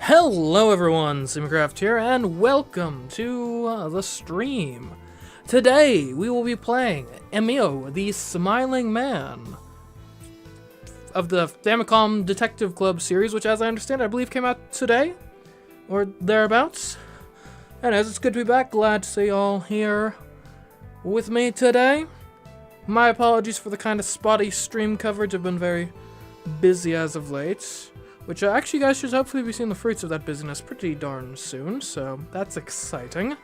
Hello everyone, CMeeCraft here, and welcome to the stream. Today, we will be playing Emio, the Smiling Man of the Famicom Detective Club series, which, as I understand, I believe came out today, or thereabouts. Anyways, it's good to be back. Glad to see y'all here with me today. My apologies for the kind of spotty stream coverage. I've been very busy as of late. Which actually, you guys should hopefully be seeing the fruits of that busyness pretty darn soon, so that's exciting.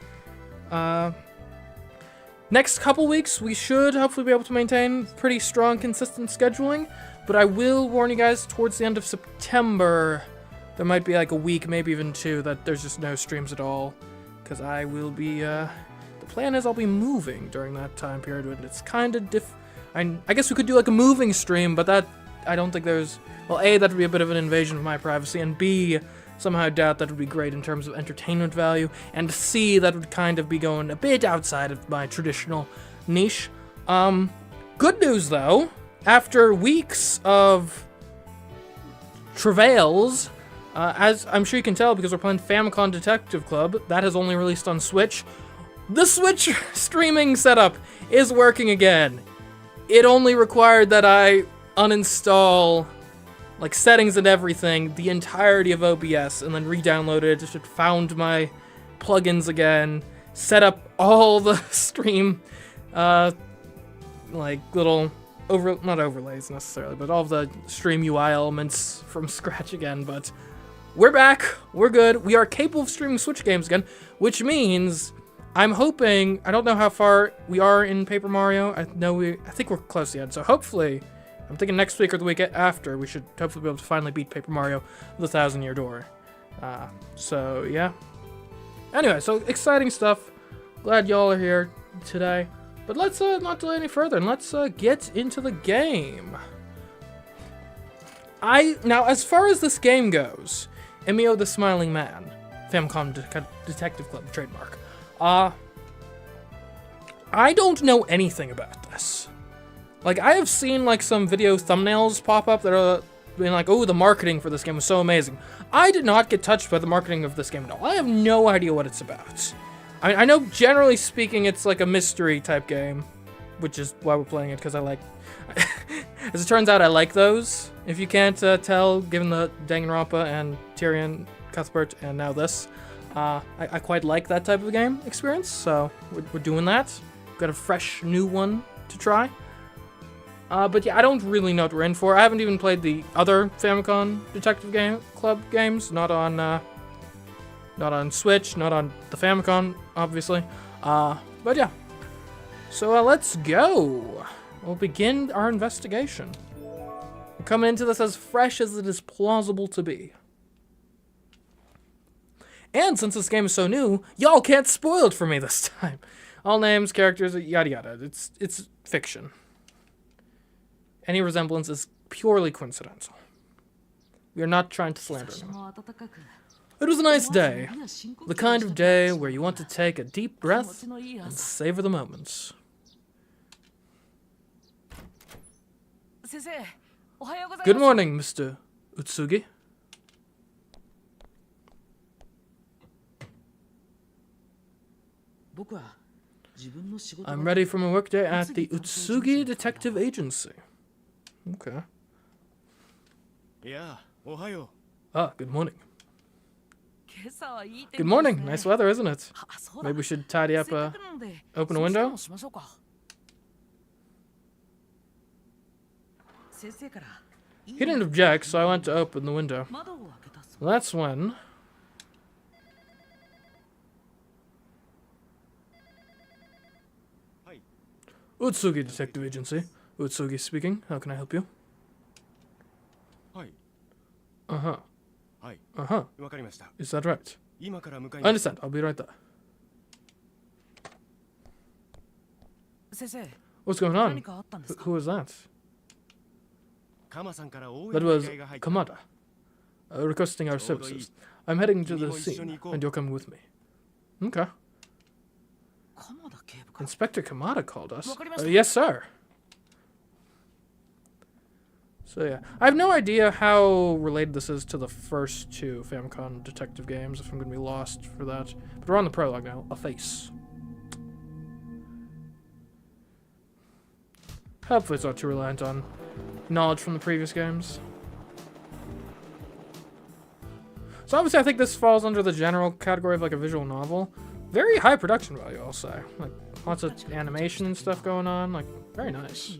Next couple weeks, we should hopefully be able to maintain pretty strong, consistent scheduling, but I will warn you guys, towards the end of September, there might be like a week, maybe even two, that there's just no streams at all, because I will be, the plan is I'll be moving during that time period, and it's kind of I guess we could do like a moving stream, but that, I don't think there's... Well, A, that would be a bit of an invasion of my privacy, and B, somehow I doubt that would be great in terms of entertainment value, and C, that would kind of be going a bit outside of my traditional niche. Good news, though, after weeks of travails, as I'm sure you can tell because we're playing Famicom Detective Club, that has only released on Switch, the Switch streaming setup is working again. It only required that I uninstall... like settings and everything, the entirety of OBS, and then re-downloaded it, just found my plugins again, set up all the stream, like little, not overlays necessarily, but all of the stream UI elements from scratch again, but we're back, we're good, we are capable of streaming Switch games again, which means, I'm hoping, I don't know how far we are in Paper Mario, I think we're close yet, so hopefully, I'm thinking next week or the week after, we should hopefully be able to finally beat Paper Mario the 1,000-Year Door. So, yeah. Anyway, so exciting stuff. Glad y'all are here today. But let's not delay any further, and let's get into the game. Now, as far as this game goes, Emio the Smiling Man, Famicom Detective Club trademark, I don't know anything about this. Like, I have seen, like, some video thumbnails pop up that are being like, oh, the marketing for this game was so amazing. I did not get touched by the marketing of this game at all. I have no idea what it's about. I mean, I know, generally speaking, it's like a mystery-type game, which is why we're playing it, because I like... As it turns out, I like those. If you can't tell, given the Danganronpa and Tyrion, Cuthbert, and now this, I quite like that type of game experience, so we're doing that. Got a fresh, new one to try. But yeah, I don't really know what we're in for. I haven't even played the other Famicom Detective Club games, not on Switch, not on the Famicom, obviously. But yeah. So let's go. We'll begin our investigation. We're coming into this as fresh as it is plausible to be. And since this game is so new, y'all can't spoil it for me this time. All names, characters, yada yada. It's fiction. Any resemblance is purely coincidental. We are not trying to slander anyone. It was a nice day. The kind of day where you want to take a deep breath and savor the moments. Good morning, Mr. Utsugi. I'm ready for my workday at the Utsugi Detective Agency. Okay. Ah, good morning. Good morning. Nice weather, isn't it? Maybe we should tidy up, open a window? He didn't object, so I went to open the window. That's when... Utsugi Detective Agency. Utsugi speaking. How can I help you? Uh-huh. Uh-huh. Is that right? I understand. I'll be right there. What's going on? Who was that? That was Kamada, requesting our services. I'm heading to the scene, and you're coming with me. Okay. Inspector Kamada called us. Yes, sir. So yeah, I have no idea how related this is to the first two Famicom Detective games, if I'm going to be lost for that. But we're on the prologue now. A face. Hopefully it's not too reliant on knowledge from the previous games. So obviously I think this falls under the general category of like a visual novel. Very high production value, I'll say. Like lots of animation and stuff going on. Like very nice.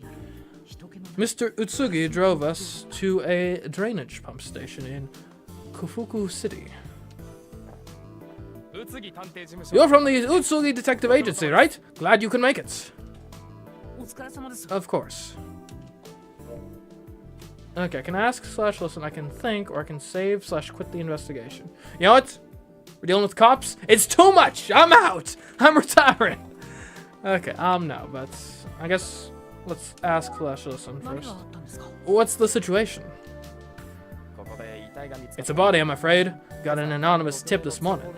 Mr. Utsugi drove us to a drainage pump station in Kufuku City. You're from the Utsugi Detective Agency, right? Glad you can make it. Of course. Okay, I can ask / listen, I can think, or I can save / quit the investigation. You know what? We're dealing with cops? It's too much! I'm out! I'm retiring! Okay, no, but I guess let's ask / listen first. What's the situation? It's a body, I'm afraid. Got an anonymous tip this morning.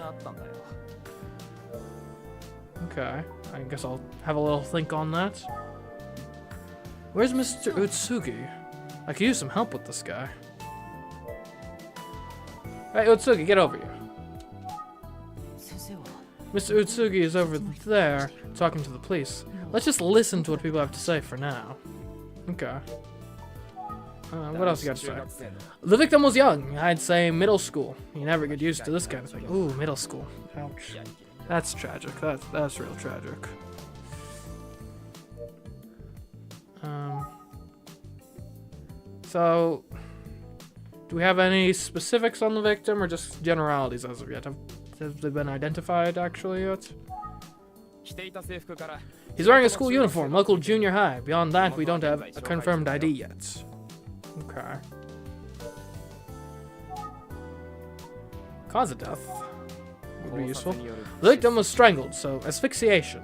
Okay, I guess I'll have a little think on that. Where's Mr. Utsugi? I could use some help with this guy. Hey, Utsugi, get over here. Mr. Utsugi is over there, talking to the police. Let's just listen to what people have to say for now. Okay. What else you got to say? The victim was young. I'd say middle school. You never get used to this kind of thing. Ooh, middle school. Ouch. That's tragic. That's real tragic. So, do we have any specifics on the victim, or just generalities as of yet? Have they been identified, actually, yet? He's wearing a school uniform, local junior high. Beyond that, we don't have a confirmed ID yet. Okay. Cause of death would be useful. The victim was strangled, so asphyxiation.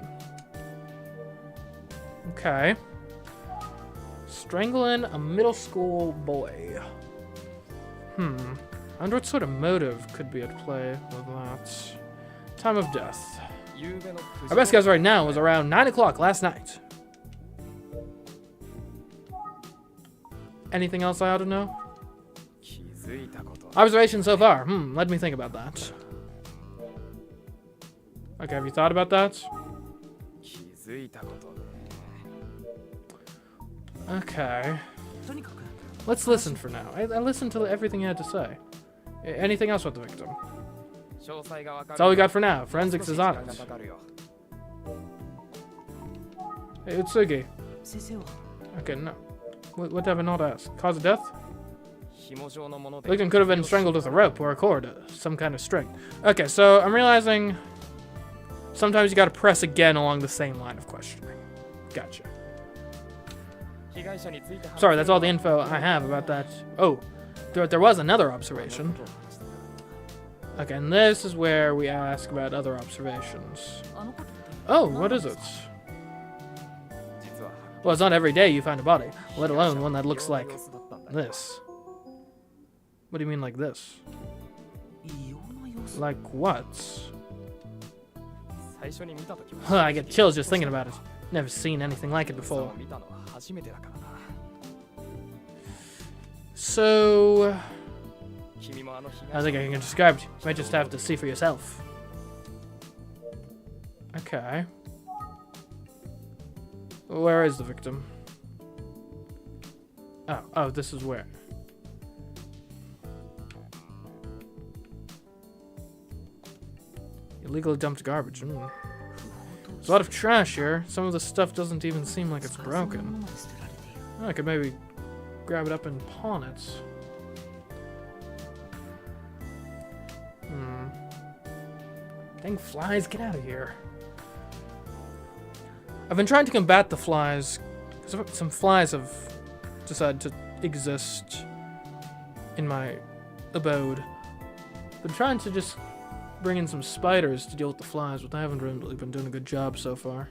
Okay. Strangling a middle school boy. I wonder what sort of motive could be at play with that. Time of death. Our best guess right now was around 9 o'clock last night. Anything else I ought to know? Observation so far. Let me think about that. Okay, have you thought about that? Okay. Let's listen for now. I listened to everything you had to say. Anything else with the victim? That's all we got for now. Forensics is on it. Hey, Utsugi. Okay, no. What have I not asked? Cause of death? The victim could have been strangled with a rope or a cord, some kind of string. Okay, so I'm realizing sometimes you gotta press again along the same line of questioning. Gotcha. Sorry, that's all the info I have about that. Oh, there was another observation. Okay, and this is where we ask about other observations. Oh, what is it? Well, it's not every day you find a body, let alone one that looks like this. What do you mean like this? Like what? I get chills just thinking about it. Never seen anything like it before. So, I think I can describe it. You might just have to see for yourself. Okay. Where is the victim? Oh, this is where. Illegally dumped garbage. There's a lot of trash here. Some of the stuff doesn't even seem like it's broken. I could maybe grab it up and pawn it. Dang flies, get out of here. I've been trying to combat the flies, because some flies have decided to exist in my abode. Been trying to just bring in some spiders to deal with the flies, but I haven't really been doing a good job so far.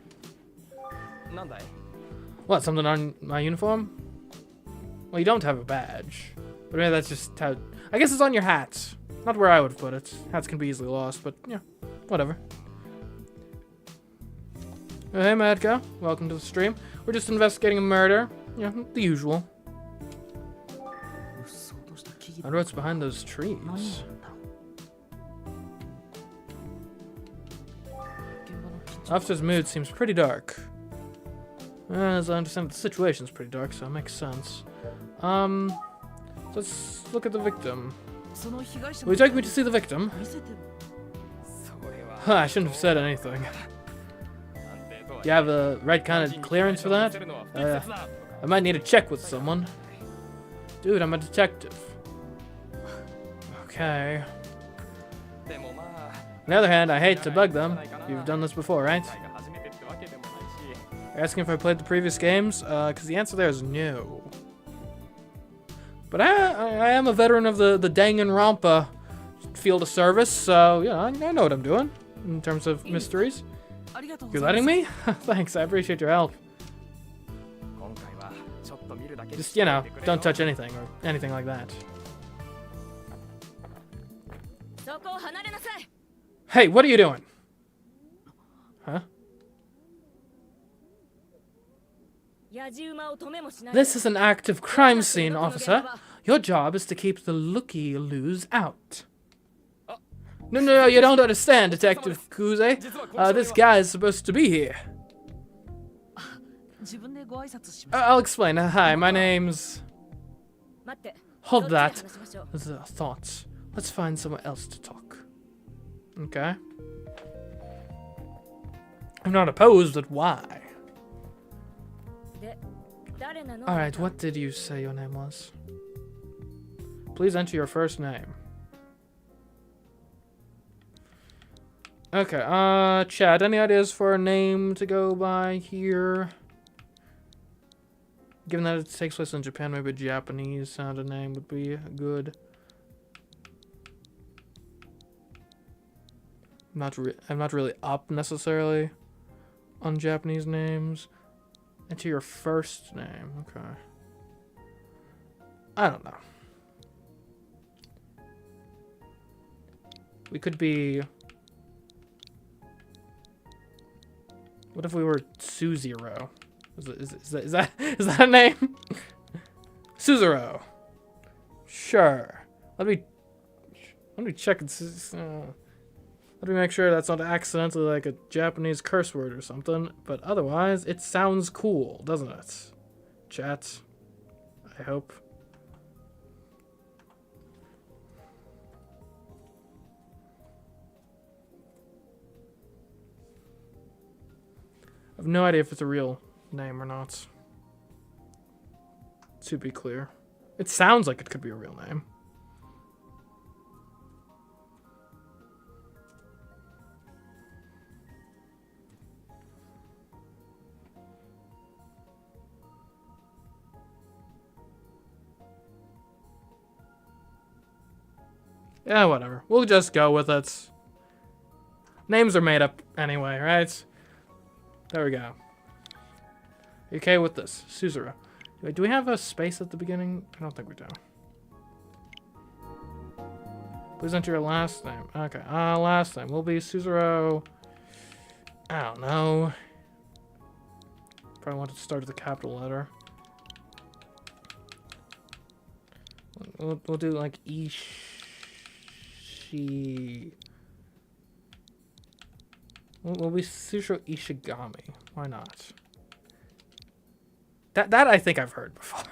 What, something on my uniform? Well, you don't have a badge. But maybe that's just how... I guess it's on your hat. Not where I would have put it. Hats can be easily lost, but yeah, whatever. Hey, Madco. Welcome to the stream. We're just investigating a murder. Yeah, the usual. wonder what's behind those trees. Officer's mood seems pretty dark. As I understand, the situation's pretty dark, so it makes sense. Let's look at the victim. Will you take me to see the victim? Huh, I shouldn't have said anything. Do you have the right kind of clearance for that? I might need to check with someone. Dude, I'm a detective. Okay. On the other hand, I hate to bug them. You've done this before, right? You're asking if I played the previous games? Because the answer there is no. But I am a veteran of the Danganronpa field of service, so, yeah, I know what I'm doing in terms of mysteries. You're letting me? Thanks, I appreciate your help. Just, you know, don't touch anything or anything like that. Hey, what are you doing? Huh? This is an active crime scene, officer. Your job is to keep the looky-loos out. No, you don't understand, Detective Kuze. This guy is supposed to be here. I'll explain. Hi, my name's... Hold that. Thoughts. Let's find somewhere else to talk. Okay. I'm not opposed, but why? Alright, what did you say your name was? Please enter your first name. Okay, chat, any ideas for a name to go by here? Given that it takes place in Japan, maybe a Japanese sounded name would be good. I'm not really up necessarily on Japanese names. Enter your first name, okay. I don't know. We could be... What if we were Suzero? Is that a name? Suzero. Sure. Let me check and see. Let me make sure that's not accidentally like a Japanese curse word or something. But otherwise, it sounds cool, doesn't it? Chat. I hope. I have no idea if it's a real name or not. To be clear. It sounds like it could be a real name. Yeah, whatever. We'll just go with it. Names are made up anyway, right? There we go. You okay with this? Suzero. Wait, do we have a space at the beginning? I don't think we do. Please enter your last name. Okay, last name will be Suzero. I don't know. Probably want to start with a capital letter. We'll do like We'll be Suzero Ishigami. Why not? That I think I've heard before.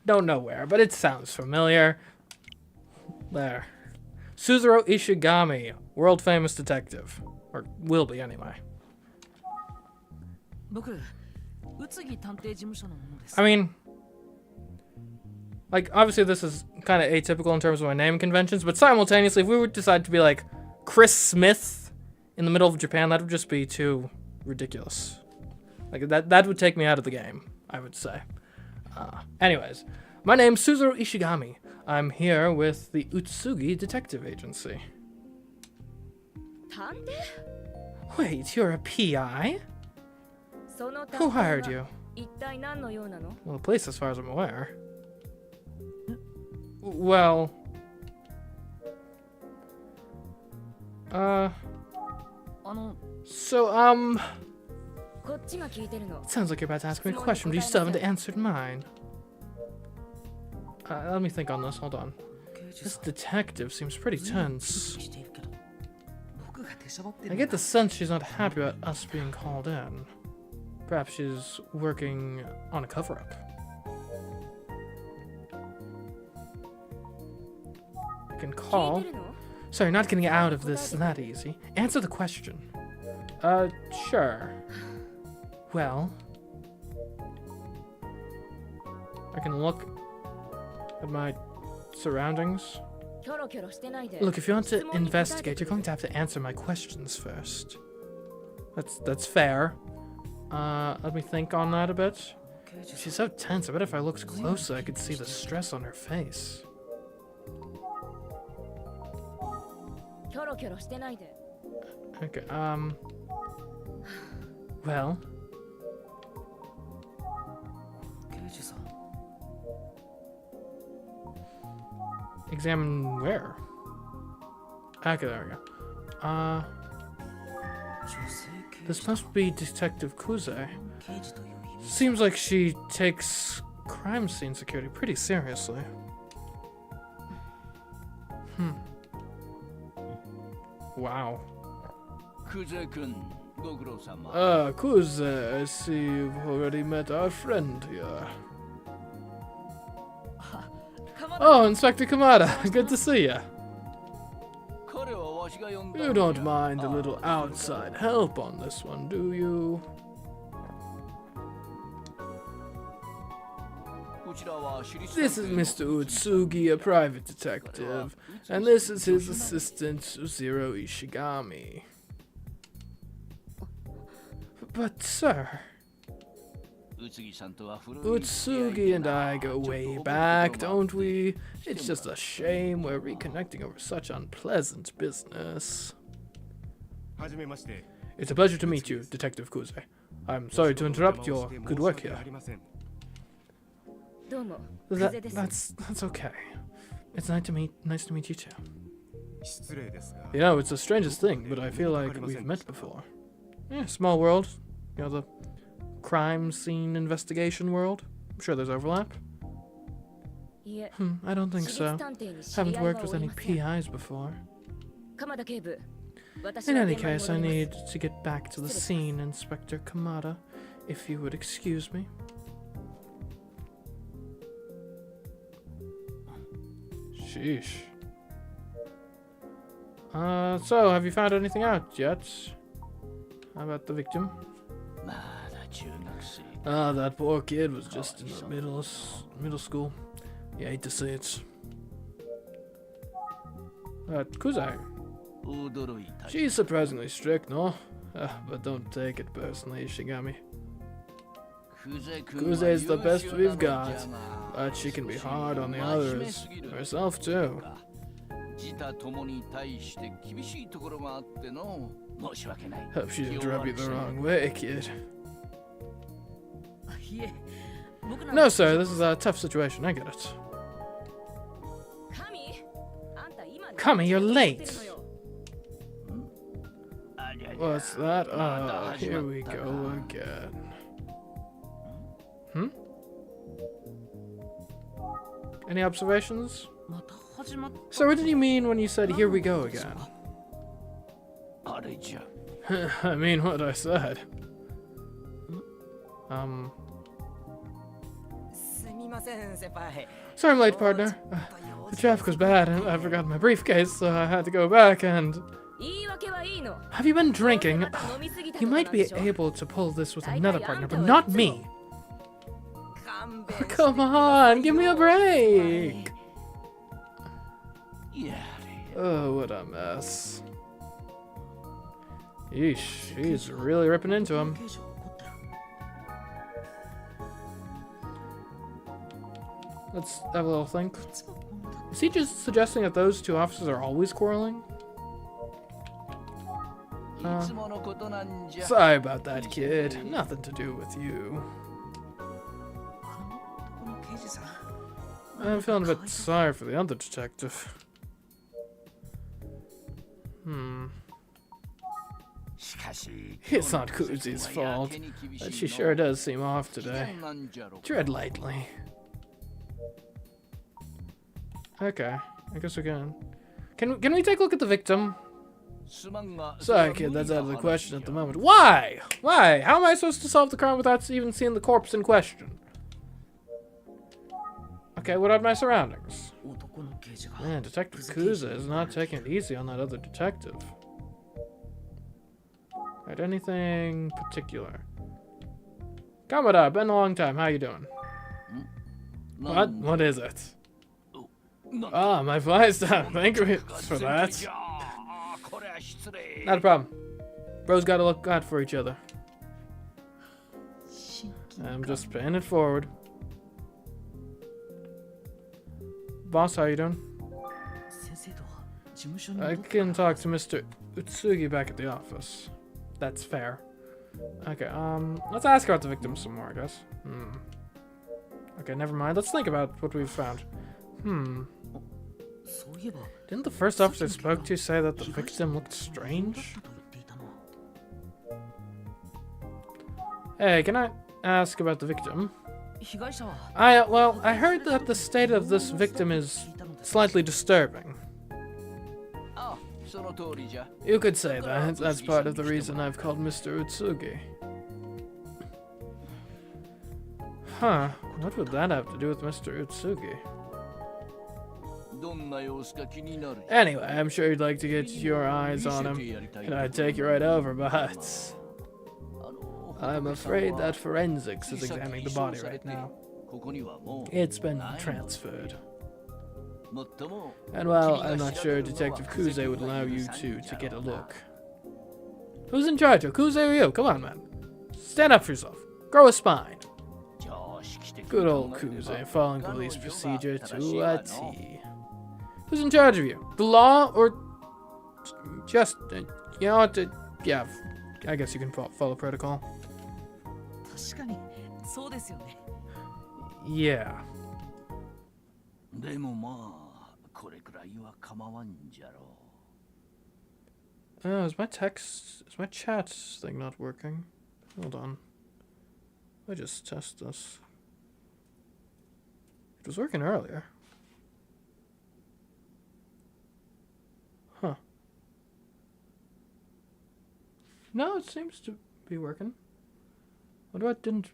Don't know where, but it sounds familiar. There. Suzero Ishigami, world famous detective. Or will be anyway. I mean, like, obviously this is kind of atypical in terms of my name conventions, but simultaneously, if we would decide to be like Chris Smith in the middle of Japan, that would just be too ridiculous. Like, that would take me out of the game, I would say. Anyways, my name's Suzero Ishigami. I'm here with the Utsugi Detective Agency. Wait, you're a PI? Who hired you? Well, the police, as far as I'm aware. Well... So, it sounds like you're about to ask me a question, but you still haven't answered mine. Let me think on this, hold on. This detective seems pretty tense. I get the sense she's not happy about us being called in. Perhaps she's working on a cover-up. I can call. Sorry, not getting out of this that easy. Answer the question. Sure. Well, I can look at my surroundings. Look, if you want to investigate, you're going to have to answer my questions first. That's fair. Let me think on that a bit. She's so tense. I bet if I looked closer, I could see the stress on her face. Okay, well. Examine where? Okay, there we go. This must be Detective Kuze. Seems like she takes crime scene security pretty seriously. Wow. Kuze, I see you've already met our friend here. Oh, Inspector Kamada, good to see ya. You don't mind a little outside help on this one, do you? This is Mr. Utsugi, a private detective, and this is his assistant, Zero Ishigami. But, sir, Utsugi and I go way back, don't we? It's just a shame we're reconnecting over such unpleasant business. It's a pleasure to meet you, Detective Kuze. I'm sorry to interrupt your good work here. That's okay. It's nice to meet you too. You know, it's the strangest thing, but I feel like we've met before. Yeah, small world. You know, the crime scene investigation world. I'm sure there's overlap. I don't think so. Haven't worked with any PIs before. In any case, I need to get back to the scene, Inspector Kamada, if you would excuse me. Sheesh. So, have you found anything out yet? How about the victim? That poor kid was just in the middle school. You hate to see it. Kuze. She's surprisingly strict, no? But don't take it personally, Ishigami. Kuze is the best we've got, but she can be hard on the others. Herself, too. Hope she didn't rub you the wrong way, kid. No, sir, this is a tough situation, I get it. Kami, you're late! What's that? Oh, here we go again. Any observations? So what did you mean when you said, here we go again? I mean what I said. Sorry I'm late, partner. The traffic was bad and I forgot my briefcase, so I had to go back and... Have you been drinking? You might be able to pull this with another partner, but not me. Come on, give me a break. Oh, what a mess. Yeesh, she's really ripping into him. Let's have a little think. Is he just suggesting that those two officers are always quarreling? Sorry about that, kid. Nothing to do with you. I'm feeling a bit sorry for the other detective. It's not Kuzi's fault, but she sure does seem off today. Tread lightly. Okay, I guess we can. Can we take a look at the victim? Sorry, kid, that's out of the question at the moment. Why? Why? How am I supposed to solve the crime without even seeing the corpse in question? Okay, what are my surroundings? Man, Detective Kuza is not taking it easy on that other detective. Alright, anything particular? Kamada, been a long time. How you doing? What? What is it? Ah, my fly's down. Thank you for that. Not a problem. Bros gotta look out for each other. I'm just paying it forward. Boss, how you doing? I can talk to Mr. Utsugi back at the office. That's fair. Okay, let's ask about the victim some more, I guess. Okay, never mind. Let's think about what we've found. Didn't the first officer I spoke to say that the victim looked strange? Hey, can I ask about the victim? Well, I heard that the state of this victim is slightly disturbing. You could say that. That's part of the reason I've called Mr. Utsugi. Huh, what would that have to do with Mr. Utsugi? Anyway, I'm sure you'd like to get your eyes on him, and I'd take you right over, but I'm afraid that forensics is examining the body right now. It's been transferred. And well, I'm not sure Detective Kuze would allow you to get a look. Who's in charge? Kuze or you? Come on, man. Stand up for yourself. Grow a spine. Good old Kuze, following police procedure to a T. Who's in charge of you? The law or just, you know what, yeah, I guess you can follow protocol. Yeah. Is my chat thing not working? Hold on. Let me just test this. It was working earlier. Huh. No, it seems to be working. What about didn't...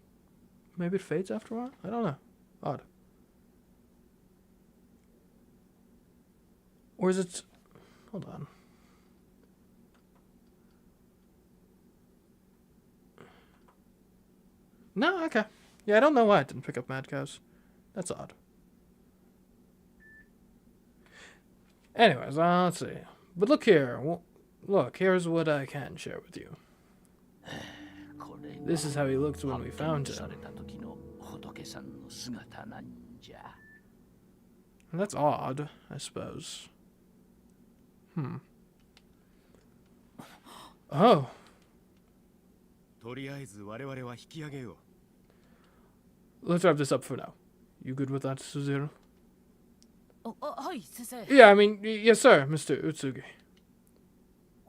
Maybe it fades after a while? I don't know. Odd. Or is it... Hold on. No, okay. Yeah, I don't know why it didn't pick up Mad Cows. That's odd. Anyways, let's see. But look here. Look, here's what I can share with you. This is how he looked when we found him. And that's odd, I suppose. Oh. Let's wrap this up for now. You good with that, Suzero? Yeah, I mean, yes, sir, Mr. Utsugi.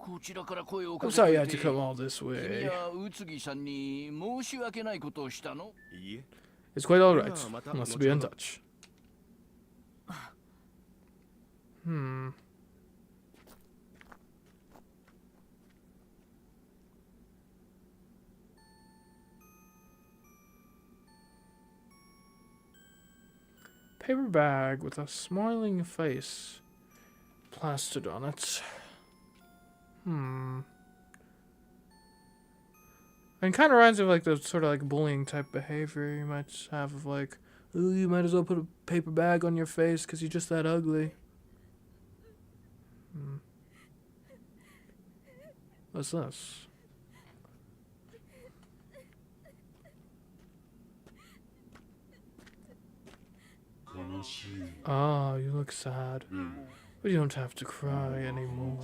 I'm sorry you had to come all this way. It's quite alright. Let's be in touch. Paper bag with a smiling face plastered on it. And kind of reminds me of like the sort of like bullying type behavior you might have of like, ooh, you might as well put a paper bag on your face because you're just that ugly. What's this? Oh, you look sad. But you don't have to cry anymore.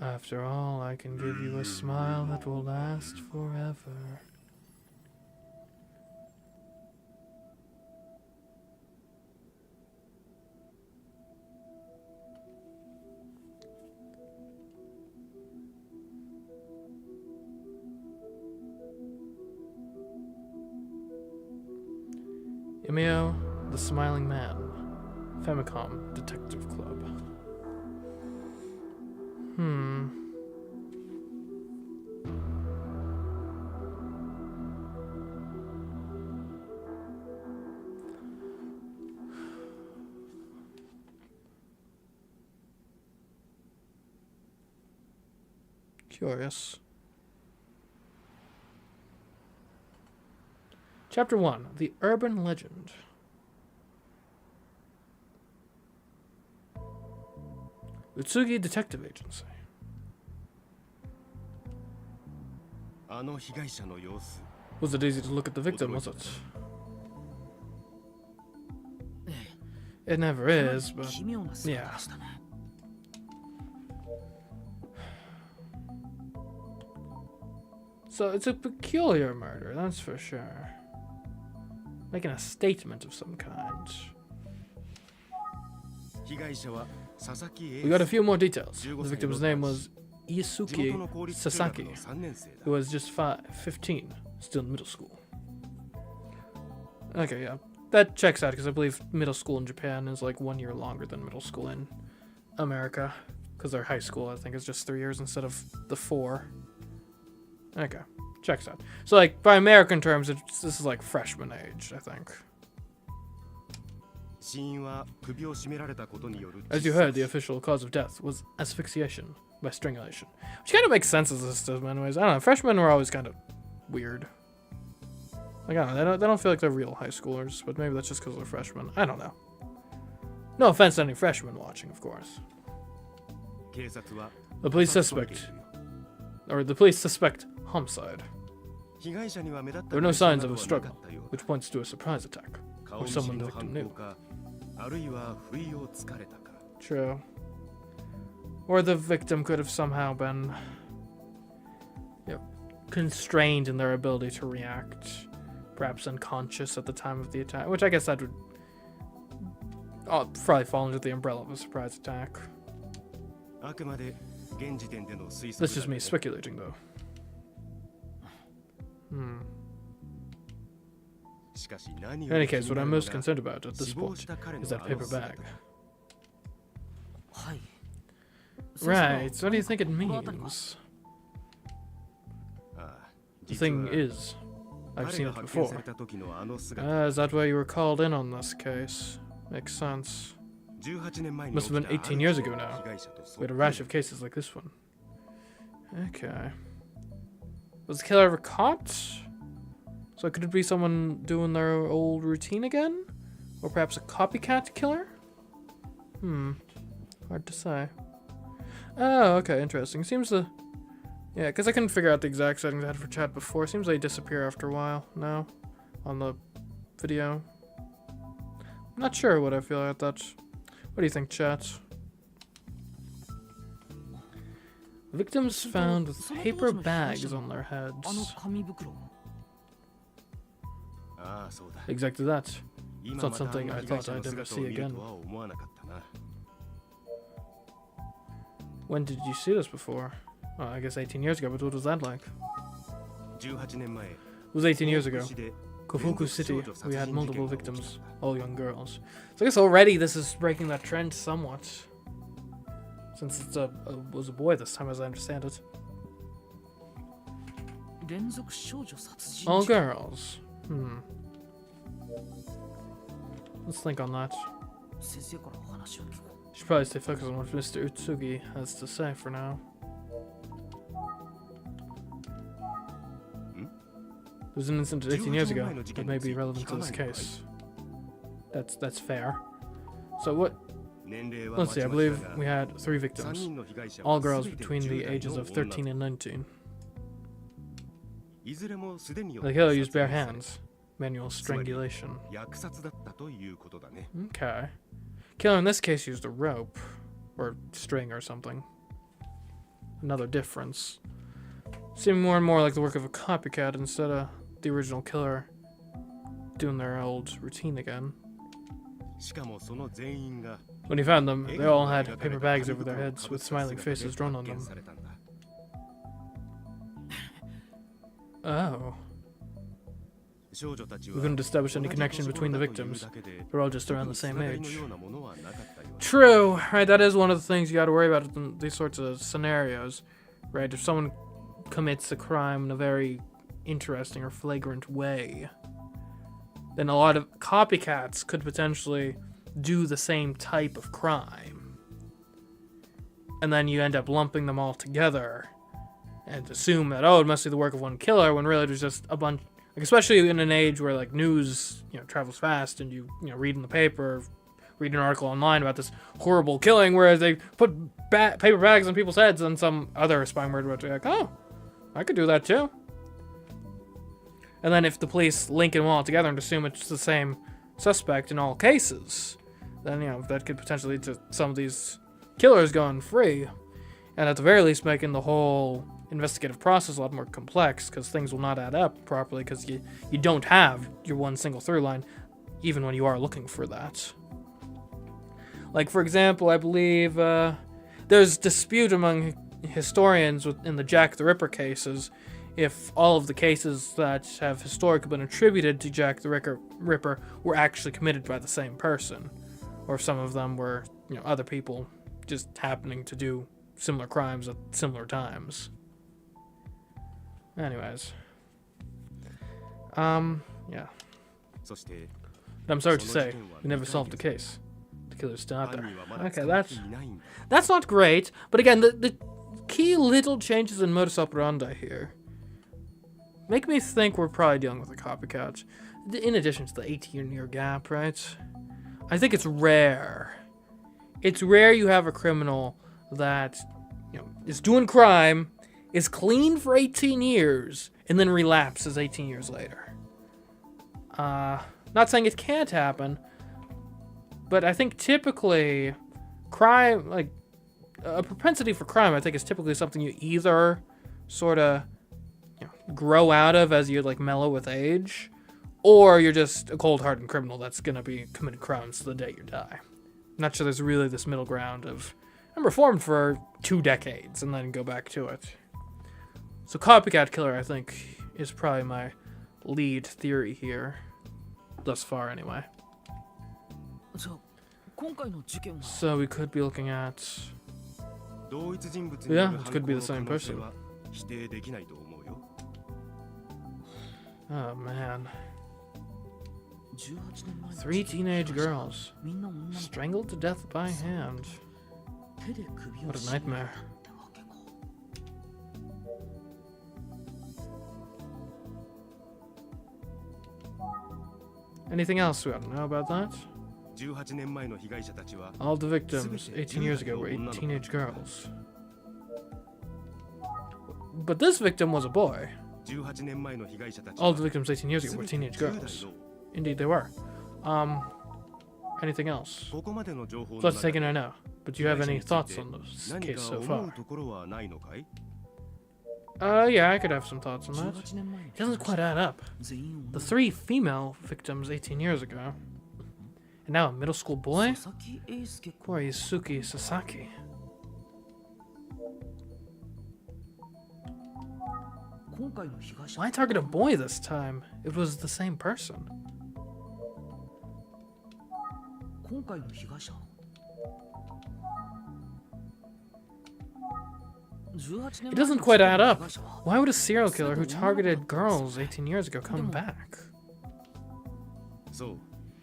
After all, I can give you a smile that will last forever. Emio, The Smiling Man. Famicom Detective Club. Curious. Chapter 1. The Urban Legend. Utsugi Detective Agency. Was it easy to look at the victim, was it? It never is, but yeah. So it's a peculiar murder, that's for sure. Making a statement of some kind. We got a few more details. The victim's name was Isuki Sasaki, who was just 15, still in middle school. Okay, yeah. That checks out, because I believe middle school in Japan is like 1 year longer than middle school in America. Because their high school, I think, is just 3 years instead of the 4. Okay, checks out. So, like, by American terms, this is like freshman age, I think. As you heard, the official cause of death was asphyxiation by strangulation. Which kind of makes sense as a system anyways. I don't know, freshmen were always kind of weird. Like, I don't know, they don't feel like they're real high schoolers, but maybe that's just because they're freshmen. I don't know. No offense to any freshmen watching, of course. The police suspect homicide. There were no signs of a struggle, which points to a surprise attack, or someone the victim knew. True. Or the victim could have somehow been, constrained in their ability to react, perhaps unconscious at the time of the attack, which I guess that would probably fall under the umbrella of a surprise attack. That's just me speculating, though. In any case, what I'm most concerned about at this point is that paper bag. Right, so what do you think it means? The thing is, I've seen it before. Is that why you were called in on this case? Makes sense. Must have been 18 years ago now. We had a rash of cases like this one. Okay. Was the killer ever caught? So could it be someone doing their old routine again? Or perhaps a copycat killer? Hard to say. Oh, okay, interesting. Seems the... Yeah, because I couldn't figure out the exact settings I had for chat before. Seems they disappear after a while now on the video. I'm not sure what I feel about that. What do you think, chat? Victims found with paper bags on their heads. Exactly that. It's not something I thought I'd ever see again. When did you see this before? Oh, I guess 18 years ago, but what was that like? It was 18 years ago. Kofuku City, we had multiple victims, all young girls. So I guess already this is breaking that trend somewhat. Since it was a boy this time, as I understand it. All girls. Let's think on that. Should probably stay focused on what Mr. Utsugi has to say for now. There was an incident 18 years ago that may be relevant to this case. That's fair. So what? Let's see, I believe we had 3 victims. All girls between the ages of 13 and 19. The killer used bare hands. Manual strangulation. Okay. Killer in this case used a rope. Or string or something. Another difference. Seeming more and more like the work of a copycat instead of the original killer doing their old routine again. When he found them, they all had paper bags over their heads with smiling faces drawn on them. Oh. We couldn't establish any connection between the victims. They're all just around the same age. True, right? That is one of the things you got to worry about in these sorts of scenarios, right? If someone commits a crime in a very interesting or flagrant way, then a lot of copycats could potentially do the same type of crime. And then you end up lumping them all together and assume that, oh, it must be the work of one killer, when really there's just a bunch, like, especially in an age where, like, news, travels fast, and you read in the paper, read an article online about this horrible killing, whereas they put paper bags on people's heads, and some other spying murder would be like, oh, I could do that too. And then if the police link them all together and assume it's the same suspect in all cases, then, that could potentially lead to some of these killers going free. And at the very least, making the whole investigative process a lot more complex, because things will not add up properly, because you don't have your one single through line, even when you are looking for that. Like, for example, I believe there's dispute among historians in the Jack the Ripper cases if all of the cases that have historically been attributed to Jack the Ripper were actually committed by the same person, or if some of them were, other people just happening to do similar crimes at similar times. Anyways. Yeah. But I'm sorry to say, we never solved the case. The killer's still out there. Okay, that's not great, but again, the key little changes in modus operandi here make me think we're probably dealing with a copycat. In addition to the 18-year gap, right? I think it's rare. It's rare you have a criminal that, is doing crime, is clean for 18 years, and then relapses 18 years later. Not saying it can't happen, but I think typically crime, like, a propensity for crime, I think is typically something you either sort of grow out of as you, like, mellow with age, or you're just a cold-hardened criminal that's gonna be committed crimes to the day you die. I'm not sure there's really this middle ground of, I'm reformed for 2 decades and then go back to it. So copycat killer, I think, is probably my lead theory here, thus far anyway. So we could be looking at, yeah, it could be the same person. Oh man. 3 teenage girls strangled to death by hand. What a nightmare. Anything else we ought to know about that? All the victims 18 years ago were 8 teenage girls. But this victim was a boy. All the victims 18 years ago were teenage girls. Indeed they were. Anything else? So let's take it I know. But do you have any thoughts on this case so far? Yeah, I could have some thoughts on that. It doesn't quite add up. The 3 female victims 18 years ago. And now a middle school boy? Poor Yusuke Sasaki. Why target a boy this time? It was the same person. It doesn't quite add up. Why would a serial killer who targeted girls 18 years ago come back?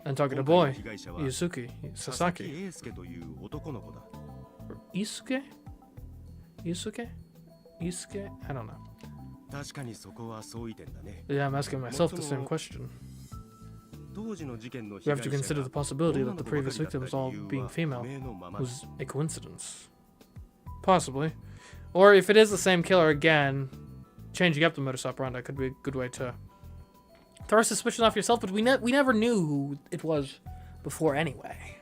And target a boy, Yusuke Sasaki. Or Isuke? Isuke? Isuke? I don't know. Yeah, I'm asking myself the same question. We have to consider the possibility that the previous victims all being female was a coincidence. Possibly. Or if it is the same killer again, changing up the modus operandi could be a good way to throw suspicion off yourself, but we never knew who it was before anyway.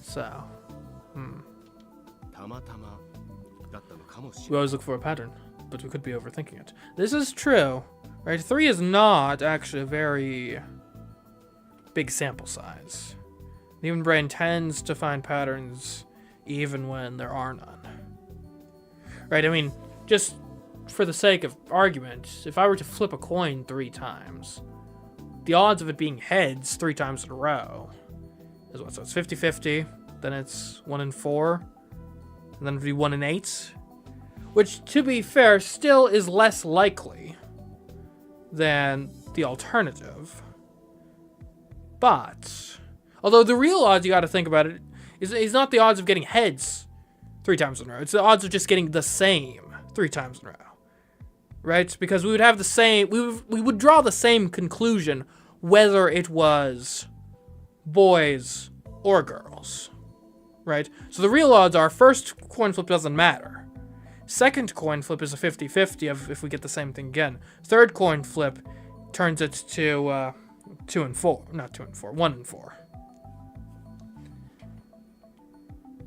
So, we always look for a pattern, but we could be overthinking it. This is true, right? 3 is not actually a very big sample size. The human brain tends to find patterns even when there are none. Right, I mean, just for the sake of argument, if I were to flip a coin 3 times, the odds of it being heads 3 times in a row is what? So it's 50-50, then it's 1 in 4, and then it'd be 1 in 8, which, to be fair, still is less likely than the alternative. But, although the real odds, you gotta think about it, is not the odds of getting heads 3 times in a row. It's the odds of just getting the same 3 times in a row. Right? Because we would have the same, we would draw the same conclusion whether it was boys or girls. Right? So the real odds are, first coin flip doesn't matter. Second coin flip is a 50-50 of if we get the same thing again. Third coin flip turns it to 2 and 4. Not 2 and 4, 1 and 4.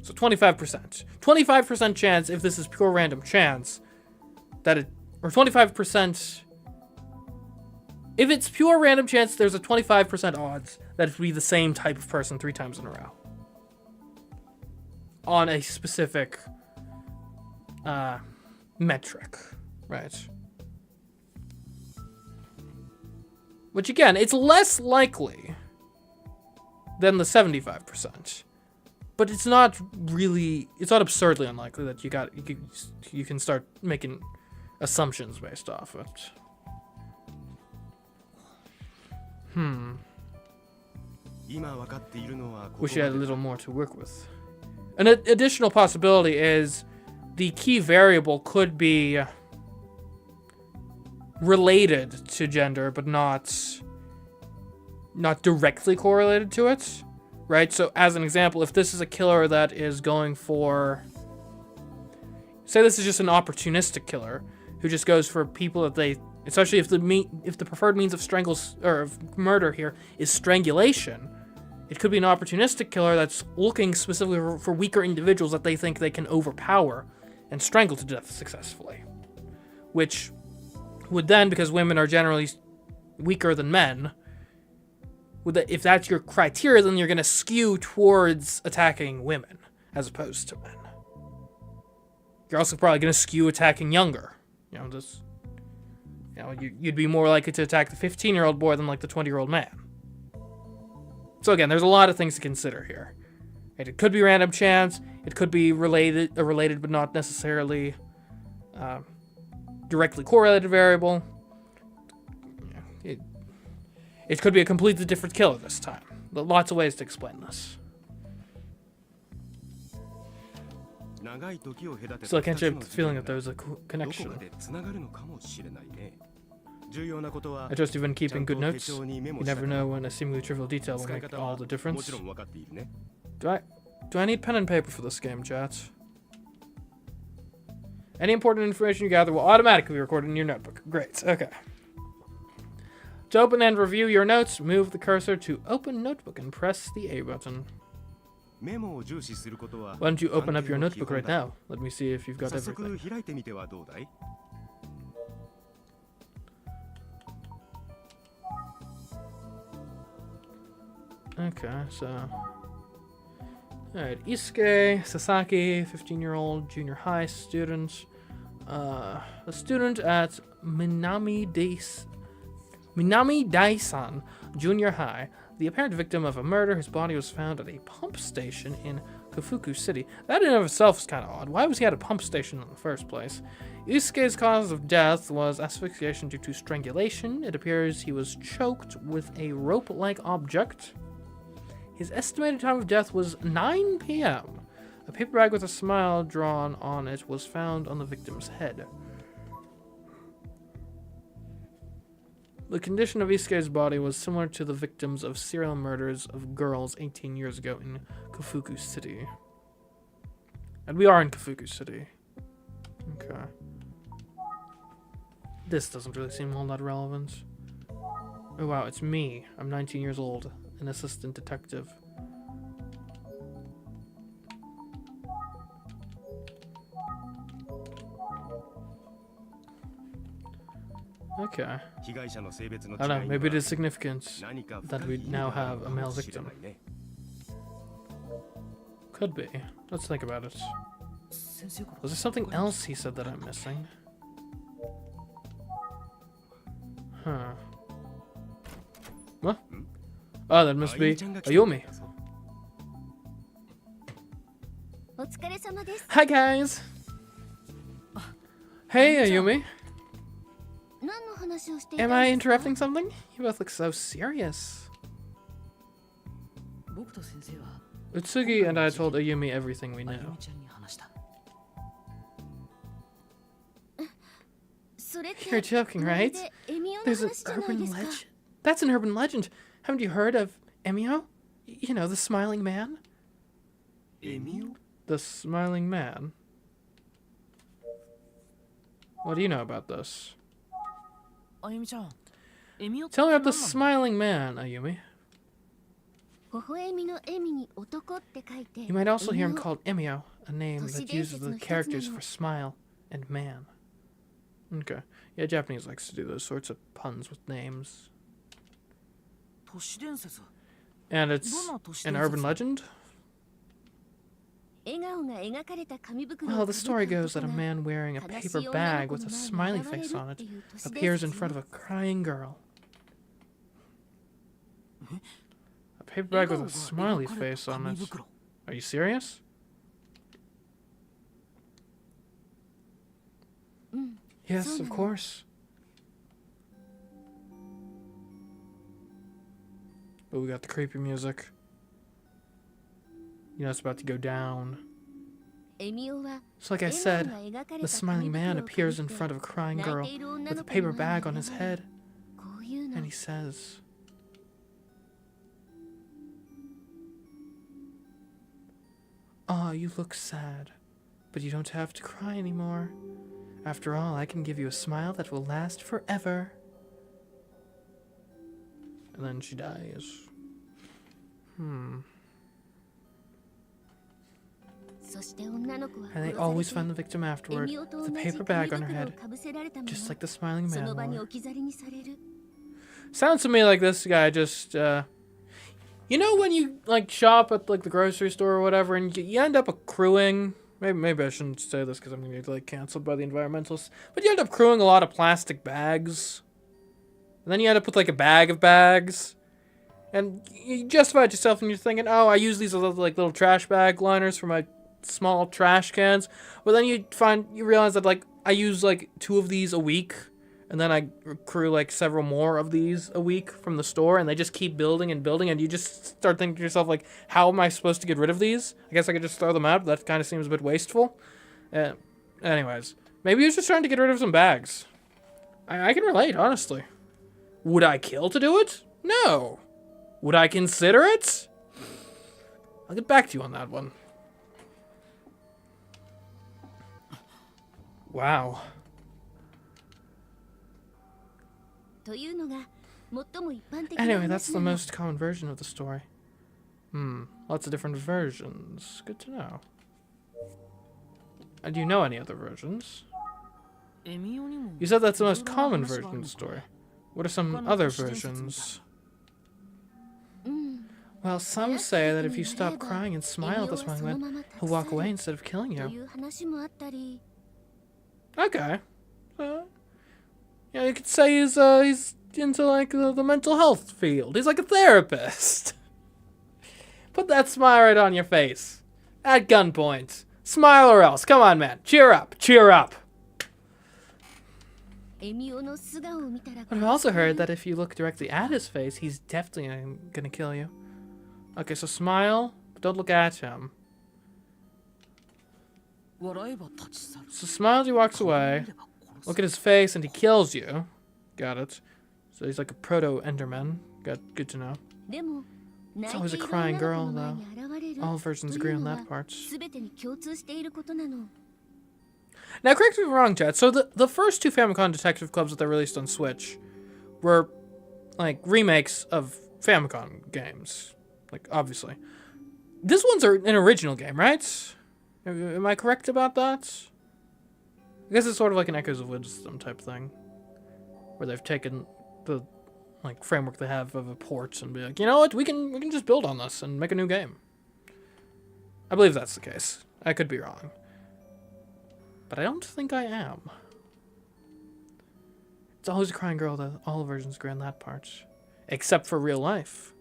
So 25%. 25% chance, if this is pure random chance, that it... Or 25%... If it's pure random chance, there's a 25% odds that it would be the same type of person 3 times in a row. On a specific... metric. Right? Which, again, it's less likely than the 75%. But it's not really... It's not absurdly unlikely that you can start making assumptions based off it. Wish you had a little more to work with. An additional possibility is the key variable could be related to gender, but not directly correlated to it. Right? So, as an example, if this is a killer that is going for... Say this is just an opportunistic killer who just goes for people that they... Especially if the preferred means of of murder here is strangulation, it could be an opportunistic killer that's looking specifically for weaker individuals that they think they can overpower and strangle to death successfully. Which would then, because women are generally weaker than men... If that's your criteria, then you're going to skew towards attacking women as opposed to men. You're also probably going to skew attacking younger. You'd be more likely to attack the 15-year-old boy than like the 20-year-old man. So again, there's a lot of things to consider here. It could be random chance. It could be related but not necessarily directly correlated variable. It could be a completely different killer this time. Lots of ways to explain this. Still, I can't shake the feeling that there's a connection. I trust you've been keeping good notes. You never know when a seemingly trivial detail will make all the difference. Do I need pen and paper for this game, chat? Any important information you gather will automatically be recorded in your notebook. Great, okay. To open and review your notes, move the cursor to Open Notebook and press the A button. Why don't you open up your notebook right now? Let me see if you've got everything. Okay, so... Alright, Isuke Sasaki, 15-year-old junior high student. A student at Minami Daisan Junior High, the apparent victim of a murder. His body was found at a pump station in Kofuku City. That in and of itself is kind of odd. Why was he at a pump station in the first place? Isuke's cause of death was asphyxiation due to strangulation. It appears he was choked with a rope-like object. His estimated time of death was 9 p.m. A paper bag with a smile drawn on it was found on the victim's head. The condition of Isuke's body was similar to the victims of serial murders of girls 18 years ago in Kofuku City. And we are in Kofuku City. Okay. This doesn't really seem all that relevant. Oh wow, it's me. I'm 19 years old, an assistant detective. Okay. I don't know, maybe it is significant that we now have a male victim. Could be. Let's think about it. Was there something else he said that I'm missing? Huh. What? Oh, that must be Ayumi. Hi, guys. Hey, Ayumi. Am I interrupting something? You both look so serious. Utsugi and I told Ayumi everything we know. You're joking, right? There's an urban legend. That's an urban legend. Haven't you heard of Emio? You know, the smiling man? Emio? The smiling man. What do you know about this? Tell me about the smiling man, Ayumi. You might also hear him called Emio, a name that uses the characters for smile and man. Okay. Yeah, Japanese likes to do those sorts of puns with names. And it's an urban legend? Well, the story goes that a man wearing a paper bag with a smiley face on it appears in front of a crying girl. A paper bag with a smiley face on it. Are you serious? Yes, of course. But we got the creepy music. You know it's about to go down. So like I said, the smiling man appears in front of a crying girl with a paper bag on his head. And he says, "Ah, you look sad, but you don't have to cry anymore. After all, I can give you a smile that will last forever." And then she dies. And they always find the victim afterward with a paper bag on her head, just like the smiling man wore. Sounds to me like this guy just, you know when you, like, shop at, like, the grocery store or whatever, and you end up accruing, maybe I shouldn't say this because I'm going to get, like, canceled by the environmentalists, but you end up accruing a lot of plastic bags, and then you end up with, like, a bag of bags, and you justified yourself and you're thinking, oh, I use these as, like, little trash bag liners for my small trash cans, but then you realize that, like, I use, like, 2 of these a week, and then I accrue, like, several more of these a week from the store, and they just keep building and building, and you just start thinking to yourself, like, how am I supposed to get rid of these? I guess I could just throw them out, but that kind of seems a bit wasteful. Anyways, maybe he was just trying to get rid of some bags. I can relate, honestly. Would I kill to do it? No. Would I consider it? I'll get back to you on that one. Wow. Anyway, that's the most common version of the story. Lots of different versions. Good to know. And do you know any other versions? You said that's the most common version of the story. What are some other versions? Well, some say that if you stop crying and smile at the smiling man, he'll walk away instead of killing you. Okay. Yeah, you could say he's into, like, the mental health field. He's like a therapist. Put that smile right on your face. At gunpoint. Smile or else. Come on, man. Cheer up. Cheer up. But I've also heard that if you look directly at his face, he's definitely gonna kill you. Okay, so smile, but don't look at him. So smile as he walks away. Look at his face and he kills you. Got it. So he's like a proto-Enderman. Good to know. It's always a crying girl, though. All versions agree on that part. Now, correct me if I'm wrong, chat. So the first 2 Famicom Detective Clubs that they released on Switch were, like, remakes of Famicom games. Like, obviously. This one's an original game, right? Am I correct about that? I guess it's sort of like an Echoes of Wisdom type thing. Where they've taken the, like, framework they have of a port and be like, you know what, we can just build on this and make a new game. I believe that's the case. I could be wrong. But I don't think I am. It's always a crying girl, though. All versions agree on that part. except for real life.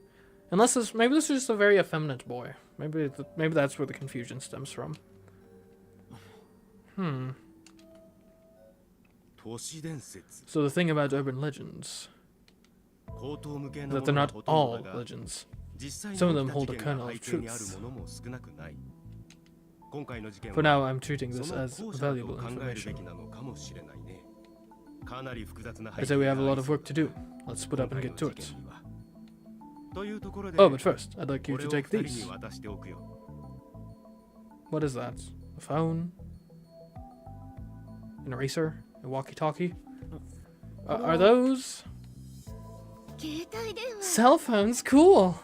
Unless maybe this is just a very effeminate boy. Maybe that's where the confusion stems from. So the thing about urban legends is that they're not all legends. Some of them hold a kernel of truth. For now, I'm treating this as valuable information. I say we have a lot of work to do. Let's split up and get to it. Oh, but first, I'd like you to take these. What is that? A phone? An eraser? A walkie-talkie? Are those... cell phones? Cool!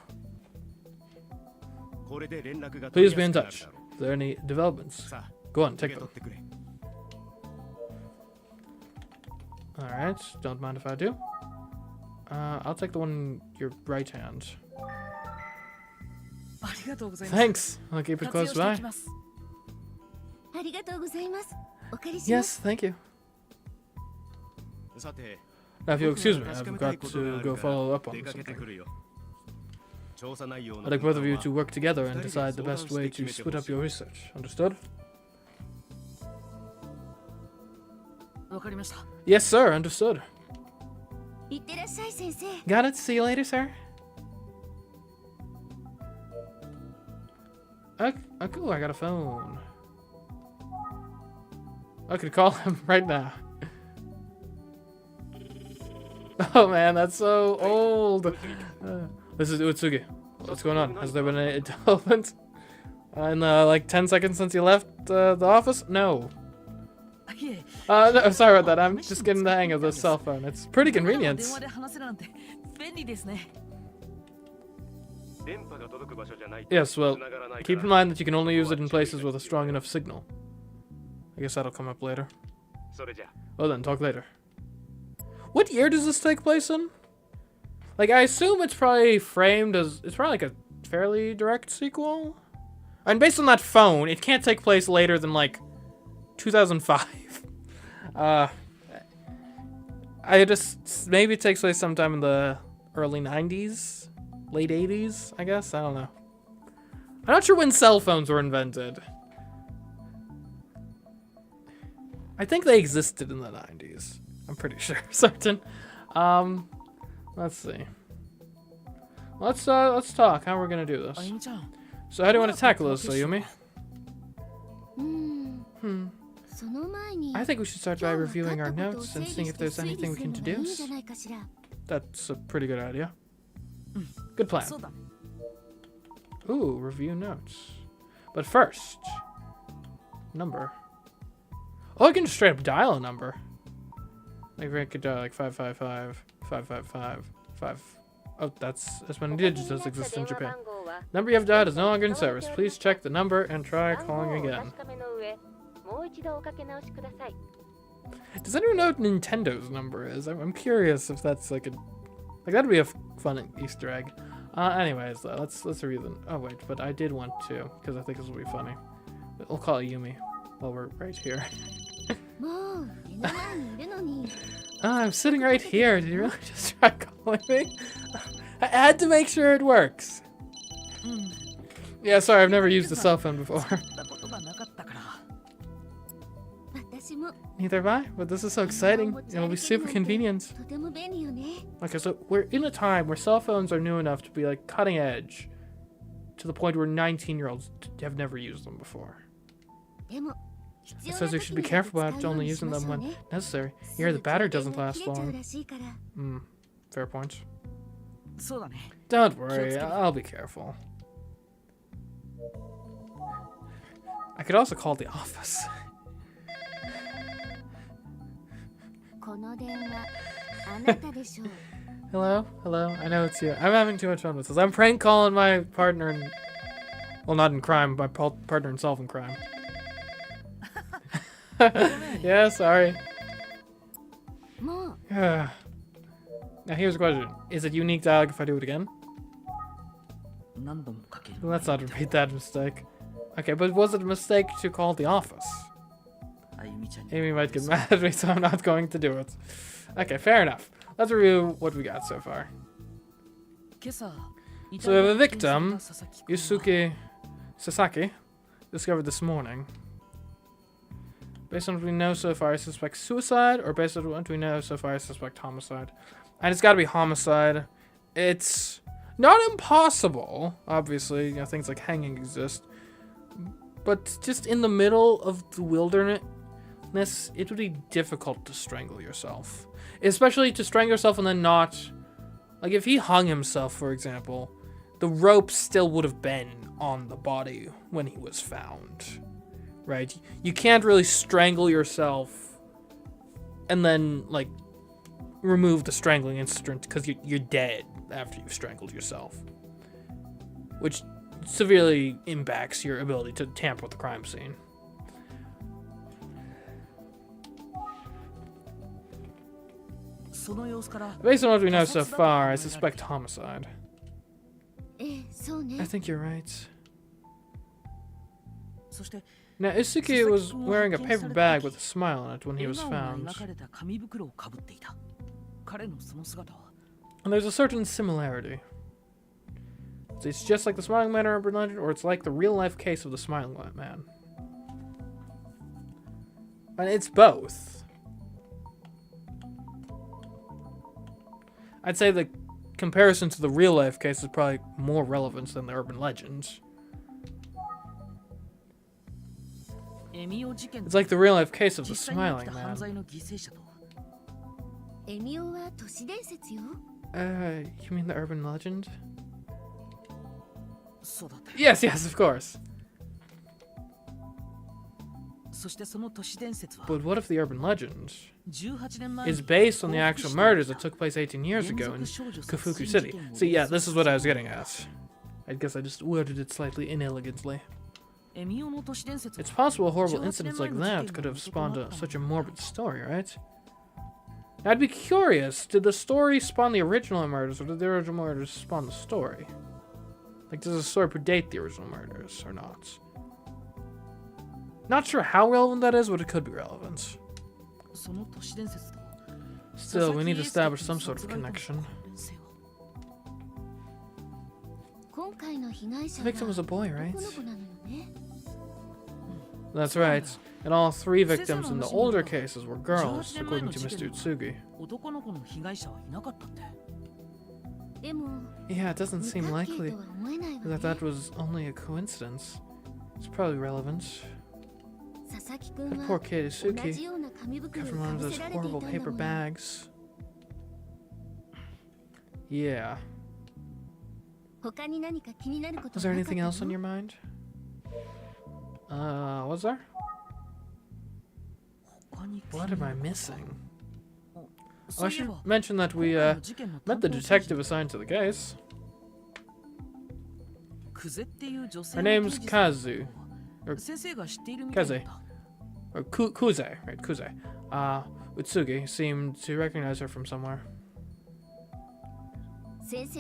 Please be in touch. If there are any developments, go on, take them. Alright, don't mind if I do. I'll take the one in your right hand. Thanks! I'll keep it close by. Yes, thank you. Now, if you'll excuse me, I've got to go follow up on something. I'd like both of you to work together and decide the best way to split up your research. Understood? Yes, sir. Understood. Got it. See you later, sir. Oh, cool. I got a phone. I could call him right now. Oh man, that's so old. This is Utsugi. What's going on? Has there been any development? In like 10 seconds since you left the office? No. No, sorry about that. I'm just getting the hang of the cell phone. It's pretty convenient. Yes, well, keep in mind that you can only use it in places with a strong enough signal. I guess that'll come up later. Well then, talk later. What year does this take place in? Like, I assume it's probably framed as... It's probably like a fairly direct sequel? And based on that phone, it can't take place later than, like, 2005. I just... Maybe it takes place sometime in the early 90s? Late 80s, I guess? I don't know. I'm not sure when cell phones were invented. I think they existed in the 90s. I'm pretty sure, certain. Let's see. Let's talk. How we're gonna do this? So how do you want to tackle this, Sayumi? I think we should start by reviewing our notes and seeing if there's anything we can deduce. That's a pretty good idea. Good plan. Ooh, review notes. But first, number. Oh, I can just straight up dial a number. Like I could dial like 555, 555, 5. Oh, that's as many digits as exist in Japan. Number you have dialed is no longer in service. Please check the number and try calling again. Does anyone know what Nintendo's number is? I'm curious if that's like a... Like, that'd be a fun Easter egg. Anyways, though, let's review them. Oh, wait, but I did want to, because I think this will be funny. We'll call it Yumi while we're right here. I'm sitting right here. Did you really just try calling me? I had to make sure it works. Yeah, sorry, I've never used a cell phone before. Neither have I, but this is so exciting. It'll be super convenient. Okay, so we're in a time where cell phones are new enough to be like cutting edge, to the point where 19-year-olds have never used them before. It says we should be careful about only using them when necessary. Here, the battery doesn't last long. Fair point. Don't worry, I'll be careful. I could also call the office. Hello? Hello? I know it's you. I'm having too much fun with this. I'm prank calling my partner in... Well, not in crime, my partner in solving crime. Yeah, sorry. Now here's a question. Is it unique dialogue if I do it again? Let's not repeat that mistake. Okay, but was it a mistake to call the office? Amy might get mad at me, so I'm not going to do it. Okay, fair enough. Let's review what we got so far. So we have a victim, Yusuke Sasaki, discovered this morning. Based on what we know so far, I suspect suicide, or based on what we know so far, I suspect homicide. And it's got to be homicide. It's not impossible, obviously. You know, things like hanging exist. But just in the middle of the wilderness, it would be difficult to strangle yourself. Especially to strangle yourself and then not... Like, if he hung himself, for example, the rope still would have been on the body when he was found. Right? You can't really strangle yourself and then, like, remove the strangling instrument because you're dead after you've strangled yourself. Which severely impacts your ability to tamper with the crime scene. Based on what we know so far, I suspect homicide. I think you're right. Now, Isuki was wearing a paper bag with a smile on it when he was found. And there's a certain similarity. It's just like the Smiling Man urban legend, or it's like the real-life case of the Smiling Man. And it's both. I'd say the comparison to the real-life case is probably more relevant than the urban legend. It's like the real-life case of the Smiling Man. You mean the urban legend? Yes, of course. But what if the urban legend is based on the actual murders that took place 18 years ago in Kafuku City? See, yeah, this is what I was getting at. I guess I just worded it slightly inelegantly. It's possible horrible incidents like that could have spawned such a morbid story, right? I'd be curious, did the story spawn the original murders, or did the original murders spawn the story? Like, does the story predate the original murders, or not? Not sure how relevant that is, but it could be relevant. Still, we need to establish some sort of connection. The victim was a boy, right? That's right. And all three victims in the older cases were girls, according to Mr. Utsugi. Yeah, it doesn't seem likely that was only a coincidence. It's probably relevant. That poor kid, Isuki, got from one of those horrible paper bags. Yeah. Was there anything else on your mind? Was there? What am I missing? Oh, I should mention that we, met the detective assigned to the case. Her name's Kazu. Or Kaze. Or Kuze, right, Kuze. Utsugi seemed to recognize her from somewhere. Has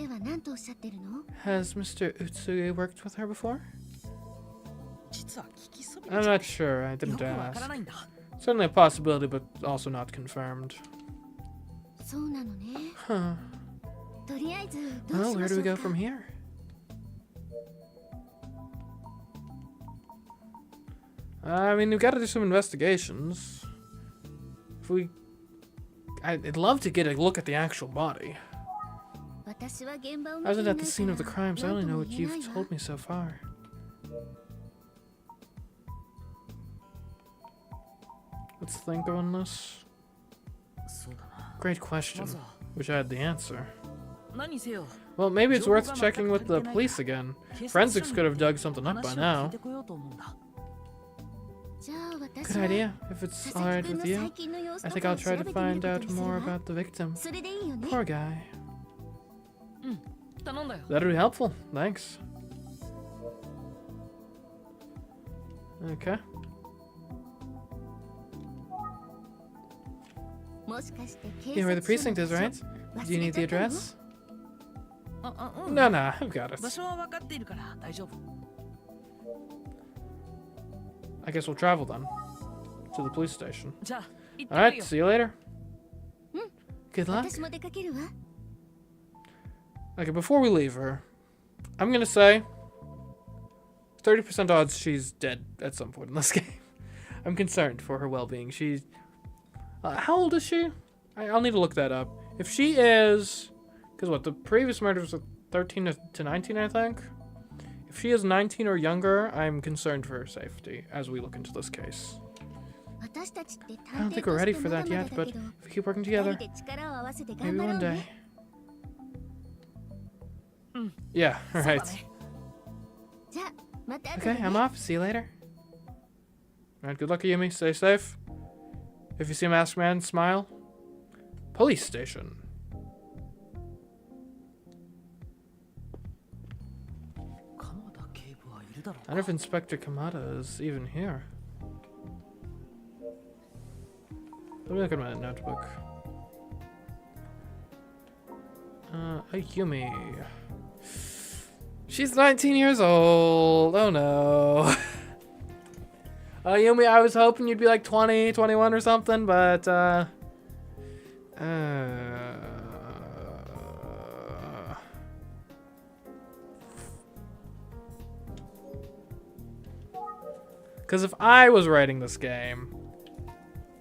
Mr. Utsugi worked with her before? I'm not sure, I didn't ask. Certainly a possibility, but also not confirmed. Huh. Well, where do we go from here? I mean, we've got to do some investigations. I'd love to get a look at the actual body. I wasn't at the scene of the crime, so I only know what you've told me so far. Let's think on this. Great question. Wish I had the answer. Well, maybe it's worth checking with the police again. Forensics could have dug something up by now. Good idea. If it's alright with you, I think I'll try to find out more about the victim. Poor guy. That'd be helpful. Thanks. Okay. You know where the precinct is, right? Do you need the address? No, I've got it. I guess we'll travel then. To the police station. Alright, see you later. Good luck. Okay, before we leave her, I'm gonna say 30% odds she's dead at some point in this game. I'm concerned for her well-being. She's... how old is she? I'll need to look that up. If she is... Because what, the previous murder was 13 to 19, I think? If she is 19 or younger, I'm concerned for her safety as we look into this case. I don't think we're ready for that yet, but if we keep working together, maybe one day. Yeah, alright. Okay, I'm off. See you later. Alright, good luck, Yumi. Stay safe. If you see a masked man, smile. Police station. I wonder if Inspector Kamada is even here. Let me look at my notebook. Yumi. She's 19 years old. Oh no. Yumi, I was hoping you'd be like 20, 21 or something, but because if I was writing this game,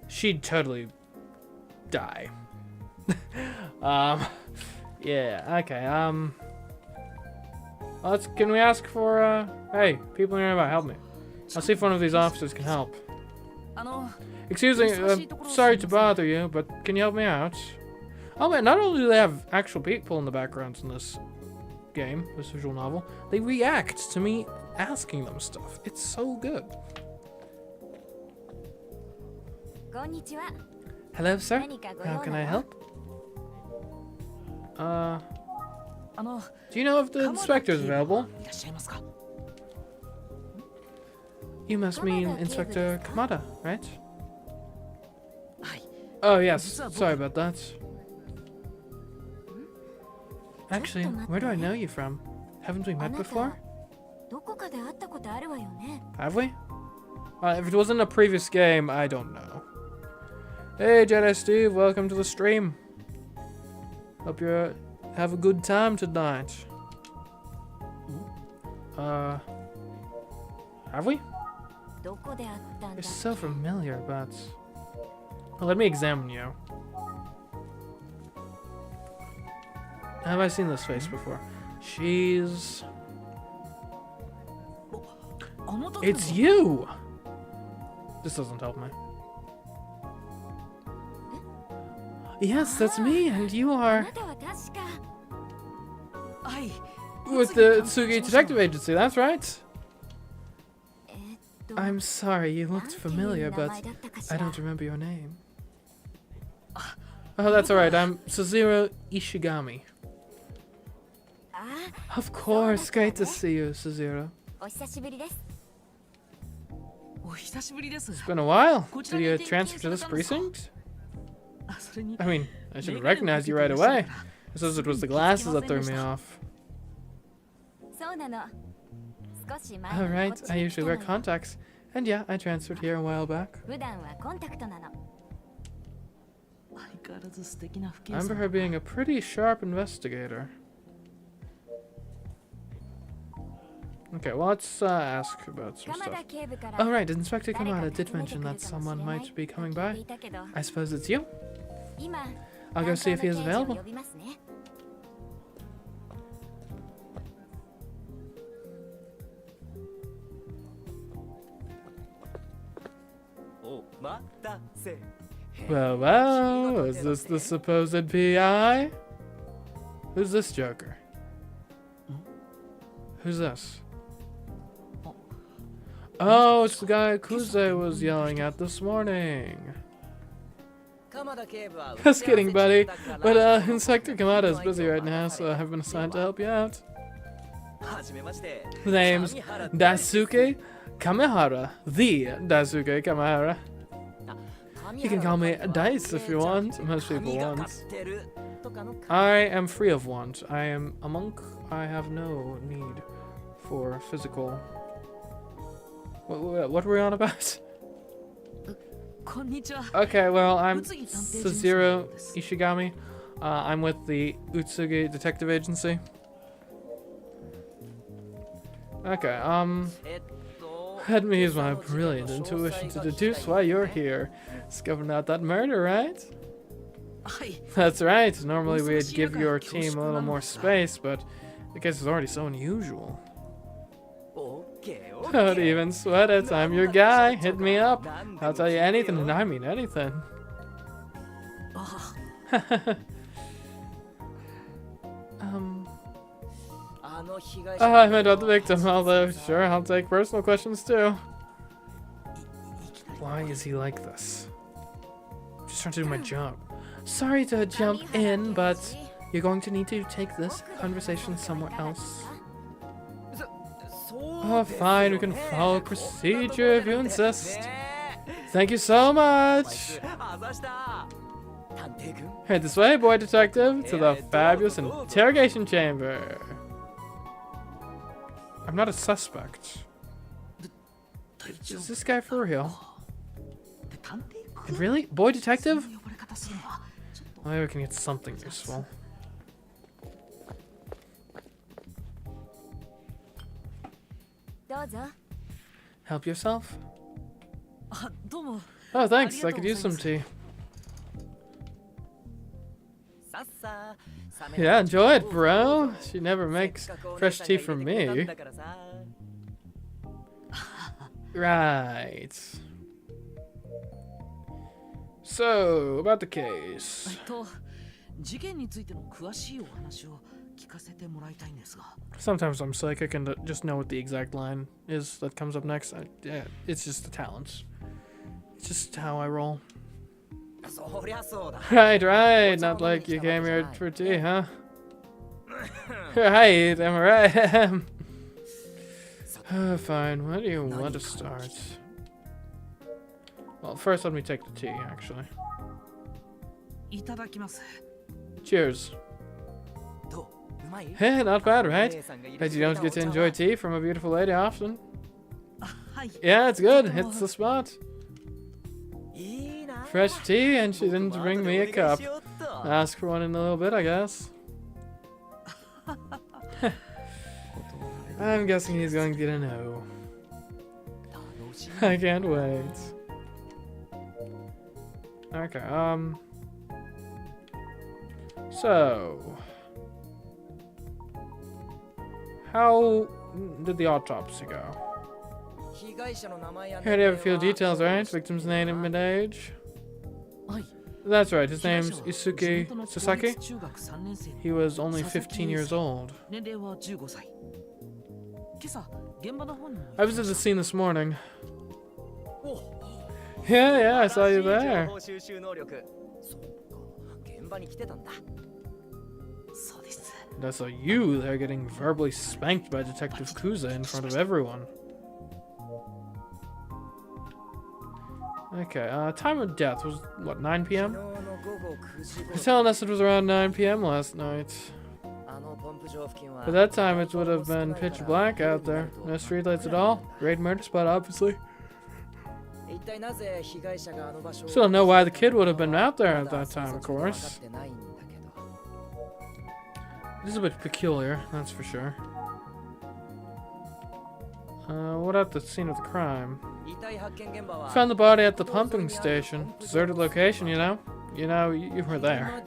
she'd totally die. Yeah, okay, can we ask for, hey, people nearby, help me. I'll see if one of these officers can help. Excuse me, sorry to bother you, but can you help me out? Oh man, not only do they have actual people in the backgrounds in this game, this visual novel, they react to me asking them stuff. It's so good. Hello, sir. How can I help? Do you know if the inspector is available? You must mean Inspector Kamada, right? Oh yes, sorry about that. Actually, where do I know you from? Haven't we met before? Have we? If it wasn't a previous game, I don't know. Hey Jedi Steve, welcome to the stream. Hope you have a good time tonight. Have we? You're so familiar, but... Well, let me examine you. Have I seen this face before? She's... It's you! This doesn't help me. Yes, that's me, and you are... With the Tsugi Detective Agency, that's right. I'm sorry, you looked familiar, but I don't remember your name. Oh, that's alright, I'm Suziro Ishigami. Of course, great to see you, Suziro. It's been a while. Did you transfer to this precinct? I mean, I should have recognized you right away. I suppose it was the glasses that threw me off. Alright, I usually wear contacts. And yeah, I transferred here a while back. I remember her being a pretty sharp investigator. Okay, well, let's ask about some stuff. Oh right, Inspector Kamada did mention that someone might be coming by. I suppose it's you? I'll go see if he is available. Well, is this the supposed PI? Who's this joker? Who's this? Oh, it's the guy Kuze was yelling at this morning. Just kidding, buddy. But Inspector Kamada is busy right now, so I've been assigned to help you out. The name's Daisuke Kamehara. The Daisuke Kamehara. You can call me Dice if you want. Most people want. I am free of want. I am a monk. I have no need for physical... What were we on about? Okay, well, I'm Suziro Ishigami. I'm with the Utsugi Detective Agency. Okay, let me use my brilliant intuition to deduce why you're here. Scoping out that murder, right? That's right. Normally we'd give your team a little more space, but the case is already so unusual. Don't even sweat it. I'm your guy. Hit me up. I'll tell you anything, and I mean anything. I meant about the victim, although sure, I'll take personal questions too. Why is he like this? I'm just trying to do my job. Sorry to jump in, but you're going to need to take this conversation somewhere else. Oh, fine, we can follow procedure if you insist. Thank you so much. Head this way, boy detective, to the fabulous interrogation chamber. I'm not a suspect. Is this guy for real? And really? Boy detective? Maybe we can get something useful. Help yourself? Oh, thanks. I could use some tea. Yeah, enjoy it, bro. She never makes fresh tea for me. Right. So, about the case. Sometimes I'm psychic and just know what the exact line is that comes up next. Yeah, it's just the talents. It's just how I roll. Right. Not like you came here for tea, huh? Right, am I right? Fine, where do you want to start? Well, first let me take the tea, actually. Cheers. Hey, not bad, right? Bet you don't get to enjoy tea from a beautiful lady often. Yeah, it's good. Hits the spot. Fresh tea, and she didn't bring me a cup. Ask for one in a little bit, I guess. I'm guessing he's going to get a no. I can't wait. Okay, so... how did the autopsy go? Here you have a few details, right? Victim's name and mid-age. That's right, his name's Isuke Sasaki. He was only 15 years old. I visited the scene this morning. Yeah, I saw you there. And I saw you there getting verbally spanked by Detective Kuze in front of everyone. Okay, time of death was, what, 9 p.m.? They're telling us it was around 9 p.m. last night. By that time, it would have been pitch black out there. No streetlights at all. Great murder spot, obviously. Still don't know why the kid would have been out there at that time, of course. This is a bit peculiar, that's for sure. What about the scene of the crime? Found the body at the pumping station. Deserted location, you know? You were there. I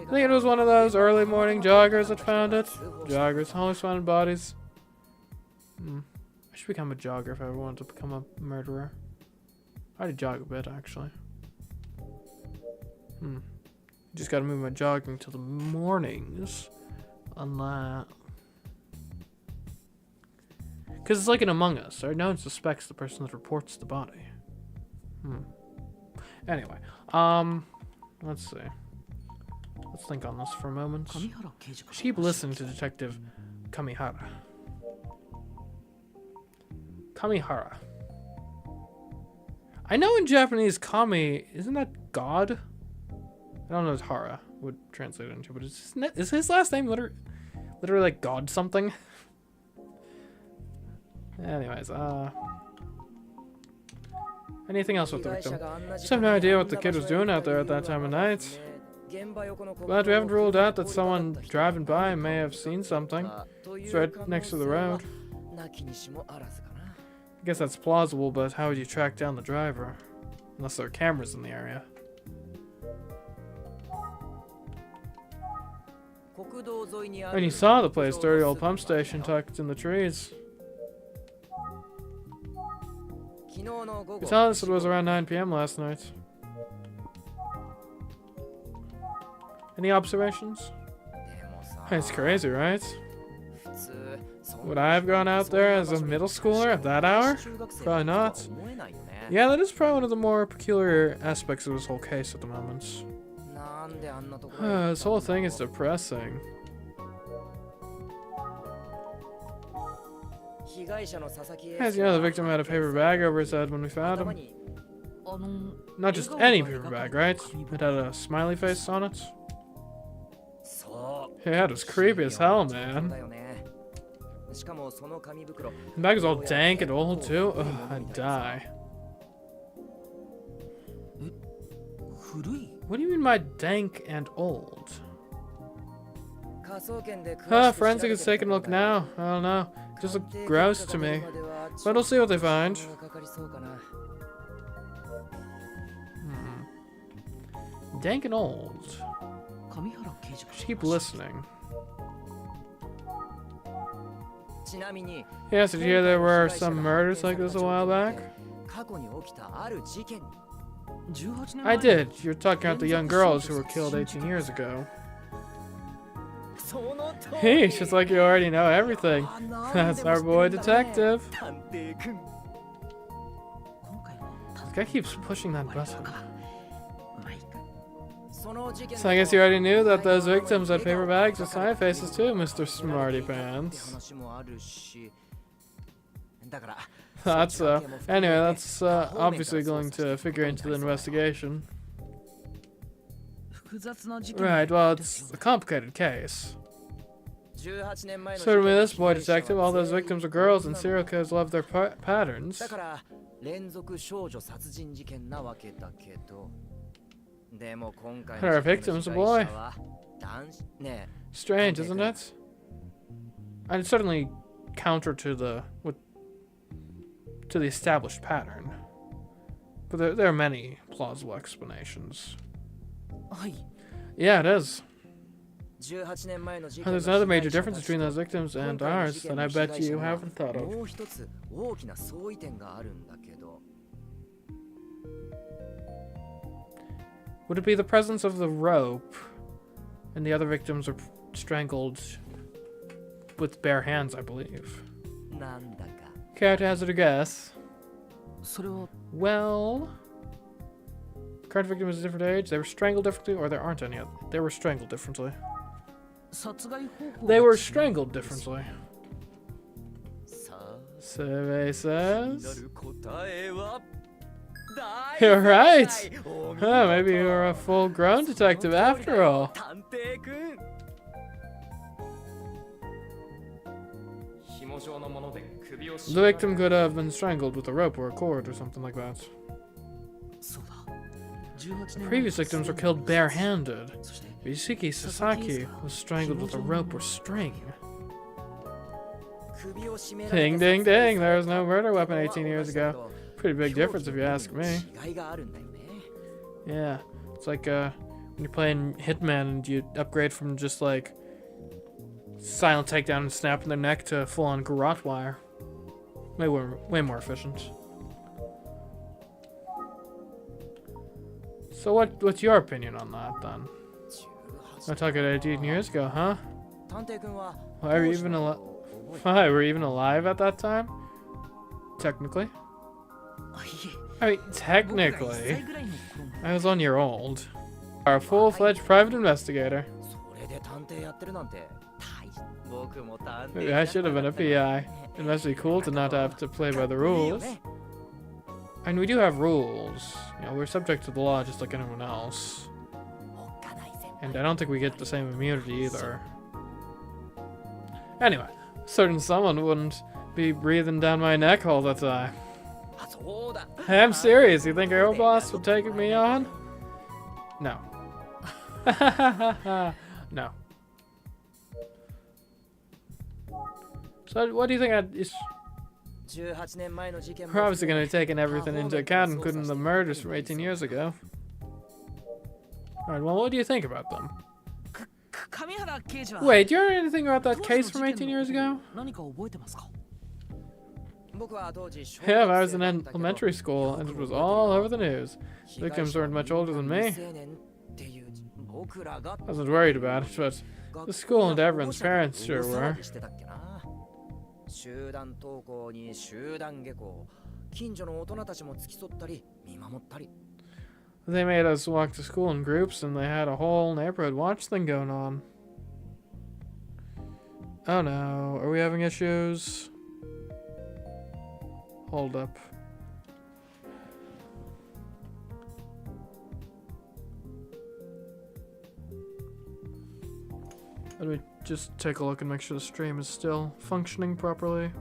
think it was one of those early morning joggers that found it. Joggers always find bodies. I should become a jogger if I ever wanted to become a murderer. I already jog a bit, actually. Just gotta move my jogging till the mornings. Unless... because it's like an Among Us, right? No one suspects the person that reports the body. Anyway, let's see. Let's think on this for a moment. Just keep listening to Detective Kamihara. Kamihara. I know in Japanese, Kami, isn't that God? I don't know what Hara would translate it into, but is his last name literally like God something? Anyways, Anything else with the victim? Just have no idea what the kid was doing out there at that time of night. But we haven't ruled out that someone driving by may have seen something. It's right next to the road. I guess that's plausible, but how would you track down the driver? Unless there are cameras in the area. And you saw the place, dirty old pump station tucked in the trees. You tell us it was around 9 p.m. last night. Any observations? It's crazy, right? Would I have gone out there as a middle schooler at that hour? Probably not. Yeah, that is probably one of the more peculiar aspects of this whole case at the moment. This whole thing is depressing. As you know, the victim had a paper bag over his head when we found him. Not just any paper bag, right? It had a smiley face on it. Yeah, it was creepy as hell, man. The bag is all dank and old, too. Ugh, I'd die. What do you mean by dank and old? Forensic is taking a look now. I don't know. It just looks gross to me. But we'll see what they find. Dank and old. Just keep listening. Yes, did you hear there were some murders like this a while back? I did. You're talking about the young girls who were killed 18 years ago. Hey, it's just like you already know everything. That's our boy detective. This guy keeps pushing that button. So I guess you already knew that those victims had paper bags with smiley faces too, Mr. Smarty Pants. That's anyway, that's obviously going to figure into the investigation. Right, well, it's a complicated case. Certainly this boy detective, all those victims are girls and serial killers love their patterns. Our victim's a boy. Strange, isn't it? And it's certainly counter to the established pattern. But there are many plausible explanations. Yeah, it is. And there's another major difference between those victims and ours that I bet you haven't thought of. Would it be the presence of the rope and the other victims are strangled with bare hands, I believe? Care to hazard a guess? Well, the current victim is a different age. They were strangled differently, or there aren't any other. They were strangled differently. They were strangled differently. Survey says. You're right. Huh, maybe you're a full-grown detective after all. The victim could have been strangled with a rope or a cord or something like that. The previous victims were killed barehanded. Yoshiki Sasaki was strangled with a rope or string. Ding, ding, ding. There was no murder weapon 18 years ago. Pretty big difference if you ask me. Yeah, it's like when you're playing Hitman and you upgrade from just like silent takedown and snapping their neck to full-on garrote wire. Way more efficient. So what's your opinion on that then? I took it 18 years ago, huh? Why were you even alive? Why were you even alive at that time? Technically. I mean, technically. I was 1 year old. Are a full-fledged private investigator. Maybe I should have been a PI. It must be cool to not have to play by the rules. And we do have rules. You know, we're subject to the law just like anyone else. And I don't think we get the same immunity either. Anyway, certain someone wouldn't be breathing down my neck all the time. I'm serious. You think our boss would take me on? No. No. So what do you think is... We're obviously going to be taking everything into account, including the murders from 18 years ago. Alright, well, what do you think about them? Wait, do you know anything about that case from 18 years ago? Yeah, I was in elementary school, and it was all over the news. Victims weren't much older than me. I wasn't worried about it, but the school and everyone's parents sure were. They made us walk to school in groups, and they had a whole neighborhood watch thing going on. Oh no, are we having issues? Hold up. Let me just take a look and make sure the stream is still functioning properly.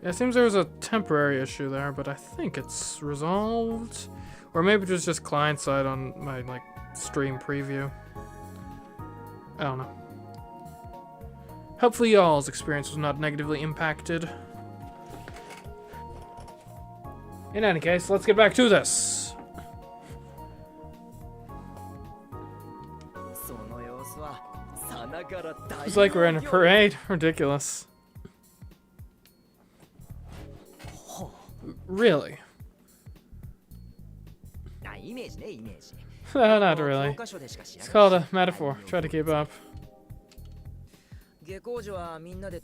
Yeah, it seems there was a temporary issue there, but I think it's resolved. Or maybe it was just client side on my, like, stream preview. I don't know. Hopefully y'all's experience was not negatively impacted. In any case, let's get back to this. It's like we're in a parade. Ridiculous. Really? No, not really. It's called a metaphor. Try to keep up.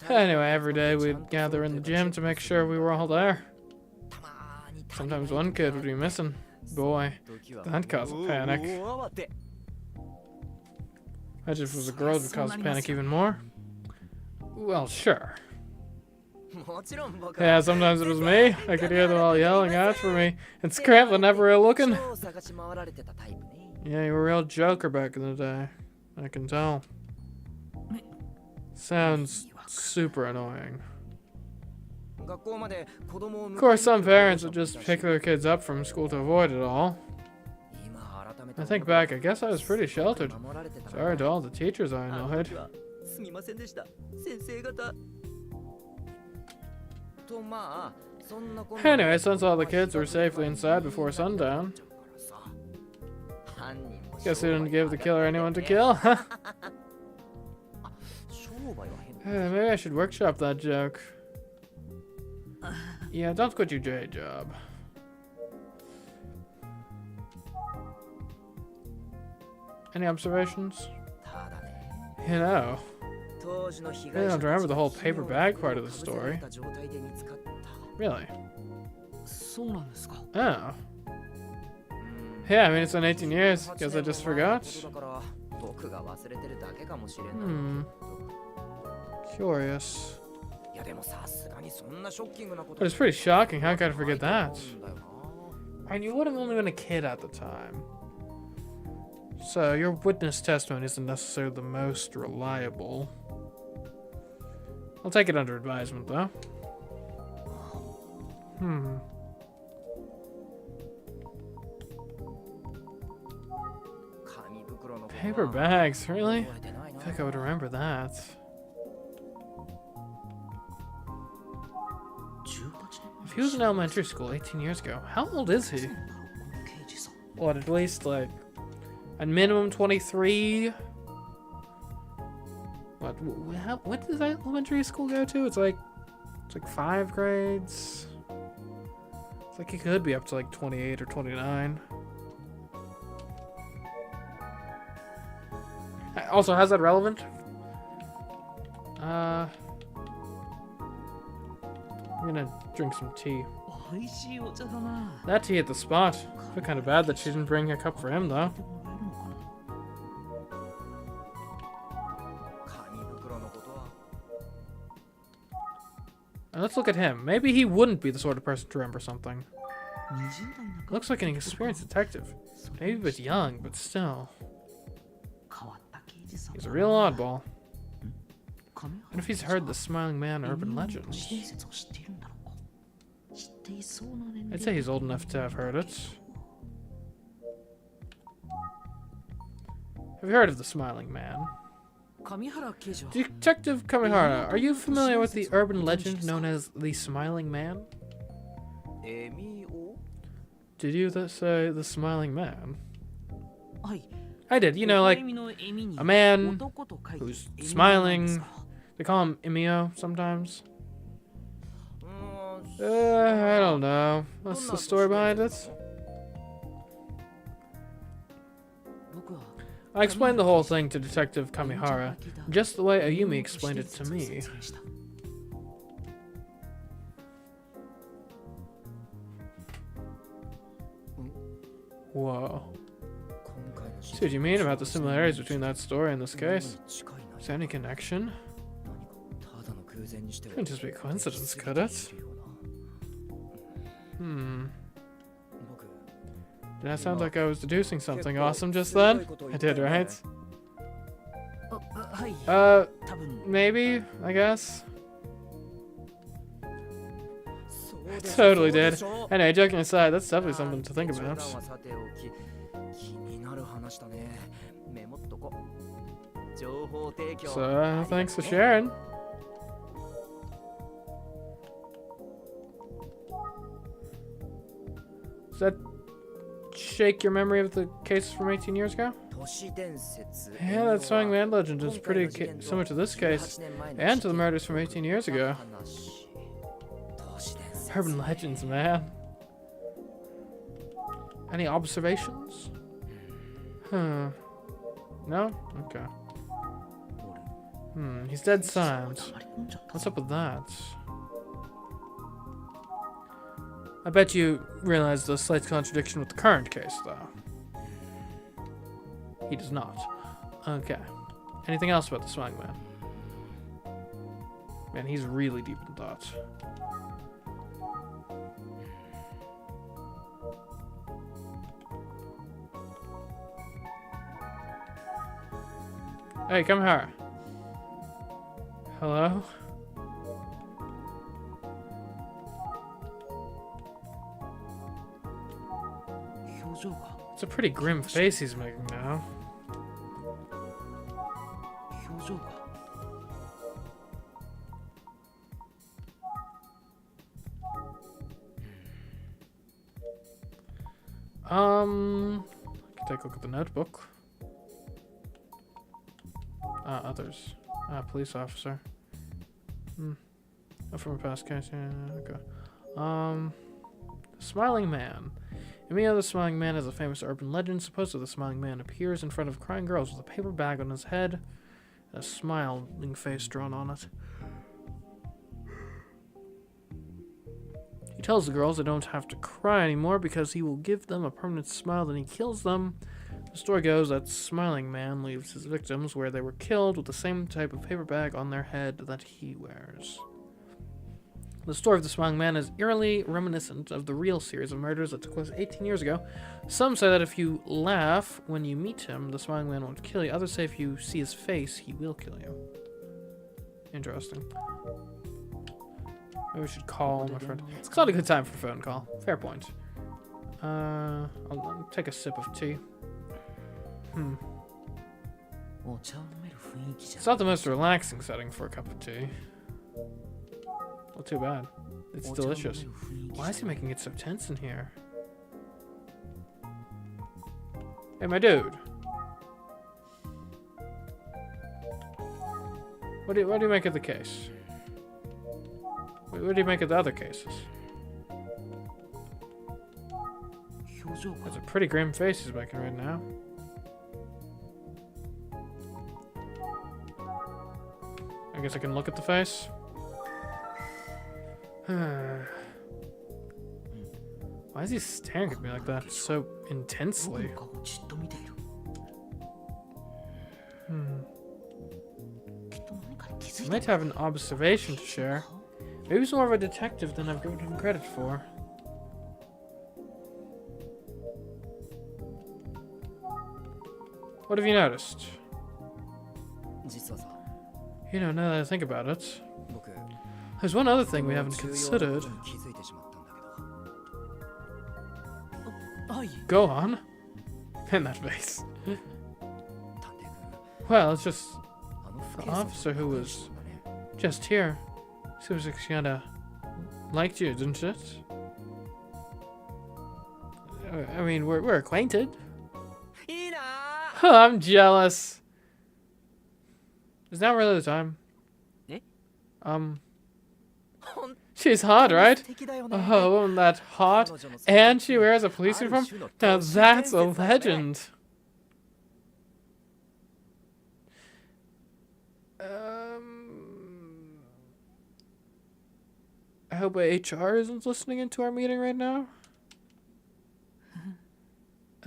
Anyway, every day we'd gather in the gym to make sure we were all there. Sometimes one kid would be missing. Boy, that caused a panic. Imagine if it was a girl, it would cause panic even more. Well, sure. Yeah, sometimes it was me. I could hear them all yelling out for me and scrambling everywhere looking. Yeah, you were a real joker back in the day. I can tell. Sounds super annoying. Of course, some parents would just pick their kids up from school to avoid it all. I think back, I guess I was pretty sheltered. Sorry to all the teachers I annoyed. Anyway, since all the kids were safely inside before sundown, guess we didn't give the killer anyone to kill, huh? Maybe I should workshop that joke. Yeah, don't quit your day job. Any observations? You know, I don't remember the whole paper bag part of the story. Really? Oh. Yeah, I mean, it's been 18 years. Guess I just forgot. Curious. But it's pretty shocking. How could I forget that? And you would have only been a kid at the time. So your witness testimony isn't necessarily the most reliable. I'll take it under advisement, though. Paper bags, really? I think I would remember that. If he was in elementary school 18 years ago, how old is he? What, at least, like, at minimum 23? What does elementary school go to? It's like 5 grades. It's like he could be up to like 28 or 29. Also, how's that relevant? I'm gonna drink some tea. That tea at the spot. I feel kind of bad that she didn't bring a cup for him, though. And let's look at him. Maybe he wouldn't be the sort of person to remember something. Looks like an experienced detective. Maybe a bit young, but still. He's a real oddball. And if he's heard the Smiling Man urban legends, I'd say he's old enough to have heard it. Have you heard of the Smiling Man? Detective Kamihara, are you familiar with the urban legend known as the Smiling Man? Did you say the Smiling Man? I did. You know, like a man who's smiling. They call him Emio sometimes. I don't know. What's the story behind it? I explained the whole thing to Detective Kamihara, just the way Ayumi explained it to me. Whoa. See what you mean about the similarities between that story and this case? Is there any connection? Couldn't just be a coincidence, could it? Did I sound like I was deducing something awesome just then? I did, right? Maybe, I guess. I totally did. Anyway, joking aside, that's definitely something to think about. So, thanks for sharing. Does that shake your memory of the cases from 18 years ago? Yeah, that Smiling Man legend is pretty similar to this case, and to the murders from 18 years ago. Urban legends, man. Any observations? No? Okay. He's dead silent. What's up with that? I bet you realize the slight contradiction with the current case, though. He does not. Okay. Anything else about the Smiling Man? Man, he's really deep in thought. Hey, come here. Hello? It's a pretty grim face he's making now. I can take a look at the notebook. Others. Police officer. From a past case. Yeah, okay. Smiling Man. Emio the Smiling Man is a famous urban legend. Supposedly, the Smiling Man appears in front of crying girls with a paper bag on his head and a smiling face drawn on it. He tells the girls they don't have to cry anymore because he will give them a permanent smile, then he kills them. The story goes that Smiling Man leaves his victims where they were killed with the same type of paper bag on their head that he wears. The story of the Smiling Man is eerily reminiscent of the real series of murders that took place 18 years ago. Some say that if you laugh when you meet him, the Smiling Man won't kill you. Others say if you see his face, he will kill you. Interesting. Maybe we should call my friend. It's not a good time for a phone call. Fair point. I'll take a sip of tea. It's not the most relaxing setting for a cup of tea. Not too bad. It's delicious. Why is he making it so tense in here? Hey, my dude. What do you make of the case? What do you make of the other cases? That's a pretty grim face he's making right now. I guess I can look at the face. Why is he staring at me like that so intensely? He might have an observation to share. Maybe he's more of a detective than I've given him credit for. What have you noticed? You know, now that I think about it, there's one other thing we haven't considered. Go on. In that face. Well, it's just the officer who was just here. Seems like she kinda liked you, didn't it? I mean, we're acquainted. Oh, I'm jealous. Is now really the time? She's hot, right? Oh, wasn't that hot? And she wears a police uniform? Now that's a legend. I hope HR isn't listening into our meeting right now.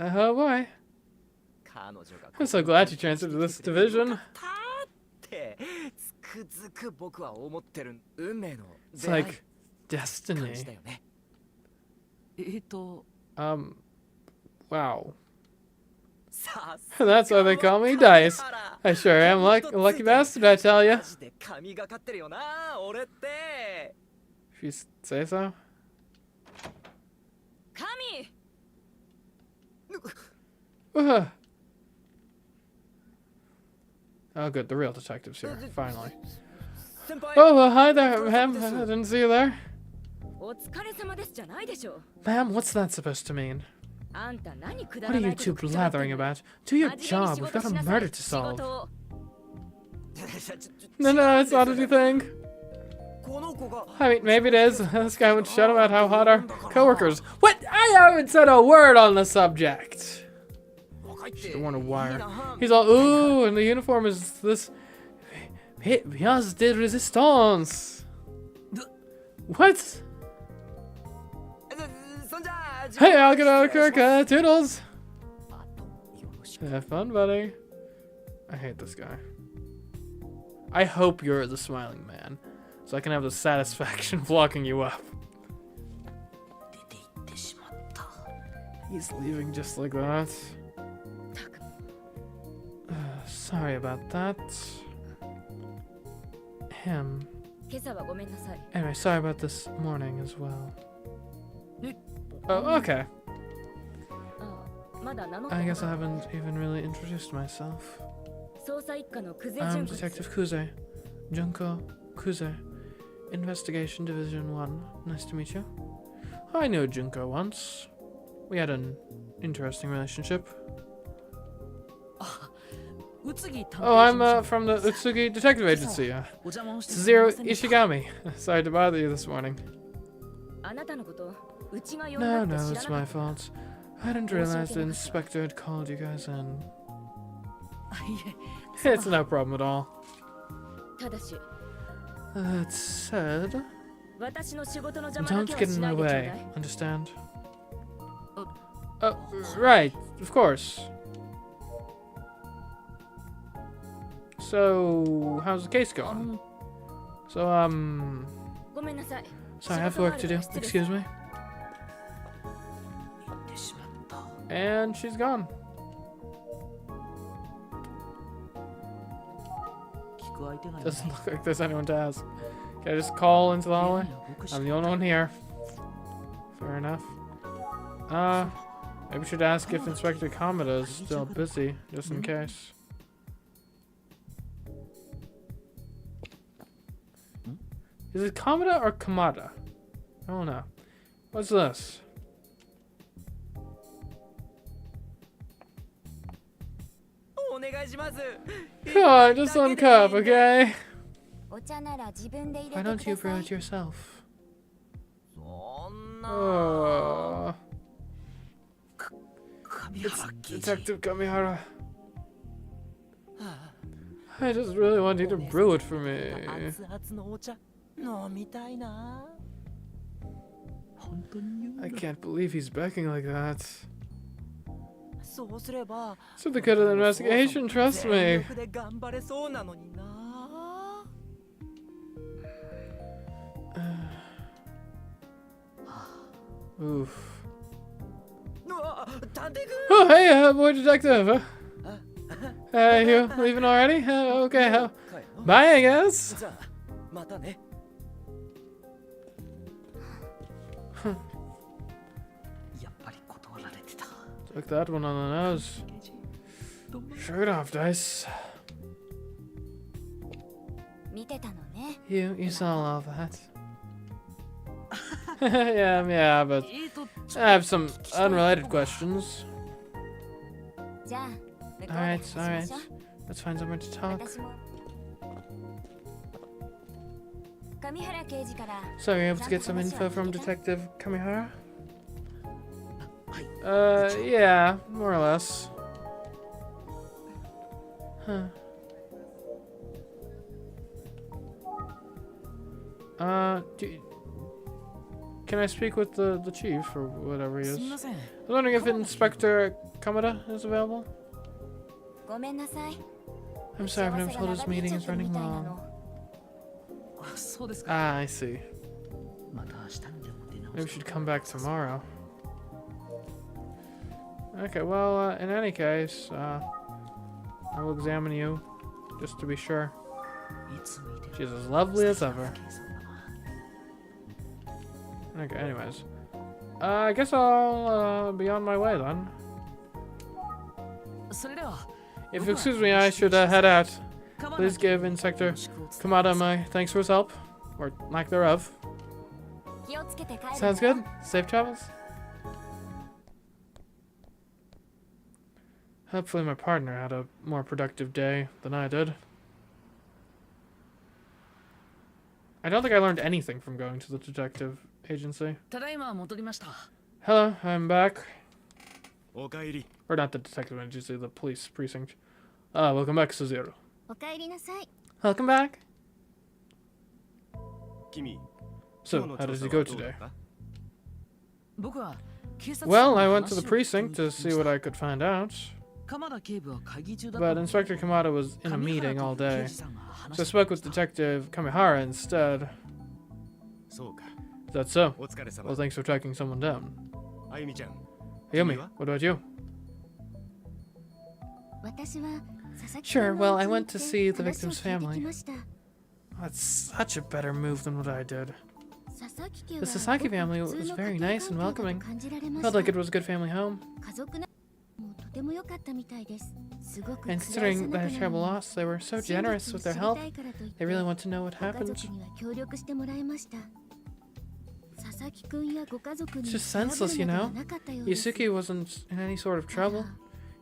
Oh boy. I'm so glad you transferred to this division. It's like destiny. Wow. That's why they call me Dice. I sure am like a lucky bastard, I tell you. If you say so. Oh good, the real detective's here, finally. Oh, well, hi there, ma'am. I didn't see you there. Ma'am, what's that supposed to mean? What are you two blathering about? Do your job, we've got a murder to solve. No, it's not anything. I mean, maybe it is. This guy went shut about how hot our coworkers. What? I haven't said a word on the subject. Should've worn a wire. He's all, ooh, and the uniform is this. Pièce de résistance. What? Hey, I'll get out of Kirk. Toodles. Have fun, buddy. I hate this guy. I hope you're the Smiling Man, so I can have the satisfaction of locking you up. He's leaving just like that. Sorry about that. Him. Anyway, sorry about this morning as well. Oh, okay. I guess I haven't even really introduced myself. I'm Detective Kuze. Junko Kuze. Investigation Division 1. Nice to meet you. I knew Junko once. We had an interesting relationship. Oh, I'm from the Utsugi Detective Agency. Zero Ishigami. Sorry to bother you this morning. No, it's my fault. I didn't realize the inspector had called you guys in. It's no problem at all. That said, don't get in my way, understand? Oh, right, of course. So, how's the case going? So Sorry, I have work to do. Excuse me. And she's gone. Doesn't look like there's anyone to ask. Can I just call into the hallway? I'm the only one here. Fair enough. Maybe we should ask if Inspector Kamada is still busy, just in case. Is it Kamada or Kamada? I don't know. What's this? Come on, just one cup, okay? Why don't you brew it yourself? Oh. It's Detective Kamihara. I just really want you to brew it for me. I can't believe he's begging like that. So the good of the investigation, trust me. Oof. Oh, hey, boy detective. Hey, you leaving already? Okay, bye, I guess. Took that one on the nose. Shirt off, Dice. You saw all of that. yeah, but I have some unrelated questions. Alright. Let's find somewhere to talk. So, you're able to get some info from Detective Kamihara? Yeah, more or less. Huh. Can I speak with the chief, or whatever he is? I was wondering if Inspector Kamada is available? I'm sorry, but I'm told his meeting is running long. Ah, I see. Maybe we should come back tomorrow. Okay, well, in any case, I will examine you, just to be sure. She's as lovely as ever. Okay, anyways. I guess I'll be on my way then. If you excuse me, I should head out. Please give Inspector Kamada my thanks for his help, or lack thereof. Sounds good. Safe travels. Hopefully my partner had a more productive day than I did. I don't think I learned anything from going to the detective agency. Hello, I'm back. Or not the detective agency, the police precinct. Welcome back, Suzuru. Welcome back. So, how did you go today? Well, I went to the precinct to see what I could find out. But Inspector Kamada was in a meeting all day, so I spoke with Detective Kamihara instead. Is that so? Well, thanks for tracking someone down. Ayumi, what about you? Sure, well, I went to see the victim's family. That's such a better move than what I did. The Sasaki family was very nice and welcoming. Felt like it was a good family home. And considering their terrible loss, they were so generous with their help. They really want to know what happened. It's just senseless, you know? Yusuke wasn't in any sort of trouble.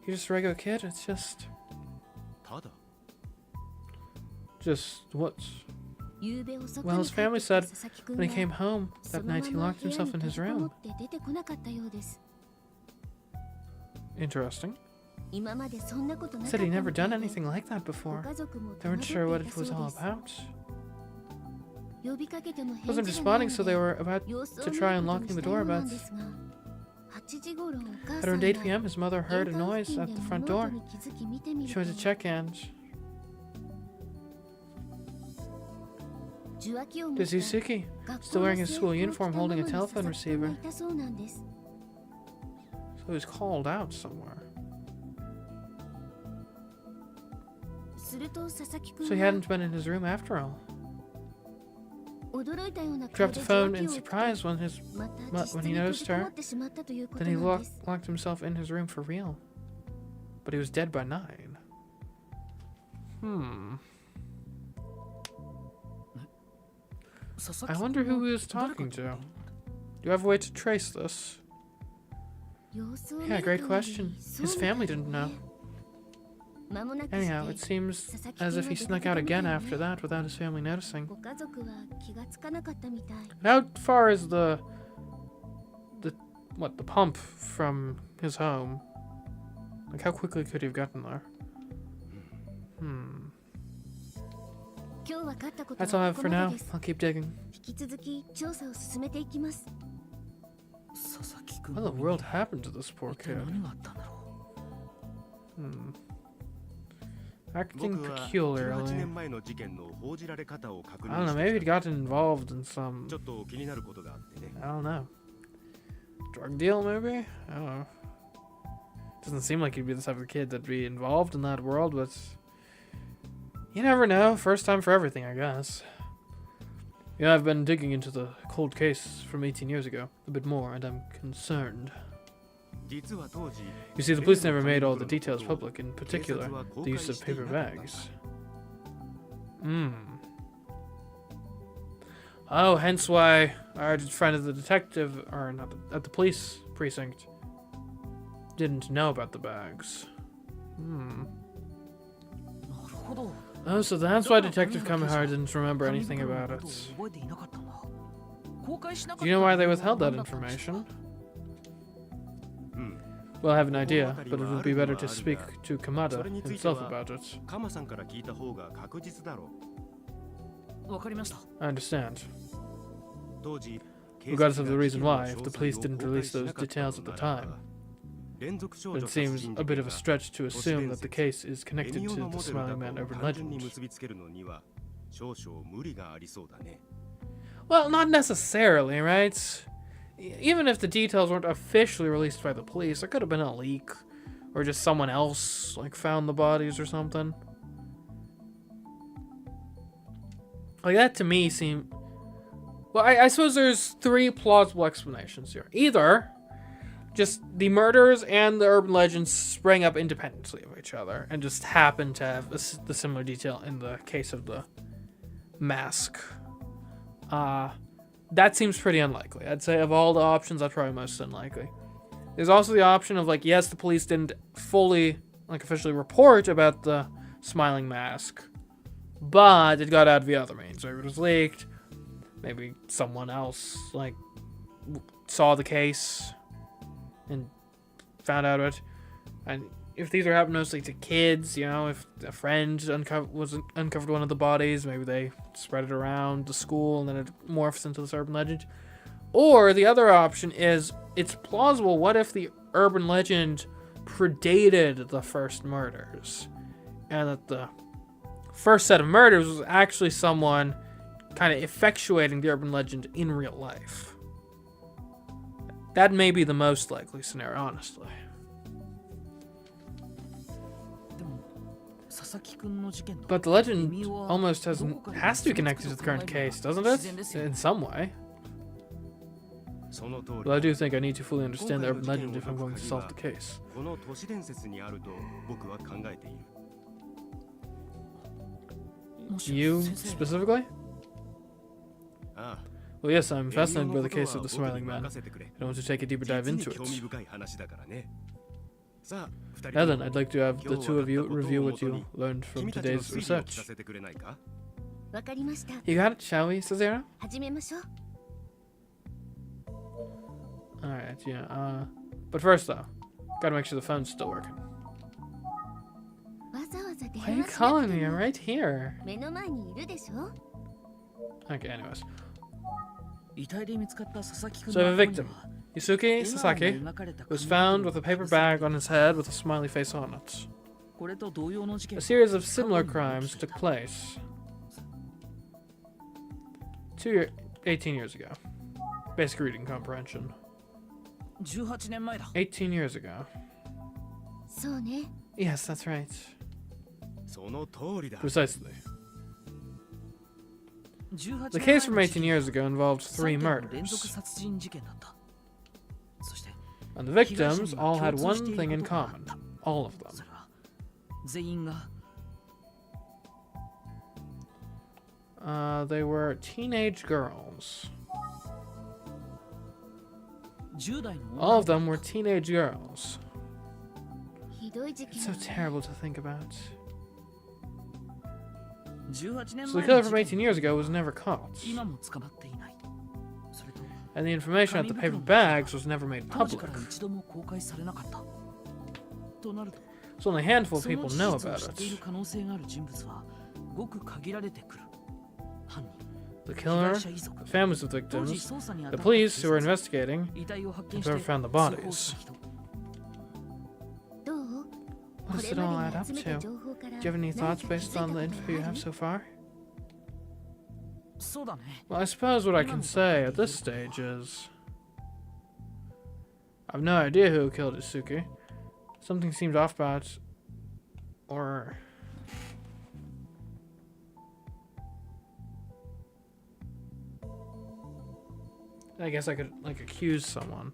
He's just a regular kid. It's just... what? Well, his family said when he came home that night he locked himself in his room. Interesting. Said he'd never done anything like that before. They weren't sure what it was all about. Wasn't responding, so they were about to try unlocking the door, but at around 8 p.m. his mother heard a noise at the front door. She went to check and... There's Yusuke, still wearing his school uniform, holding a telephone receiver. So he was called out somewhere. So he hadn't been in his room after all. He dropped the phone in surprise when he noticed her. Then he locked himself in his room for real. But he was dead by 9. I wonder who he was talking to. Do you have a way to trace this? Yeah, great question. His family didn't know. Anyhow, it seems as if he snuck out again after that without his family noticing. How far is the pump from his home? Like, how quickly could he have gotten there? That's all I have for now. I'll keep digging. What in the world happened to this poor kid? Acting peculiarly. I don't know, maybe he'd gotten involved in some... I don't know. Drug deal, maybe? I don't know. Doesn't seem like he'd be the type of kid that'd be involved in that world, but... You never know. First time for everything, I guess. Yeah, I've been digging into the cold case from 18 years ago. A bit more, and I'm concerned. You see, the police never made all the details public, in particular, the use of paper bags. Oh, hence why our friend at the detective, or not at the police precinct, didn't know about the bags. Oh, so that's why Detective Kamihara didn't remember anything about it. Do you know why they withheld that information? Well, I have an idea, but it would be better to speak to Kamada himself about it. I understand. Regardless of the reason why, if the police didn't release those details at the time, it seems a bit of a stretch to assume that the case is connected to the Smiling Man urban legend. Well, not necessarily, right? Even if the details weren't officially released by the police, it could have been a leak. Or just someone else, like, found the bodies or something. Like, that to me seemed... Well, I suppose there's 3 plausible explanations here. Either just the murders and the urban legends sprang up independently of each other and just happened to have the similar detail in the case of the mask. That seems pretty unlikely. I'd say of all the options, that's probably most unlikely. There's also the option of, like, yes, the police didn't fully, like, officially report about the smiling mask, but it got out via other means. Maybe it was leaked. Maybe someone else, like, saw the case and found out about it. And if these are happening mostly to kids, you know, if a friend uncovered one of the bodies, maybe they spread it around the school and then it morphs into this urban legend. Or the other option is, it's plausible, what if the urban legend predated the first murders? And that the first set of murders was actually someone kind of effectuating the urban legend in real life. That may be the most likely scenario, honestly. But the legend almost has to be connected to the current case, doesn't it? In some way. But I do think I need to fully understand the urban legend if I'm going to solve the case. You, specifically? Well, yes, I'm fascinated by the case of the Smiling Man. I want to take a deeper dive into it. Now then, I'd like to have the two of you review what you learned from today's research. You got it, shall we, Sazera? Alright, yeah, but first though, gotta make sure the phone's still working. Why are you calling me? I'm right here. Okay, anyways. So I have a victim. Yusuke Sasaki was found with a paper bag on his head with a smiley face on it. A series of similar crimes took place. 18 years ago. Basic reading comprehension. 18年前だ 18 years ago. そうね Yes, that's right. その通りだ。 Precisely. 18 The case from 18 years ago involved 3 連続 murders, 殺人事件だったそして and the victims all had one thing in common. All of them. それは全員が They were teenage girls. 10代の All of them were teenage girls. ひどい事 It's 件 so terrible to think about. 18年 So the 前 killer の from 事 18 件 years ago was never caught. 今も捕まっていないそれと And the information at the paper bags was never made 当時 public. から一度も公開されなかったとなると So only a handful of その people 事 know 実を about 知っている it. 可能性がある人物はごく限られてくる犯人 The 被 killer, 害者遺族 the families of 当時 victims, 捜査に当 the たった police who were 警察 investigating, 遺体を発見 and して whoever found the 通報 bodies. した人どう What こ does れ it ま all で add に up 集めた to? 情報から Do you have any 何か thoughts 気づ based いた on こ the と info you があ have る so far? そうだね Well, I suppose what I can say at this stage is I've no idea who killed Isuki. Something seemed off about, or I guess I could like accuse someone.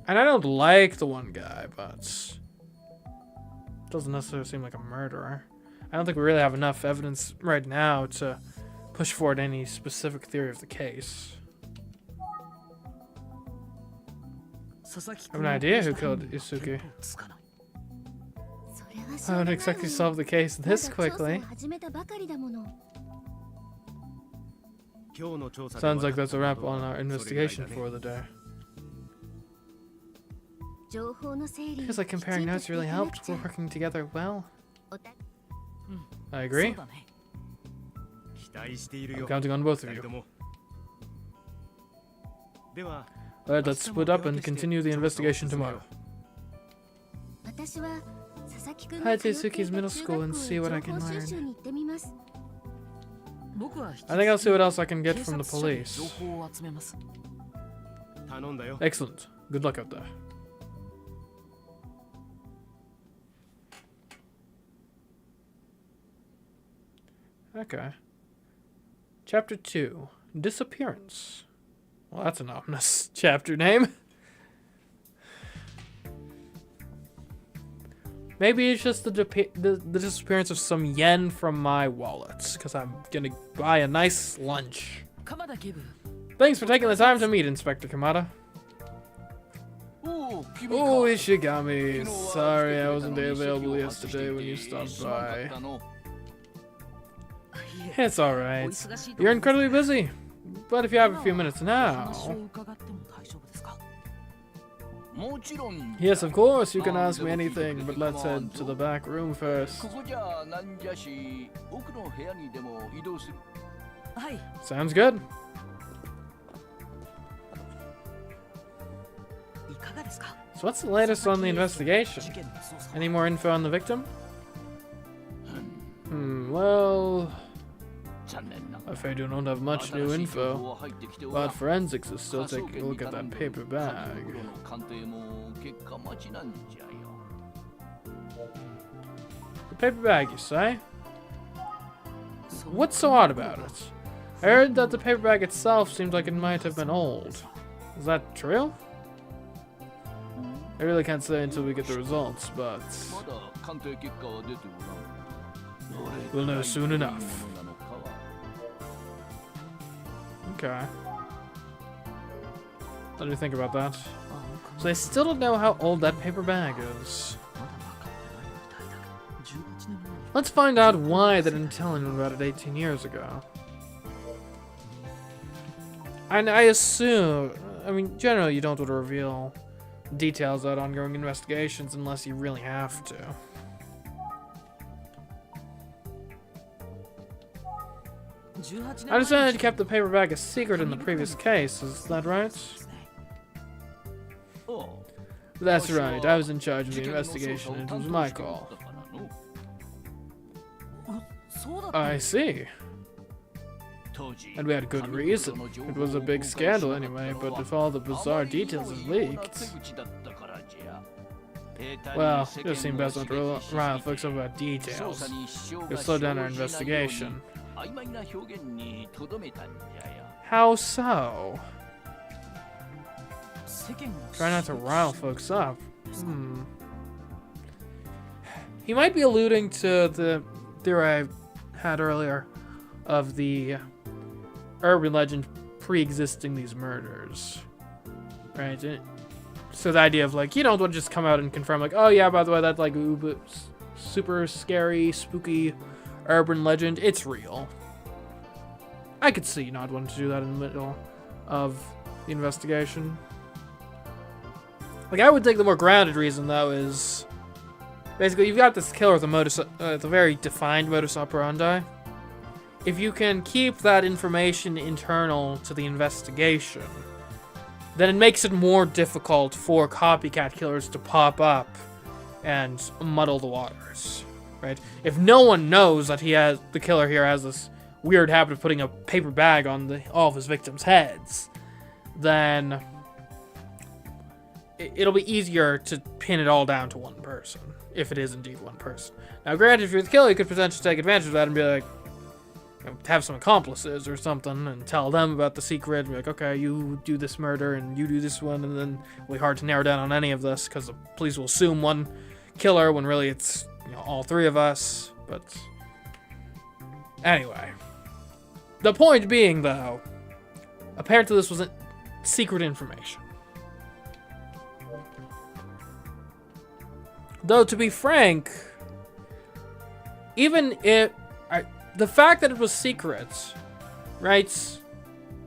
And I don't like the one guy, but doesn't necessarily seem like a murderer. I don't think we really have enough evidence right now to push forward any specific theory of the case. I have an idea who killed Isuki. それはし I ょう wouldn't がない expect you わ to よ solve the case まだ this 調査を quickly. 始めたばかりだもの今日の調査で Sounds like 分 that's a かっ wrap たことは on our それぐらい investigation だね for the day. 情報の整理 Feels like comparing きちんと notes してい really かなく helped. ちゃ We're working together well. おた I そ agree. うだね期待している I'm よ counting on both 二 of 人と you. もでは Alright, let's split up and continue the investigation tomorrow. 私は佐々木くん Hi が通って to い Suki's た middle 中 school 学 and 校 see へ what 情 I can 報収 learn. 集に行ってみます 僕は引き I think I'll see what else I can 警 get from 察 the 署で police. 情報を集めます頼んだよ Excellent. Good luck out there. Okay. Chapter 2. Disappearance. Well, that's an ominous chapter name. Maybe it's just the disappearance of some yen from my wallet, because I'm gonna buy a nice lunch. 鎌田警部 Thanks for taking the time to meet, Inspector Kamada. おお、君か。 Oh, Ishigami. 昨日は Sorry I 来てく wasn't れたのに available 席を外して yesterday い when you て stopped すまんかっ by. たの。いえ It's お alright. 忙しいと You're 思います incredibly busy. But if you have a few minutes 話を now. 伺っても大丈夫ですかもちろん。 Yes, of course, you can ask me anything, but let's head to the back room こ first. こじゃなんじゃし、奥の部屋にでも移動する。はい Sounds good. いかがですか So what's the latest on the investigation? 事件の捜査 Any more info on the victim? Well, 残念なが I'm ら。 afraid you don't have much new 新しい情 info. 報は入ってきては But forensics is still 科捜 taking a 研に look at 頼ん that でる paper 紙袋 bag. の鑑定も結果待ちなんじゃよ。 The paper bag, you say? その What's so odd about it? I heard that the paper bag itself seemed like it might have been old. Is that true? I really can't say until we get the results, but まだ鑑定結果は出ておらん。 we'll know soon enough. どれくらいのものなのかは Okay. Let me think about that. あの So they still don't know how old that paper bag is. まだ分かってないみたいだけど18年前に Let's find out why they didn't tell anyone about it 18 years ago. And I assume, I mean, generally you don't want to reveal details about ongoing investigations unless you really have to. 18年 I understand 前 that you kept the paper bag a secret in the previous case, is that right? おう That's right, I was in charge of the investigation, and it was my call. そうだった。 I see. 当時 And we had good reason. It was a big scandal anyway, but if all the bizarre details is leaked... Well, it just seemed best not to rile folks up about details. It'll slow down our investigation. How so? Try not to rile folks up. He might be alluding to the theory I had earlier of the urban legend pre-existing these murders. Right? So the idea of like, you don't want to just come out and confirm like, oh yeah, by the way, that like super scary, spooky urban legend, it's real. I could see not wanting to do that in the middle of the investigation. Like, I would think the more grounded reason though is basically you've got this killer with a very defined modus operandi. If you can keep that information internal to the investigation, then it makes it more difficult for copycat killers to pop up and muddle the waters, right? If no one knows that the killer here has this weird habit of putting a paper bag on all of his victims' heads, then it'll be easier to pin it all down to one person, if it is indeed one person. Now, granted, if you're the killer, you could potentially take advantage of that and be like, have some accomplices or something and tell them about the secret and be like, okay, you do this murder and you do this one, and then it'll be hard to narrow down on any of this because the police will assume one killer when really it's, all three of us. But anyway, the point being though, apparently this wasn't secret information. Though to be frank, even if the fact that it was secret, right?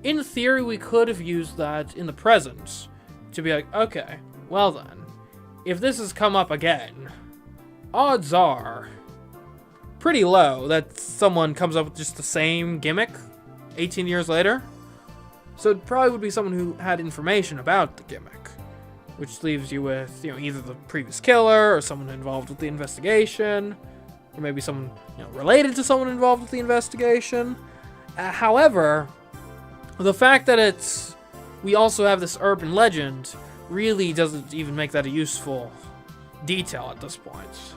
In theory, we could have used that in the present to be like, okay, well then, if this has come up again, odds are pretty low that someone comes up with just the same gimmick 18 years later. So it probably would be someone who had information about the gimmick, which leaves you with, either the previous killer or someone involved with the investigation, or maybe someone related to someone involved with the investigation. However, the fact that we also have this urban legend really doesn't even make that a useful detail at this point,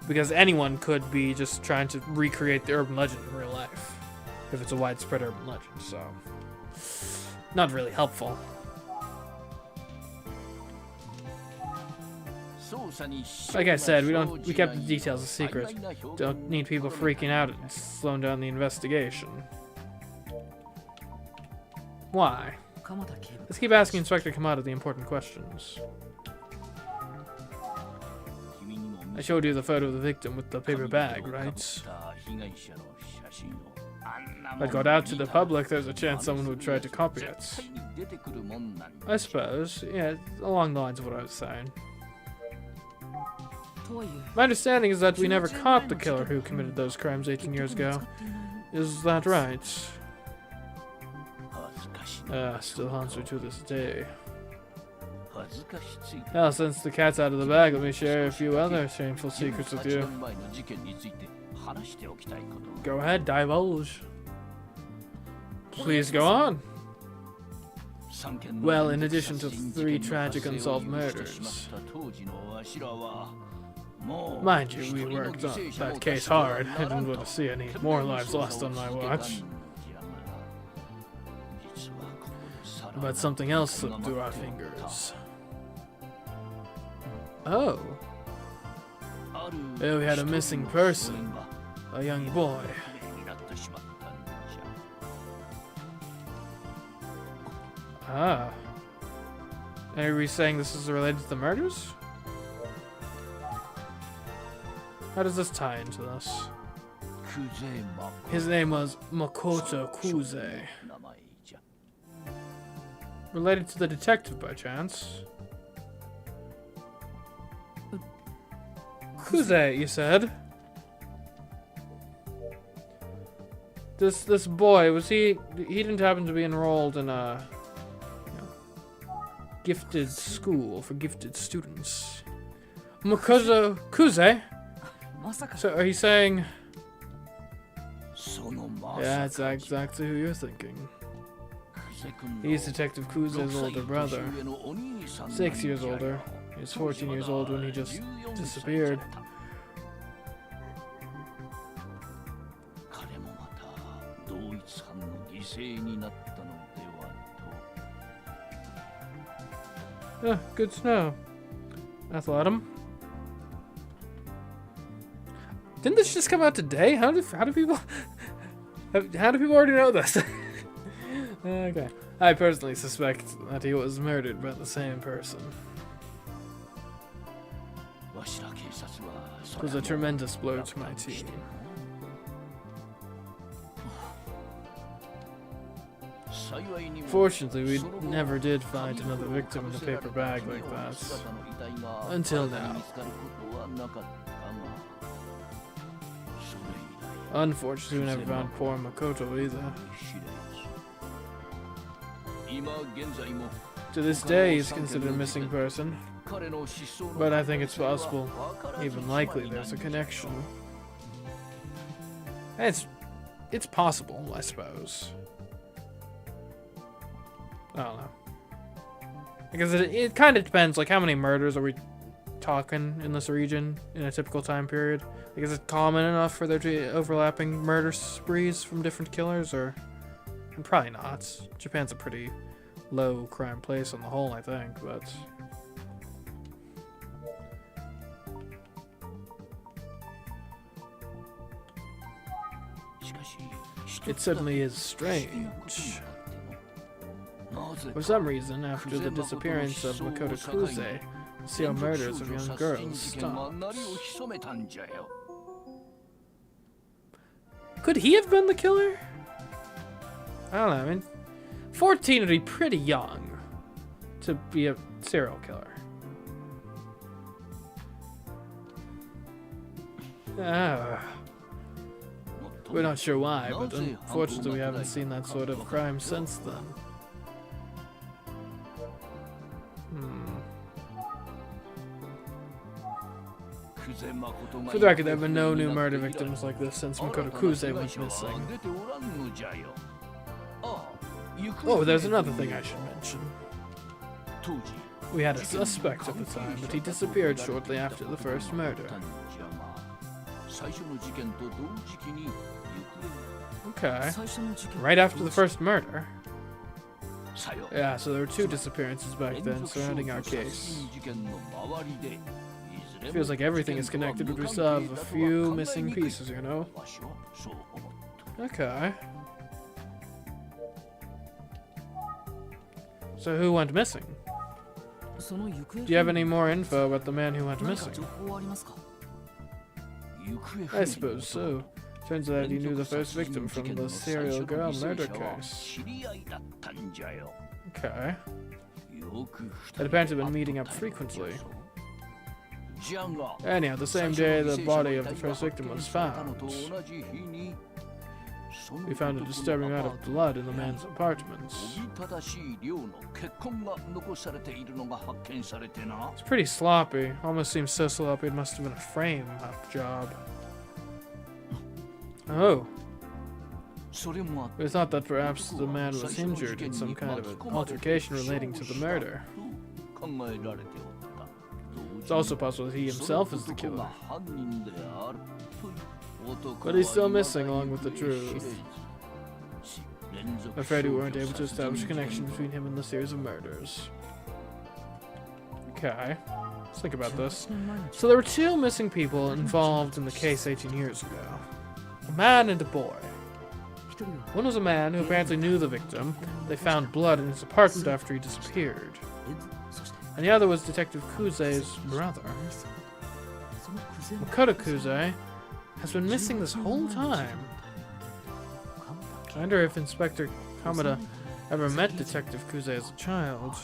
because anyone could be just trying to recreate the urban legend in real life if it's a widespread urban legend. So, not really helpful. Like I said, we kept the details a secret. Don't need people freaking out and slowing down the investigation. Why? Let's keep asking Inspector Kamada the important questions. I showed you the photo of the victim with the paper bag, right? If it got out to the public, there's a chance someone would try to copy it. I suppose, yeah, along the lines of what I was saying. My understanding is that we never caught the killer who committed those crimes 18 years ago. Is that right? Still haunts me to this day. Well, since the cat's out of the bag, let me share a few other shameful secrets with you. Go ahead, divulge. Please go on. Well, in addition to 3 tragic unsolved murders. Mind you, we worked on that case hard. I didn't want to see any more lives lost on my watch. But something else slipped through our fingers. Oh. We had a missing person. A young boy. Ah. And are we saying this is related to the murders? How does this tie into this? His name was Makoto Kuze. Related to the detective by chance? Kuze, you said? This boy, was he didn't happen to be enrolled in a gifted school for gifted students. Makoto Kuze? まさか So are you saying... そのま Yeah, さ it's か exactly who you're thinking. 久世君の He's Detective Kuze's older brother. 6歳年上のお兄さんなん 6 years じゃよ older. He was 14 years old when he just disappeared. 彼もまた同一犯の犠牲になったのでは Yeah, good to know. Athletum. Didn't this just come out today? How do people how do people already know this? Okay. I personally suspect that he was murdered by the same person. とわしら警察は It was a tremendous blow to my team. Fortunately, we never did find another victim in a paper bag like that. Until now. Unfortunately, we never found poor Makoto either. To this day, he's considered a missing person. But I think it's possible, even likely, there's a connection. It's possible, I suppose. I don't know. Because it kind of depends, like, how many murders are we talking in this region in a typical time period? Like, is it common enough for there to be overlapping murder sprees from different killers, or... And probably not. Japan's a pretty low crime place on the whole, I think, but... It certainly is strange. For some reason, after the disappearance of Makoto Kuze, serial murders of young girls stopped. Could he have been the killer? I don't know, I mean, 14 would be pretty young to be a serial killer. We're not sure why, but unfortunately we haven't seen that sort of crime since then. For the record, there have been no new murder victims like this since Makoto Kuze went missing. Oh, there's another thing I should mention. We had a suspect at the time, but he disappeared shortly after the first murder. Okay. Right after the first murder? Yeah, so there were 2 disappearances back then surrounding our case. Feels like everything is connected, but we still have a few missing pieces, you know? Okay. So who went missing? Do you have any more info about the man who went missing? I suppose so. Turns out you knew the first victim from the serial girl murder case. Okay. They'd apparently been meeting up frequently. Anyhow, the same day the body of the first victim was found, we found a disturbing amount of blood in the man's apartment. It's pretty sloppy. Almost seems so sloppy it must have been a frame-up job. Oh. We thought that perhaps the man was injured in some kind of an altercation relating to the murder. It's also possible that he himself is the killer. But he's still missing along with the truth. I'm afraid we weren't able to establish a connection between him and the series of murders. Okay, let's think about this. So there were 2 missing people involved in the case 18 years ago. A man and a boy. One was a man who apparently knew the victim. They found blood in his apartment after he disappeared. And the other was Detective Kuze's brother. Makoto Kuze has been missing this whole time. I wonder if Inspector Kamada ever met Detective Kuze as a child.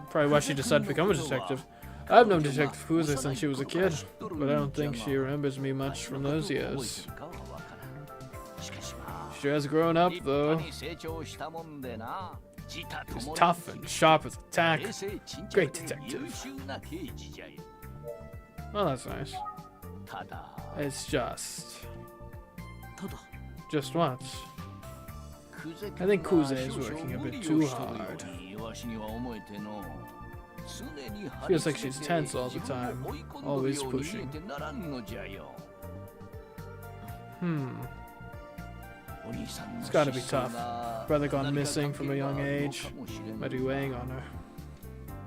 Probably why she decided to become a detective. I've known Detective Kuze since she was a kid, but I don't think she remembers me much from those years. Sure has grown up, though. He's tough and sharp as a tack. Great detective. Well, that's nice. It's just what? I think Kuze is working a bit too hard. Feels like she's tense all the time, always pushing. It's gotta be tough. Brother gone missing from a young age. Might be weighing on her.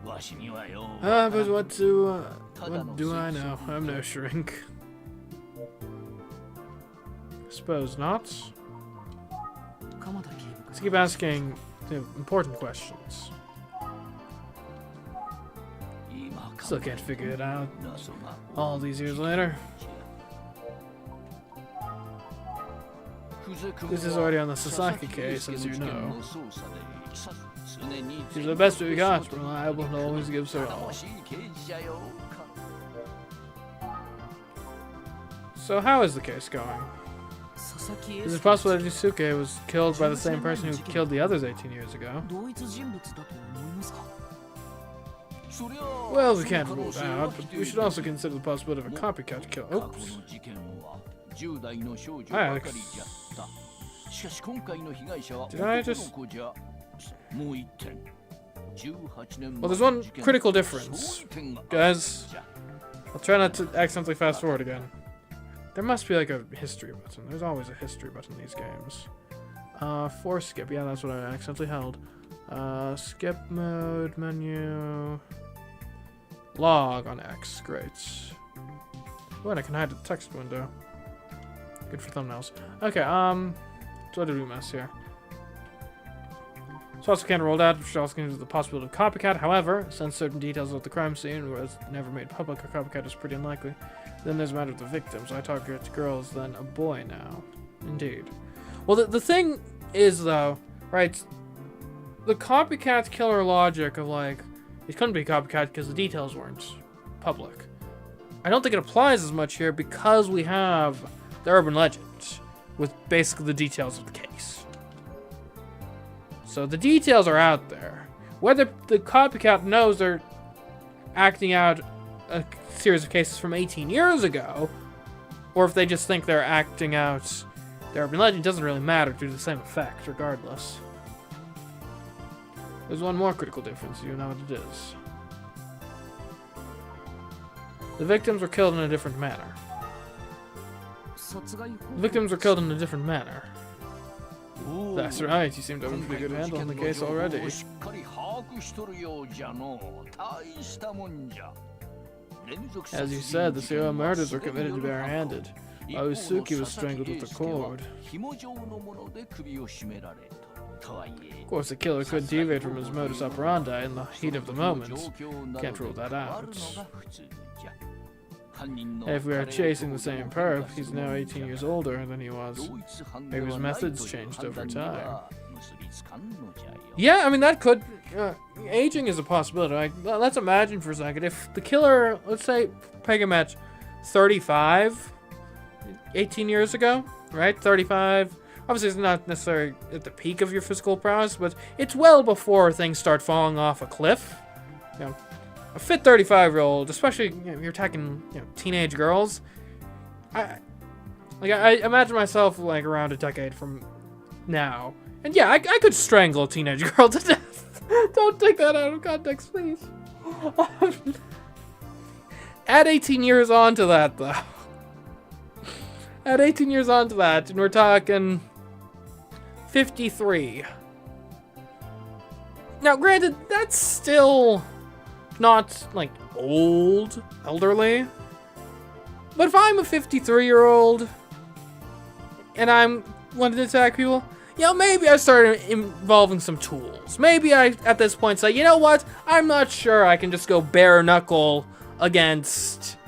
But what do I know? I'm no shrink. Suppose not. Let's keep asking the important questions. Still can't figure it out. All these years later. This is already on the Sasaki case, as you know. She's the best we got, reliable and always gives her all. So how is the case going? Is it possible that Yusuke was killed by the same person who killed the others 18 years ago? Well, we can't rule it out, but we should also consider the possibility of a copycat kill. Oops. Hi, Alex. Did I just... Well, there's one critical difference. Guys, I'll try not to accidentally fast forward again. There must be like a history button. There's always a history button in these games. For skip. Yeah, that's what I accidentally held. Skip mode, menu. Log on X. Great. Oh, and I can hide the text window. Good for thumbnails. Okay, so what did we miss here? So also can't rule out, which also considers the possibility of copycat. However, since certain details of the crime scene was never made public, a copycat is pretty unlikely. Then there's a matter of the victims. I target girls, then a boy now. Indeed. Well, the thing is, though, right, the copycat killer logic of, like, it couldn't be a copycat because the details weren't public. I don't think it applies as much here because we have the urban legend with basically the details of the case. So the details are out there. Whether the copycat knows they're acting out a series of cases from 18 years ago, or if they just think they're acting out the urban legend, doesn't really matter due to the same effect, regardless. There's one more critical difference, you know what it is. The victims were killed in a different manner. That's right, you seem to have a pretty good handle on the case already. As you said, the serial murders were committed barehanded. Osuki was strangled with a cord. Of course, the killer could deviate from his modus operandi in the heat of the moment. Can't rule that out. If we are chasing the same perp, he's now 18 years older than he was. Maybe his methods changed over time. Yeah, I mean, that could... aging is a possibility. Like, let's imagine for a second, if the killer, let's say, peg him at 35, 18 years ago, right? 35. Obviously, it's not necessarily at the peak of your physical prowess, but it's well before things start falling off a cliff. You know, a fit 35-year-old, especially, you know, you're attacking, you know, teenage girls. I imagine myself like around a decade from now, and yeah, I could strangle a teenage girl to death. Don't take that out of context, please. Add 18 years on to that, though. Add 18 years on to that, and we're talking 53. Now, granted, that's still not, like, elderly. But if I'm a 53-year-old and I'm wanting to attack people, you know, maybe I start involving some tools. Maybe I, at this point, say, you know what? I'm not sure I can just go bare knuckle against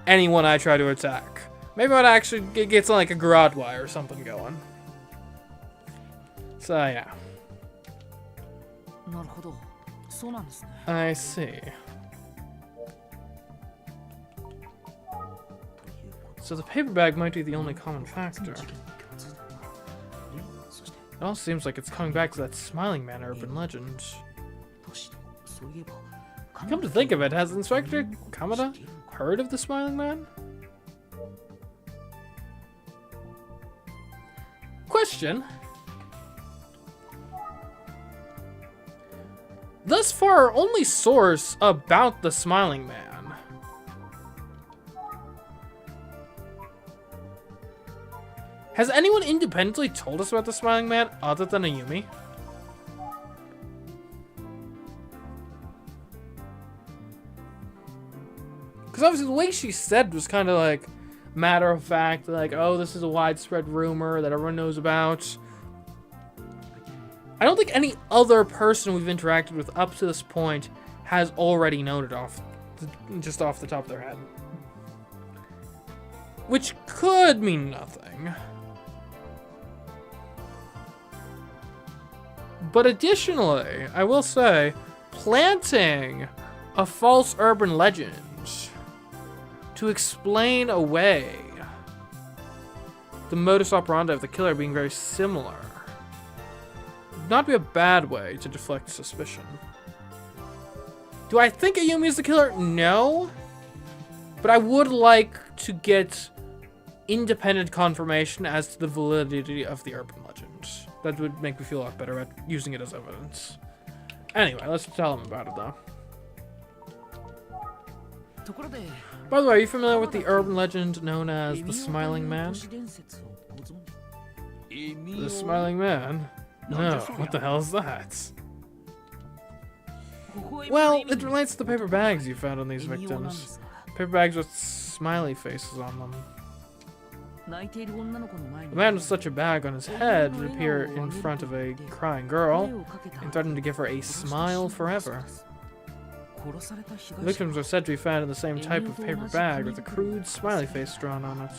anyone I try to attack. Maybe I'd actually get some, like, a garrote wire or something going. So, yeah. I see. So the paper bag might be the only common factor. It all seems like it's coming back to that smiling man urban legend. Come to think of it, has Inspector Kamada heard of the smiling man? Question. Thus far, our only source about the smiling man has anyone independently told us about the smiling man other than Ayumi? Because obviously the way she said was kind of like matter of fact, like, oh, this is a widespread rumor that everyone knows about. I don't think any other person we've interacted with up to this point has already known it just off the top of their head. Which could mean nothing. But additionally, I will say, planting a false urban legend to explain away the modus operandi of the killer being very similar would not be a bad way to deflect suspicion. Do I think Ayumi is the killer? No. But I would like to get independent confirmation as to the validity of the urban legend. That would make me feel a lot better at using it as evidence. Anyway, let's tell him about it, though. By the way, are you familiar with the urban legend known as the Smiling Man? The Smiling Man? No, what the hell is that? Well, it relates to the paper bags you found on these victims. Paper bags with smiley faces on them. The man with such a bag on his head would appear in front of a crying girl and threaten to give her a smile forever. The victims are said to be found in the same type of paper bag with a crude smiley face drawn on it.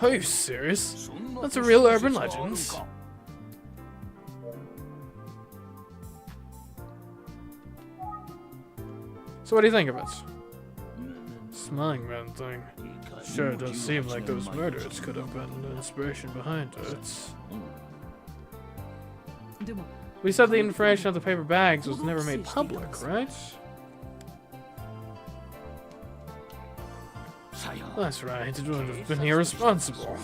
Are you serious? That's a real urban legend. So what do you think of it? Smiling man thing. Sure, it does seem like those murders could have been the inspiration behind it. We said the information of the paper bags was never made public, right? That's right, it would have been irresponsible.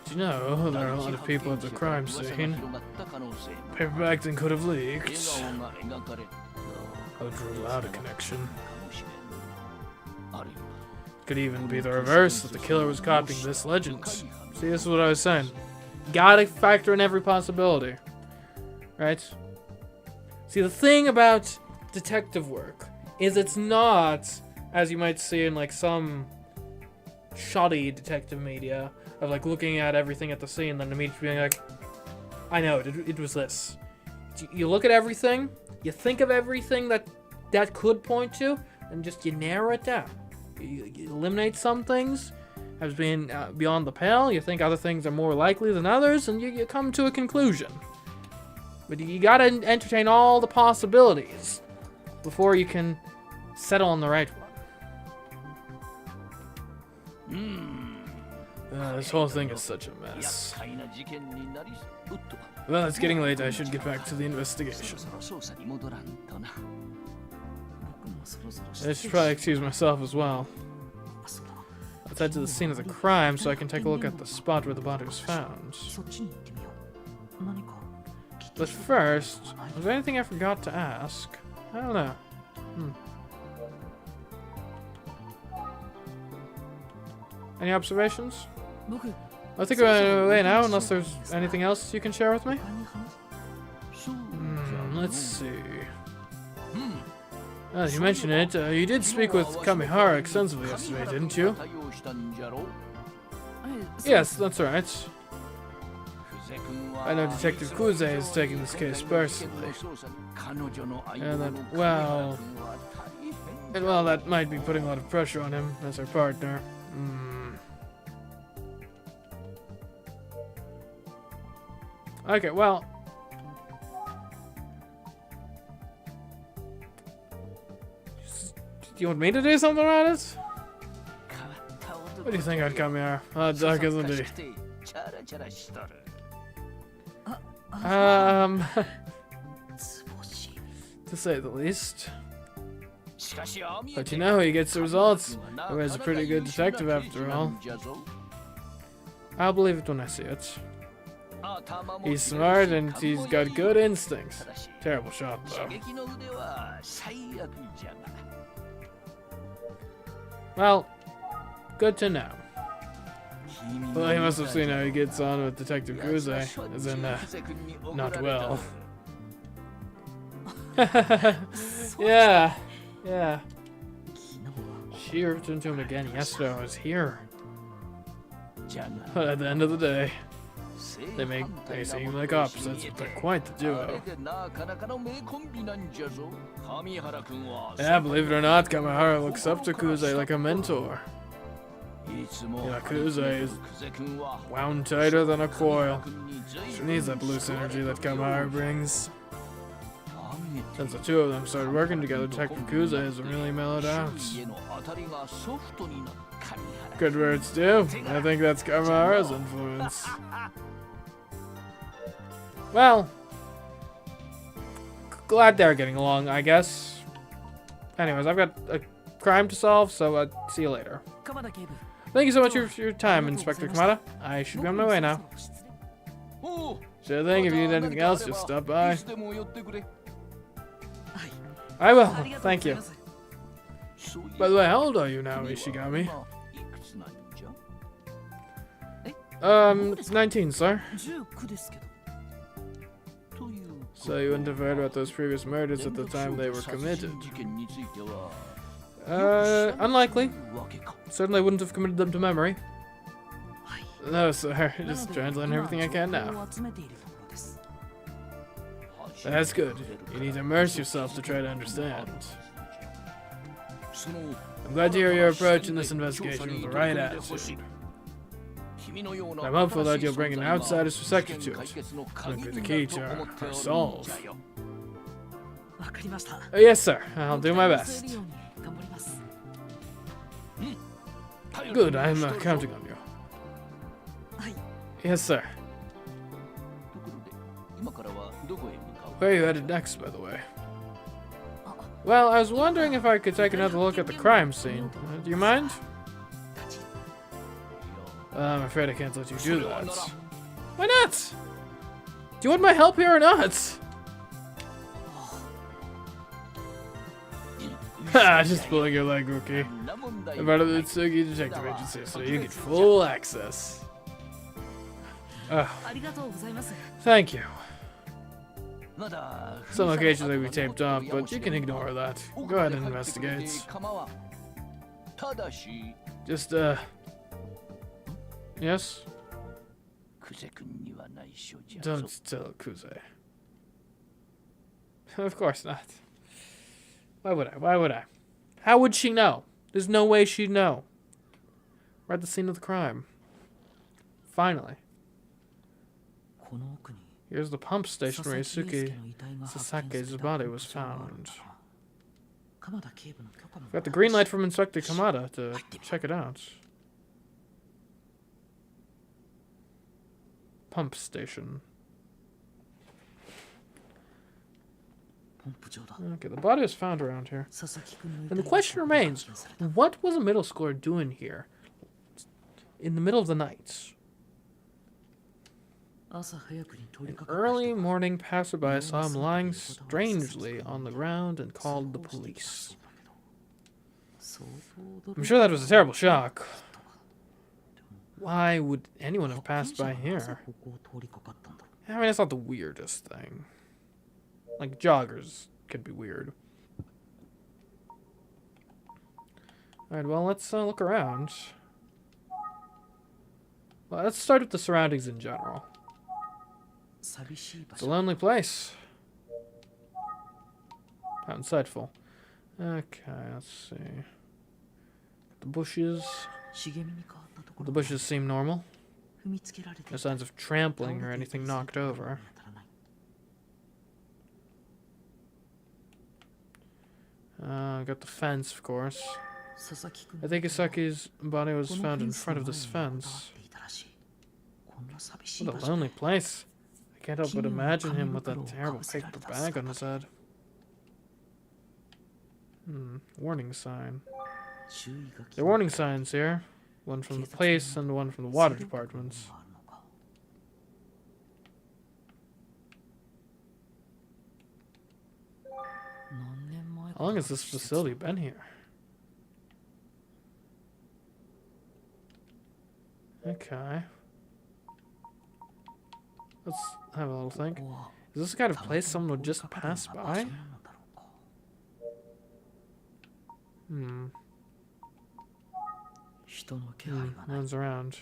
Do you know, there are a lot of people at the crime scene. Paper bags could have leaked. I would rule out a connection. Could even be the reverse, that the killer was copying this legend. See, this is what I was saying. Gotta factor in every possibility. Right? See, the thing about detective work is it's not, as you might see in like some shoddy detective media, of like looking at everything at the scene and then immediately being like, I know, it was this. You look at everything, you think of everything that could point to, and just you narrow it down. You eliminate some things as being beyond the pale. You think other things are more likely than others, and you come to a conclusion. But you gotta entertain all the possibilities before you can settle on the right one. This whole thing is such a mess. Well, it's getting late. I should get back to the investigation. I should probably excuse myself as well. Let's head to the scene of the crime so I can take a look at the spot where the body was found. But first, was there anything I forgot to ask? I don't know. Any observations? I think we're away now, unless there's anything else you can share with me? Let's see. As you mentioned it, you did speak with Kamihara extensively yesterday, didn't you? Yes, that's right. I know Detective Kuze is taking this case personally. And that, well, that might be putting a lot of pressure on him as her partner. Okay, well, do you want me to do something about it? What do you think I'd come here? Dark isn't he? To say the least. But you know, he gets the results. He is a pretty good detective after all. I'll believe it when I see it. He's smart and he's got good instincts. Terrible shot, though. Well, good to know. Well, he must have seen how he gets on with Detective Kuze, as in, not well. Yeah. She returned to him again yesterday. I was here. But at the end of the day, they seem like opposites, but they're quite the duo. Yeah, believe it or not, Kamihara looks up to Kuze like a mentor. Yeah, Kuze is wound tighter than a coil. She needs that loose energy that Kamihara brings. Since the two of them started working together, Detective Kuze has really mellowed out. Good words too. I think that's Kamihara's influence. Well, glad they're getting along, I guess. Anyways, I've got a crime to solve, so see you later. Thank you so much for your time, Inspector Kamada. I should be on my way now. Sure thing, if you need anything else, just stop by. I will, thank you. By the way, how old are you now, Ishigami? 19, sir. So you wouldn't have heard about those previous murders at the time they were committed? Unlikely. Certainly wouldn't have committed them to memory. No, sir. Just trying to learn everything I can now. That's good. You need to immerse yourself to try to understand. I'm glad to hear your approach in this investigation with the right attitude. I'm hopeful that you'll bring an outsider's perspective to it. That'll be the key to our solve. Yes, sir. I'll do my best. Good, I'm counting on you. Yes, sir. Where are you headed next, by the way? Well, I was wondering if I could take another look at the crime scene. Do you mind? I'm afraid I can't let you do that. Why not? Do you want my help here or not? Ha! Just pulling your leg, rookie. I'm part of the Tsugi Detective Agency, so you get full access. Thank you. Some occasions they be taped off, but you can ignore that. Go ahead and investigate. Just, yes? Don't tell Kuze. Of course not. Why would I? Why would I? How would she know? There's no way she'd know. We're at the scene of the crime. Finally. Here's the pump station where Yusuke Sasake's body was found. We've got the green light from Inspector Kamada to check it out. Pump station. Okay, the body was found around here. And the question remains, what was a middle schooler doing here? In the middle of the night? An early morning passerby saw him lying strangely on the ground and called the police. I'm sure that was a terrible shock. Why would anyone have passed by here? I mean, it's not the weirdest thing. Like, joggers could be weird. Alright, well, let's look around. Well, let's start with the surroundings in general. It's a lonely place. How insightful. Okay, let's see. The bushes. The bushes seem normal. No signs of trampling or anything knocked over. Got the fence, of course. I think Isaki's body was found in front of this fence. What a lonely place. I can't help but imagine him with that terrible paper bag on his head. Warning sign. There are warning signs here. One from the police and one from the water departments. How long has this facility been here? Okay. Let's have a little think. Is this the kind of place someone would just pass by? No one's around.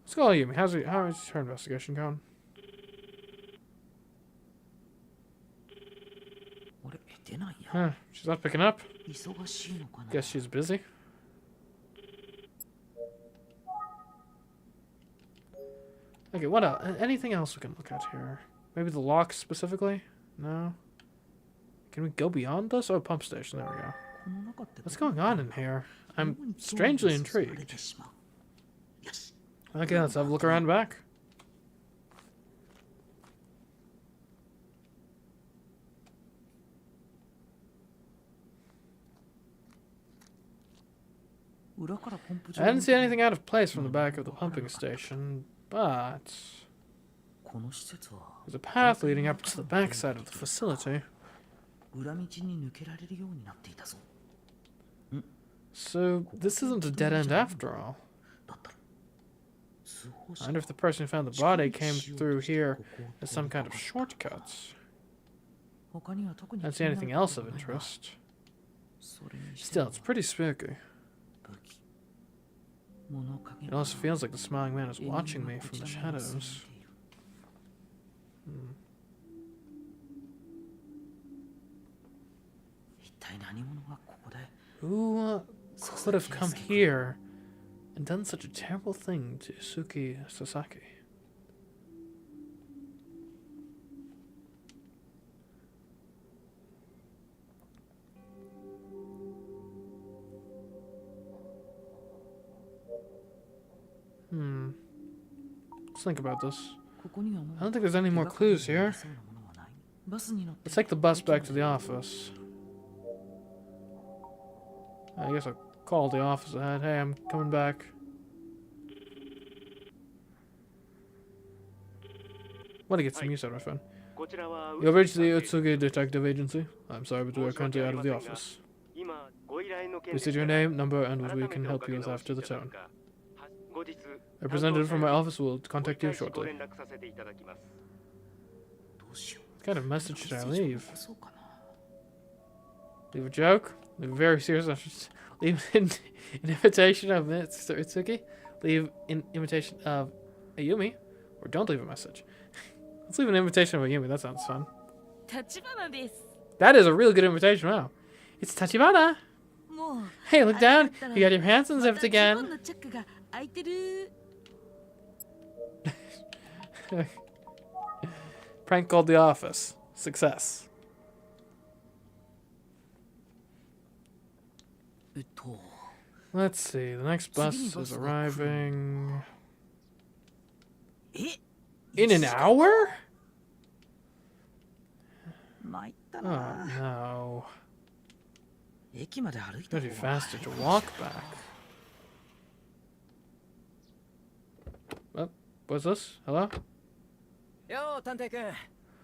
Let's call Yumi. How is her investigation going? Huh, she's not picking up. Guess she's busy. Okay, what else? Anything else we can look at here? Maybe the lock specifically? No? Can we go beyond this? Oh, pump station. There we go. What's going on in here? I'm strangely intrigued. Okay, let's have a look around back. I didn't see anything out of place from the back of the pumping station, but there's a path leading up to the back side of the facility. So this isn't a dead end after all. I wonder if the person who found the body came through here as some kind of shortcuts. I don't see anything else of interest. Still, it's pretty spooky. It also feels like the smiling man is watching me from the shadows. Who could have come here and done such a terrible thing to Suki Sasaki? Let's think about this. I don't think there's any more clues here. Let's take the bus back to the office. I guess I'll call the office ahead. Hey, I'm coming back. Want to get some use out of my phone. You've reached the Utsugi Detective Agency. I'm sorry, but we are currently out of the office. Please state your name, number, and what we can help you with after the tone. A representative from my office will contact you shortly. What kind of message should I leave? Leave a joke? Leave a very serious message? Leave an invitation of Itsuki? Leave an invitation of Ayumi? Or don't leave a message? Let's leave an invitation of Ayumi. That sounds fun. That is a really good invitation. Wow. It's Tachibana. Hey, look down. You got your hands unzipped again. Prank called the office. Success. Let's see. The next bus is arriving in an hour? Oh no. It's gonna be faster to walk back. Oh, what's this? Hello?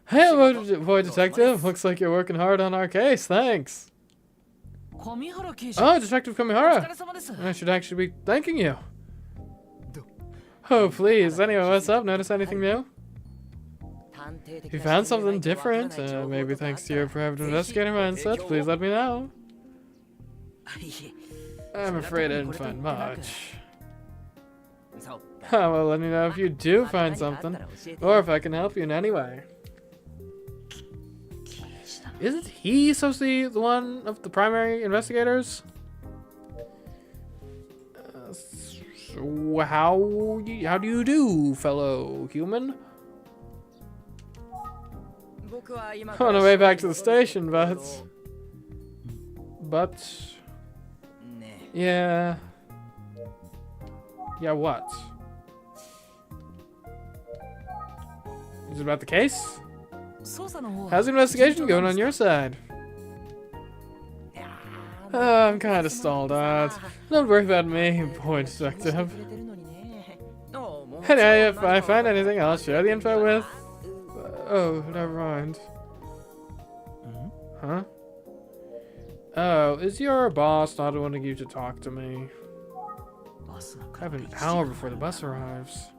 Hey, boy detective. Looks like you're working hard on our case. Thanks. Oh, Detective Kamihara. I should actually be thanking you. Oh, please. Anyway, what's up? Notice anything new? If you found something different, maybe thanks to your private investigator mindset, please let me know. I'm afraid I didn't find much. Well, let me know if you do find something, or if I can help you in any way. Isn't he supposed to be the one of the primary investigators? How do you do, fellow human? On the way back to the station, but yeah. Yeah, what? Is it about the case? How's the investigation going on your side? I'm kind of stalled out. Don't worry about me, boy detective. Anyway, if I find anything, I'll share the info with... oh, never mind. Huh? Oh, is your boss not wanting you to talk to me? I have an hour before the bus arrives.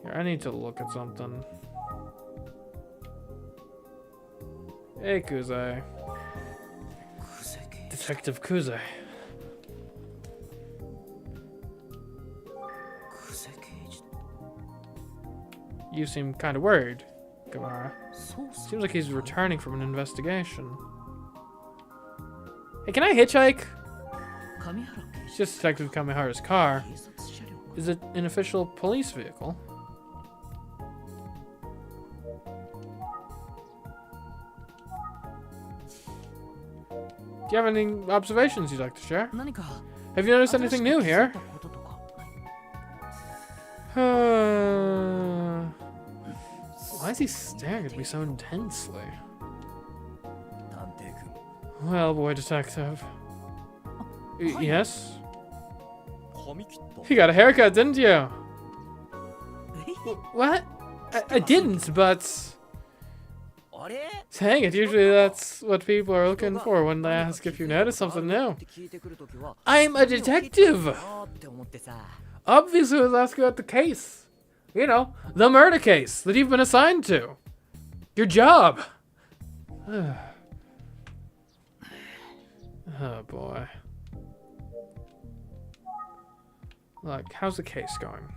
Here, I need to look at something. Hey, Kuze. Detective Kuze. You seem kind of worried, Gamara. Seems like he's returning from an investigation. Hey, can I hitchhike? It's just Detective Kamihara's car. Is it an official police vehicle? Do you have any observations you'd like to share? Have you noticed anything new here? Why is he staring at me so intensely? Well, boy detective. Yes? You got a haircut, didn't you? What? I didn't, but... Dang it, usually that's what people are looking for when they ask if you notice something new. I'm a detective! Obviously I was asking about the case. You know, the murder case that you've been assigned to. Your job. Oh boy. Look, how's the case going?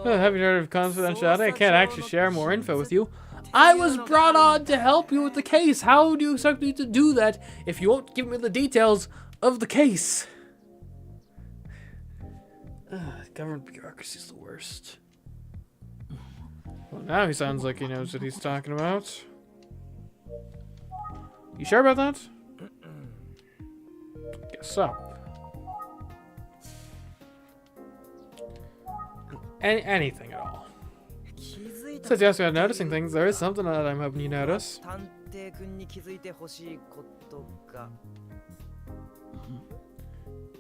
Have you heard of confidentiality? I can't actually share more info with you. I was brought on to help you with the case. How do you expect me to do that if you won't give me the details of the case? Government bureaucracy is the worst. Well, now he sounds like he knows what he's talking about. You sure about that? Guess so. Anything at all. Since you asked me about noticing things, there is something that I'm hoping you notice.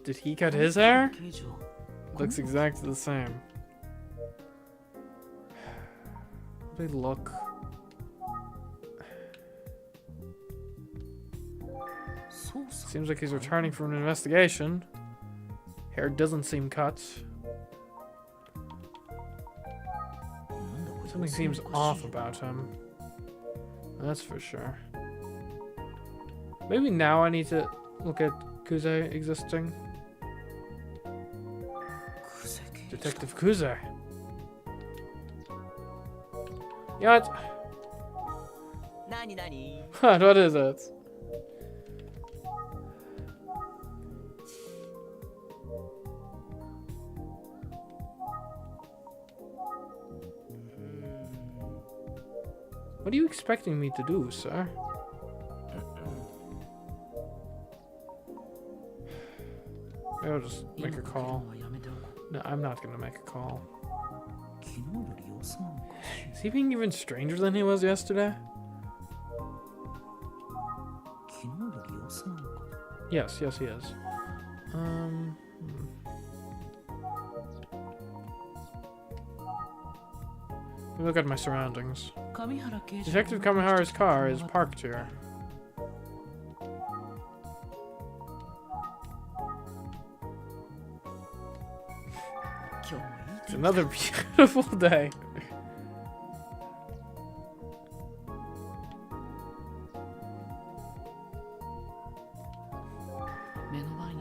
Did he cut his hair? Looks exactly the same. They look. Seems like he's returning from an investigation. Hair doesn't seem cut. Something seems off about him. That's for sure. Maybe now I need to look at Kuze existing. Detective Kuze. What? What is it? What are you expecting me to do, sir? Maybe I'll just make a call. No, I'm not gonna make a call. Is he being even stranger than he was yesterday? Yes, he is. Let me look at my surroundings. Detective Kamihara's car is parked here. It's another beautiful day.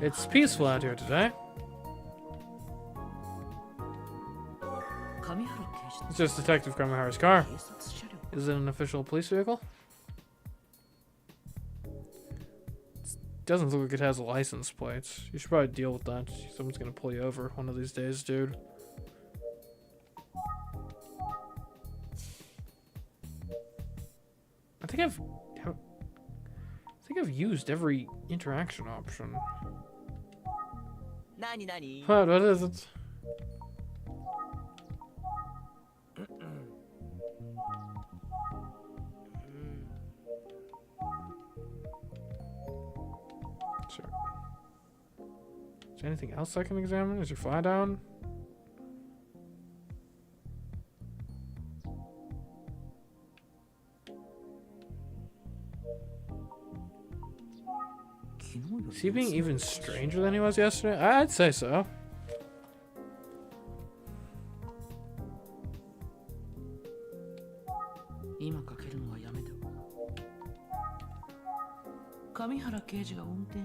It's peaceful out here today. It's just Detective Kamihara's car. Is it an official police vehicle? It's doesn't look like it has a license plate. You should probably deal with that. Someone's gonna pull you over one of these days, dude. I think I've used every interaction option. What is it? Sure. Is there anything else I can examine? Is your fly down? Is he being even stranger than he was yesterday? I'd say so.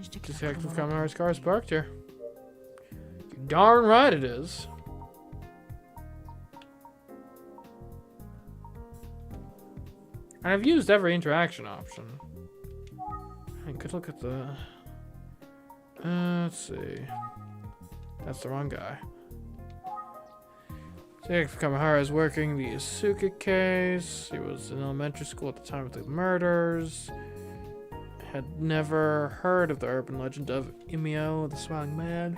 Detective Kamihara's car is parked here. You're darn right it is. And I've used every interaction option. I could look at the... let's see. That's the wrong guy. Detective Kamihara is working the Asuka case. He was in elementary school at the time of the murders. Had never heard of the urban legend of Emio, the Smiling Man.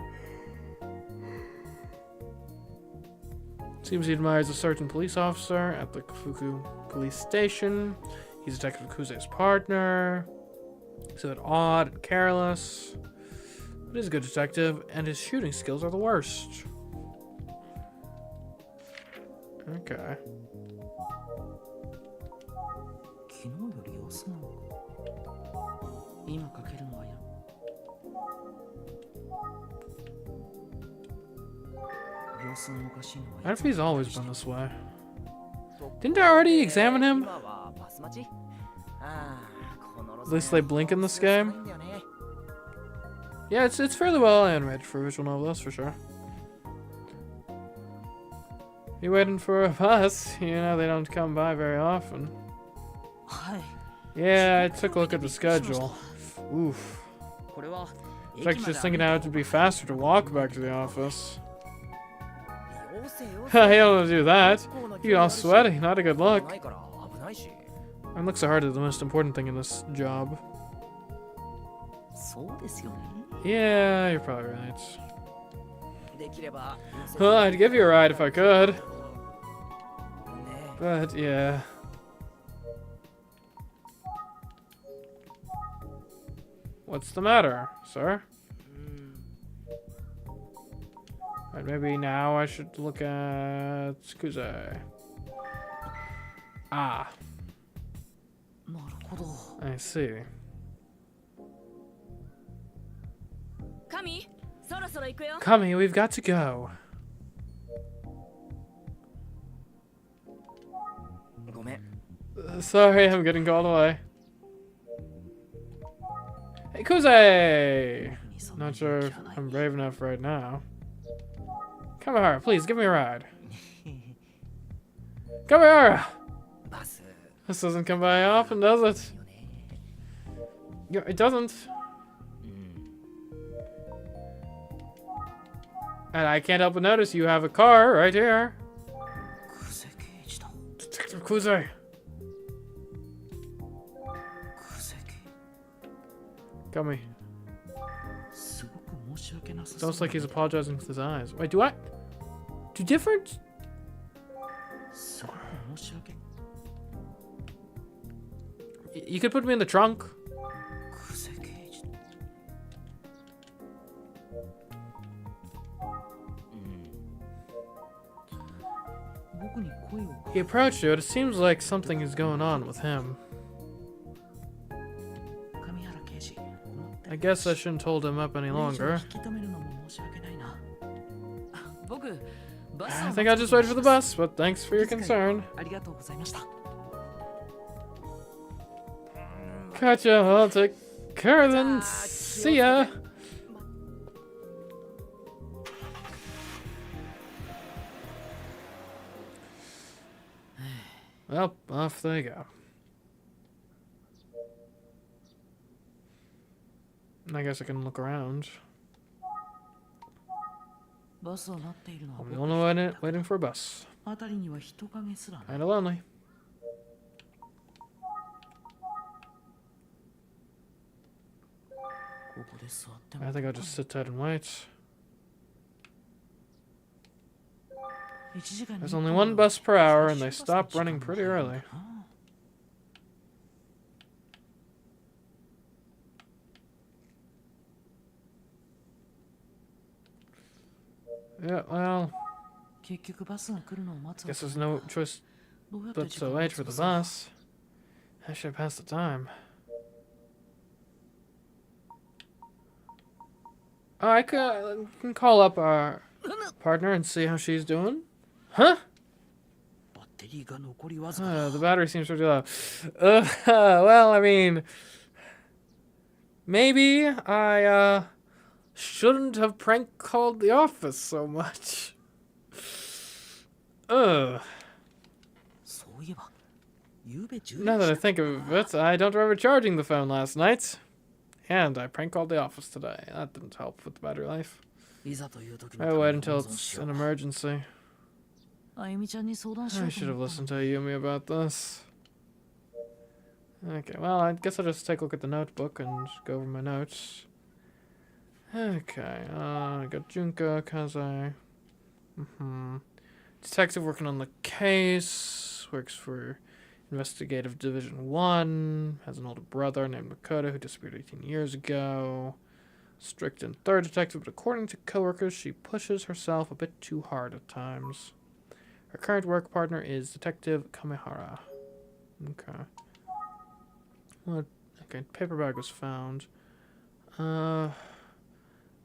Seems he admires a certain police officer at the Fuku police station. He's Detective Kuze's partner. He's a bit odd and careless. But he's a good detective, and his shooting skills are the worst. Okay. I wonder if he's always been this way. Didn't I already examine him? At least they blink in this game. Yeah, it's fairly well animated for a visual novel, that's for sure. You waiting for a bus? You know, they don't come by very often. Yeah, I took a look at the schedule. Oof. It's like just thinking how it would be faster to walk back to the office. I don't want to do that. You get all sweaty, not a good look. And looks are hardly the most important thing in this job. Yeah, you're probably right. Well, I'd give you a ride if I could. But, yeah. What's the matter, sir? Right, maybe now I should look at Kuze. Ah. I see. Kami, we've got to go. Sorry, I'm getting called away. Hey, Kuze! Not sure if I'm brave enough right now. Come here, please, give me a ride. Come here! This doesn't come by often, does it? Yeah, it doesn't. And I can't help but notice you have a car right here. Detective Kuze. Kami. It's almost like he's apologizing with his eyes. Wait, do different? You could put me in the trunk. He approached you. It seems like something is going on with him. I guess I shouldn't hold him up any longer. I think I'll just wait for the bus, but thanks for your concern. Gotcha, I'll take care of them. See ya. Well, off they go. I guess I can look around. バスを待っているのは I'm 僕 the only one waiting for a bus. 辺りには人影すらない Kinda lonely. ここで座っても I think I'll just sit tight and wait. 1時間に There's only one bus per hour, and they stop running pretty early. Yeah, well, 結局バスが来るのを待つ guess there's no choice どうやって but 時 to 間を wait for 潰 the す bus. How should I pass the time? Oh, I can call up our partner and see how she's doing. Huh? バッテリーが残りわずか The battery seems pretty low. Well, I mean, maybe I shouldn't have prank called the office so much. そういえば夕べ10 Now that I 時 think of it, I don't remember charging the phone last night. And I prank called the office today. That didn't help with the battery life. いざという時の I ため wait に until 温存し it's よ an う emergency. あゆみちゃんに相談しよ I うと should have 思った listened to Yumi about this. Okay, well, I guess I'll just take a look at the notebook and go over my notes. Okay, I got Junko, Kaze. Detective working on the case. Works for Investigative Division 1. Has an older brother named Makoto who disappeared 18 years ago. Strict and thorough detective, but according to coworkers, she pushes herself a bit too hard at times. Her current work partner is Detective Kamehara. Okay. What? Okay, paper bag was found.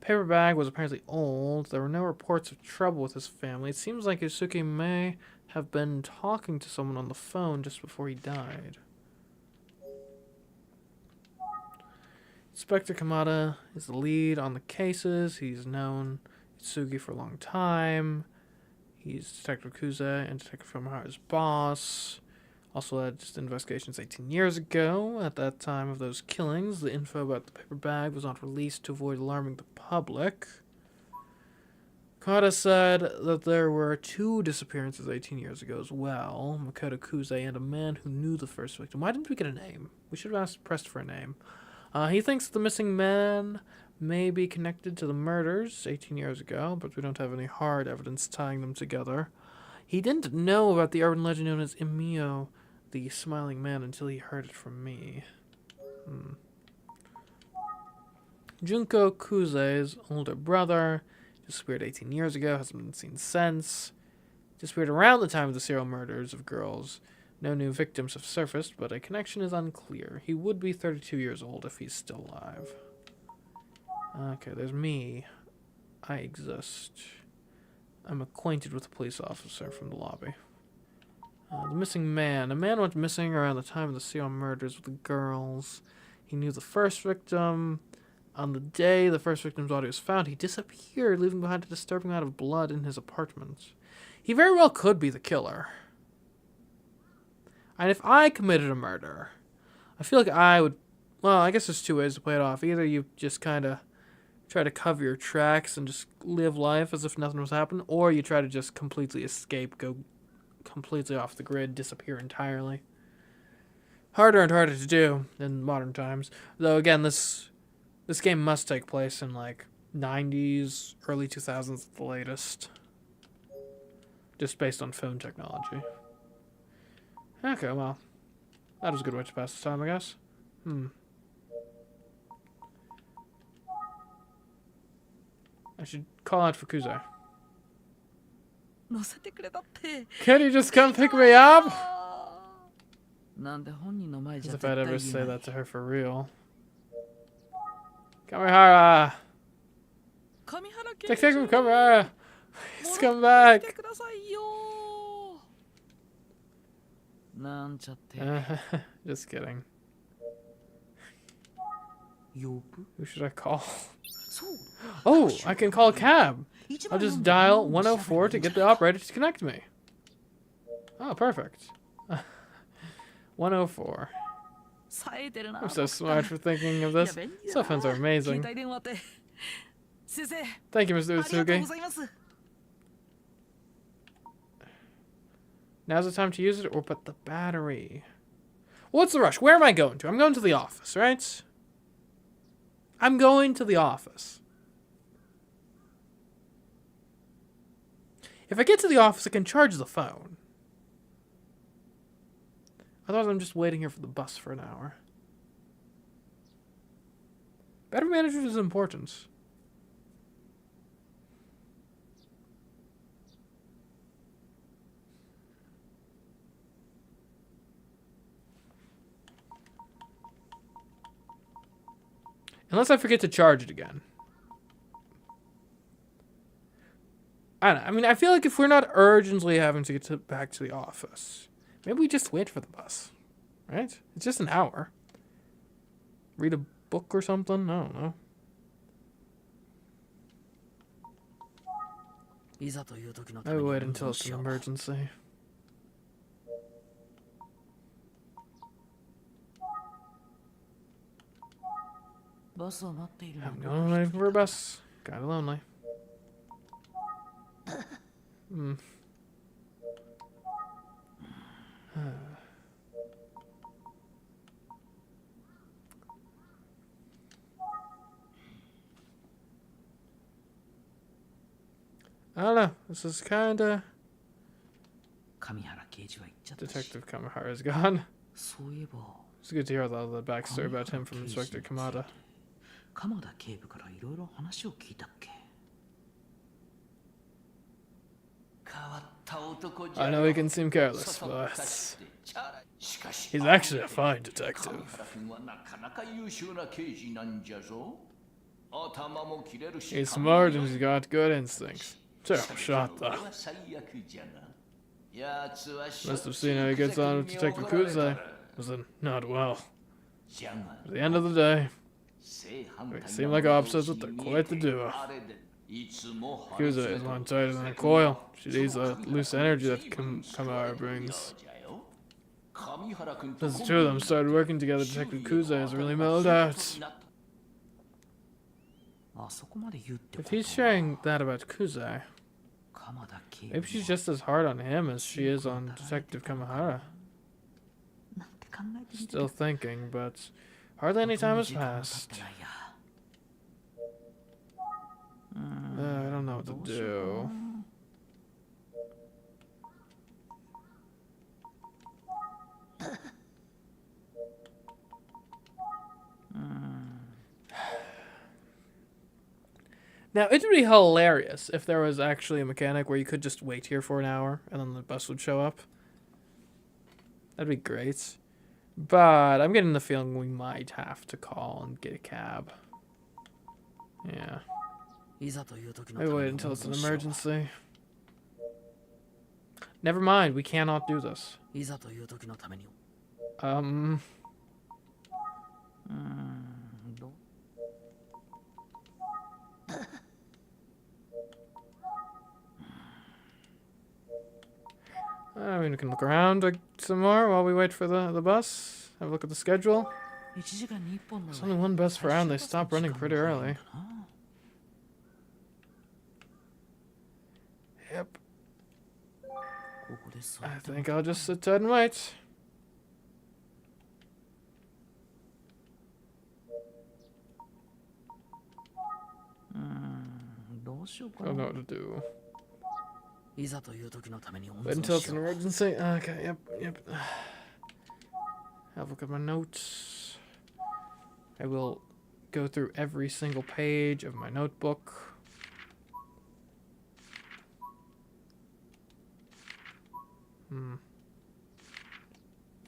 Paper bag was apparently old. There were no reports of trouble with his family. It seems like Yusuke may have been talking to someone on the phone just before he died. Inspector Kamada is the lead on the cases. He's known Itsugi for a long time. He's Detective Kuze and Detective Kamehara's boss. Also led investigations 18 years ago. At that time of those killings, the info about the paper bag was not released to avoid alarming the public. Kamada said that there were 2 disappearances 18 years ago as well. Makoto Kuze and a man who knew the first victim. Why didn't we get a name? We should have pressed for a name. He thinks the missing man may be connected to the murders 18 years ago, but we don't have any hard evidence tying them together. He didn't know about the urban legend known as Emio, the smiling man, until he heard it from me. Junko Kuze's older brother disappeared 18 years ago, hasn't been seen since. Disappeared around the time of the serial murders of girls. No new victims have surfaced, but a connection is unclear. He would be 32 years old if he's still alive. Okay, there's me. I exist. I'm acquainted with a police officer from the lobby. The missing man. A man went missing around the time of the serial murders with the girls. He knew the first victim. On the day the first victim's body was found, he disappeared, leaving behind a disturbing amount of blood in his apartment. He very well could be the killer. And if I committed a murder, I feel like I would... Well, I guess there's 2 ways to play it off. Either you just kind of try to cover your tracks and just live life as if nothing was happening, or you try to just completely escape, go completely off the grid, disappear entirely. Harder and harder to do in modern times. Though, again, this game must take place in, like, 90s, early 2000s at the latest. Just based on phone technology. Okay, well, that was a good way to pass the time, I guess. I should call out for Kuze. 乗せてくれたって Can you just come pick me up? なんで本人の前 As じゃ if 絶 I'd 対 ever 言 say えない that to her for real. Kamehara! 上原刑 Detective Kamehara! Please come back! てくださいよなんちゃって Just kidding. 呼ぶ Who should I call? そう Oh, I can call a cab! 一 I'll 番 just の dial ものを調べ 104 る to んじゃ get the ないか operator to connect me. Oh, perfect. 104. I'm so smart for thinking of this. Cell phones are amazing. Thank you, Mr. Utsugi. Now's the time to use it or put the battery. What's the rush? Where am I going to? I'm going to the office, right? I'm going to the office. If I get to the office, I can charge the phone. Otherwise, I'm just waiting here for the bus for an hour. Battery management is important. Unless I forget to charge it again. I don't know. I mean, I feel like if we're not urgently having to get back to the office, maybe we just wait for the bus, right? It's just an hour. Read a book or something? I don't know. Maybe wait until it's an emergency. I'm going waiting for a bus. Kinda lonely. I don't know. This is kinda... Detective Kamihara's gone. It's good to hear all the backstory about him from Inspector Kamada. I know he can seem careless, but he's actually a fine detective. He's smart and he's got good instincts. Terrible shot, though. Must have seen how he gets on with Detective Kuze. Was not well. At the end of the day, they seem like opposites, but they're quite the duo. Kuze is one tighter than a coil. She needs the loose energy that Kamihara brings. Since the two of them started working together, Detective Kuze has really mellowed out. If he's sharing that about Kuze, maybe she's just as hard on him as she is on Detective Kamihara. Still thinking, but hardly any time has passed. I don't know what to do. Now, it'd be hilarious if there was actually a mechanic where you could just wait here for an hour and then the bus would show up. That'd be great. But I'm getting the feeling we might have to call and get a cab. Yeah. Maybe wait until it's an emergency. Never mind, we cannot do this. I mean, we can look around some more while we wait for the bus. Have a look at the schedule. There's only one bus per hour and they stop running pretty early. Yep. I think I'll just sit tight and wait. I don't know what to do. Wait until it's an emergency. Okay, yep. Have a look at my notes. I will go through every single page of my notebook.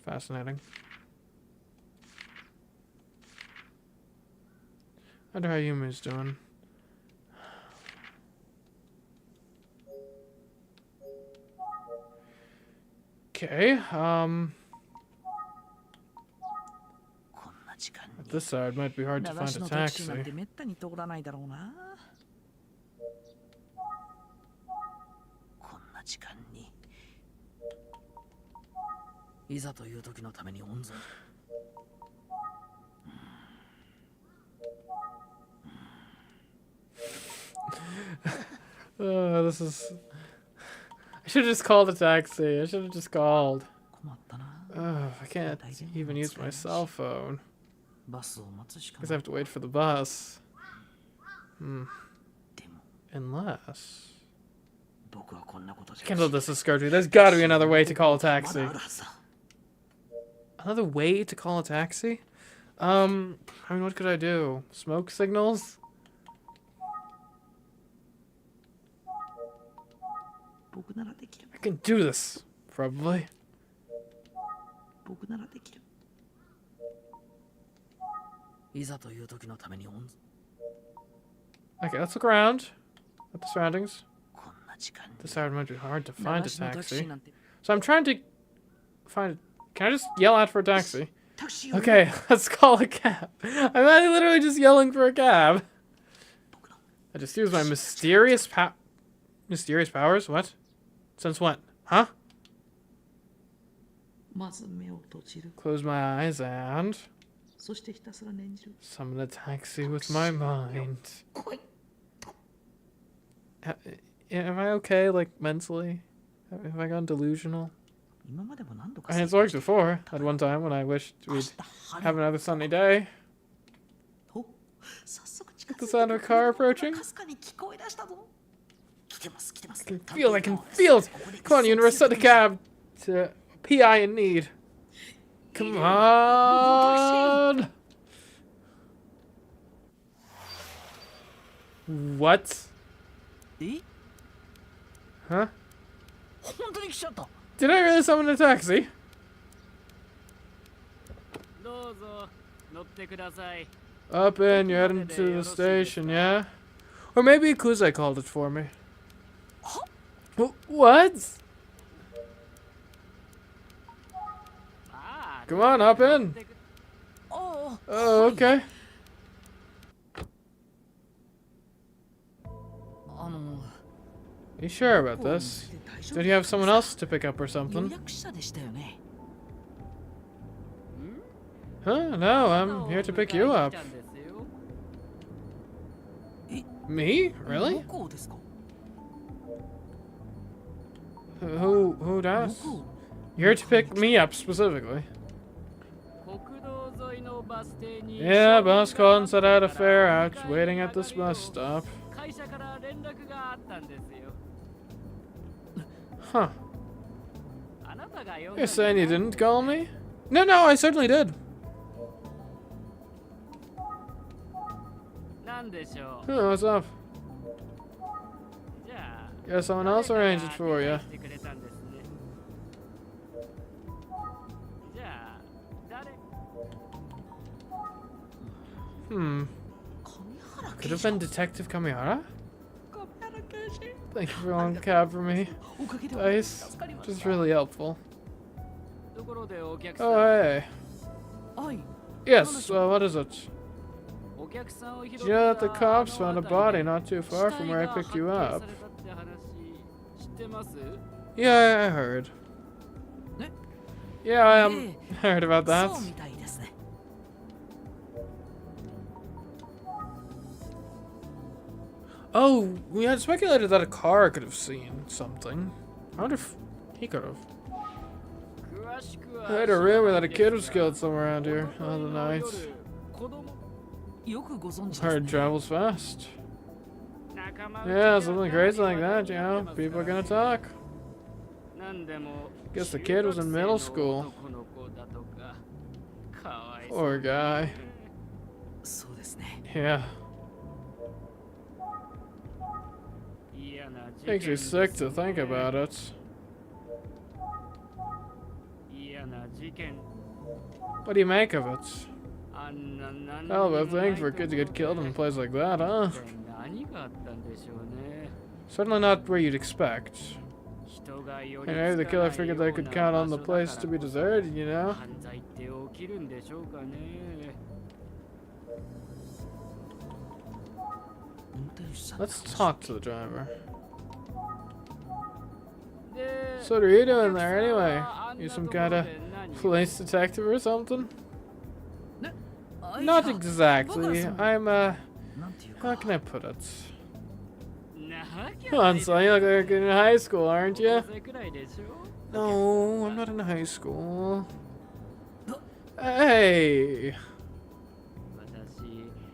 Fascinating. I wonder how Yumi's doing. Okay, at this side might be hard to find a taxi. Oh, this is... I should have just called a taxi. I should have just called. 困ったな。 Oh, I can't even use my cell phone. バスを待つしか Because な I い。 have to wait for the bus. でも Unless... 僕はこんなことじゃ I can't let this escort me. There's gotta be another way to call a まだ taxi. あるはずだ。 Another way to call a taxi? I mean, what could I do? Smoke signals? 僕ならできる。 I can do this, probably. 僕ならできる。いざという時のために Okay, let's look around at the surroundings. こんな時間に This might be hard to 流 find a しのタクシ taxi. ーなんて So I'm trying to find... Can I just yell out for a taxi? タクシーを Okay, let's call a cab. I'm literally just yelling for a cab. I just use my mysterious powers? What? Since when? Huh? まず目を閉じる。 Close my eyes and そしてひたすら念じる。 summon a taxi with my mind. 来い。 Am I okay, like, mentally? Have I gone delusional? 今までも何度か I mean, it's worked before, at one time when I wished we'd have another sunny day. お、早速近 Get the づいて sound of a car くる。 approaching. かすかに聞こえ出したぞ。来てます来てます。 I can feel it! Come on, universe, send a cab to PI in need. Come on! What? え？ Huh? 本当に来ちゃった。 Did I really summon a taxi? どうぞ乗ってください。 Up in, you're heading to the station, yeah? Or maybe Kuzai called it for me. What? Come on, hop in. ああ。 Oh, okay. あの。 You sure about this? Did you have someone else to pick up or 予 something? 約者でしたよね。 Huh? No, I'm here to pick you up. Me? ど Really? こですか？ Who ど does? こ？ You're here to pick me up specifically. 国道沿いのバス停に Yeah, bus called and said I had a fare out, waiting at this bus stop. 会社から連絡があったんですよ。 Huh. あなたが呼ん You're だ saying you didn't call me? No, I certainly did. なんでしょう。 Oh, what's up? じゃあ Guess someone else arranged it for you. してくれたんですね。じゃあ誰 Hmm. 上原 Could 刑 have 事 been Detective Kamihara? 上原刑事 Thank you for calling a cab for me. おかげで Dice. 助かりまし Just た。 really helpful. ところでお客さん、 Oh, hey. はい。 Yes, what is it? お客さんを拾 Did you know that the cops found a body not too far from where I picked you up? 知ってます Yeah, I heard. Eh? Yeah, I Eh, heard about that. そうみたいですね。 Oh, we had speculated that a car could have seen something. I wonder if he could have. 詳しくは I heard a rumor that a kid was killed somewhere around here the other night. 子供よくご存知です Heard ね。 travels fast. 仲間 Yeah, something crazy like that, you know. People are gonna talk. なんでも Guess the kid was in middle school. 男の子だとかかわいそう Poor guy. そうですね。 Yeah. 嫌な事 Makes 件 me です sick to think about it. 嫌な事件 What do you make of it? あんな何 Hell of a thing for a kid to get killed in a place like that, huh? 何があったんでしょうね Certainly not where you'd expect. 人がよ And り maybe the つか killer ない figured よ they う could な count on the 場所だから place to be deserted, you know? 犯罪って起きるんでしょうかね 運転手さん。 Let's talk to the driver. で So what are you doing there お客さん anyway? はあんな You と some ころ kind で of 何 police detective or something? あ Not いや exactly. 僕はその I'm なんていうか how can I put it? 何 Come on, son, you look like you're in high school, aren't you? No, I'm not in high school. Hey!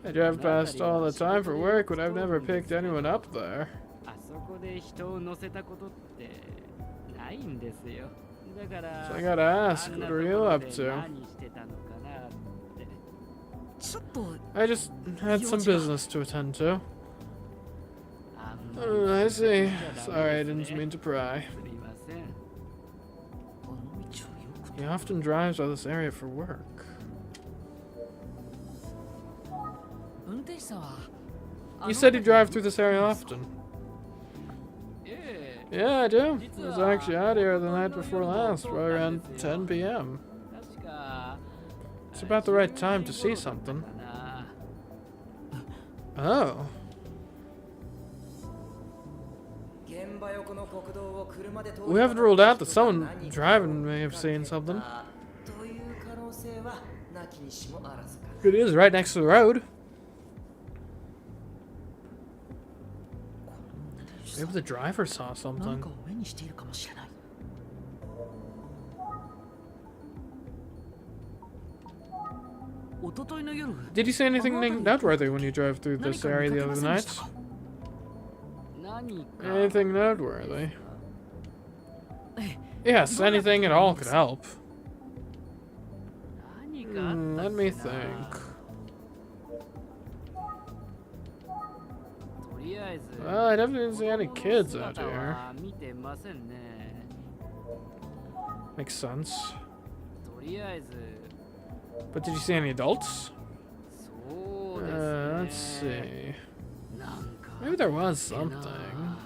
I drive past all the time for work, but I've never picked anyone up there. So I gotta ask, what are you up to? I just had some business to attend to. I see. Sorry, I didn't mean to pry. He often drives by this area for work. You said you drive through this area often. Yeah, I do. I was actually out here the night before last, right around 10 p.m. It's about the right time to see something. Oh. We haven't ruled out that someone driving may have seen something. It is right next to the road. Maybe the driver saw something. Did you see anything noteworthy when you drove through this area the other night? Anything noteworthy? Yes, anything at all could help. Let me think. Well, I definitely didn't see any kids out here. Makes sense. But did you see any adults? Let's see. Maybe there was something.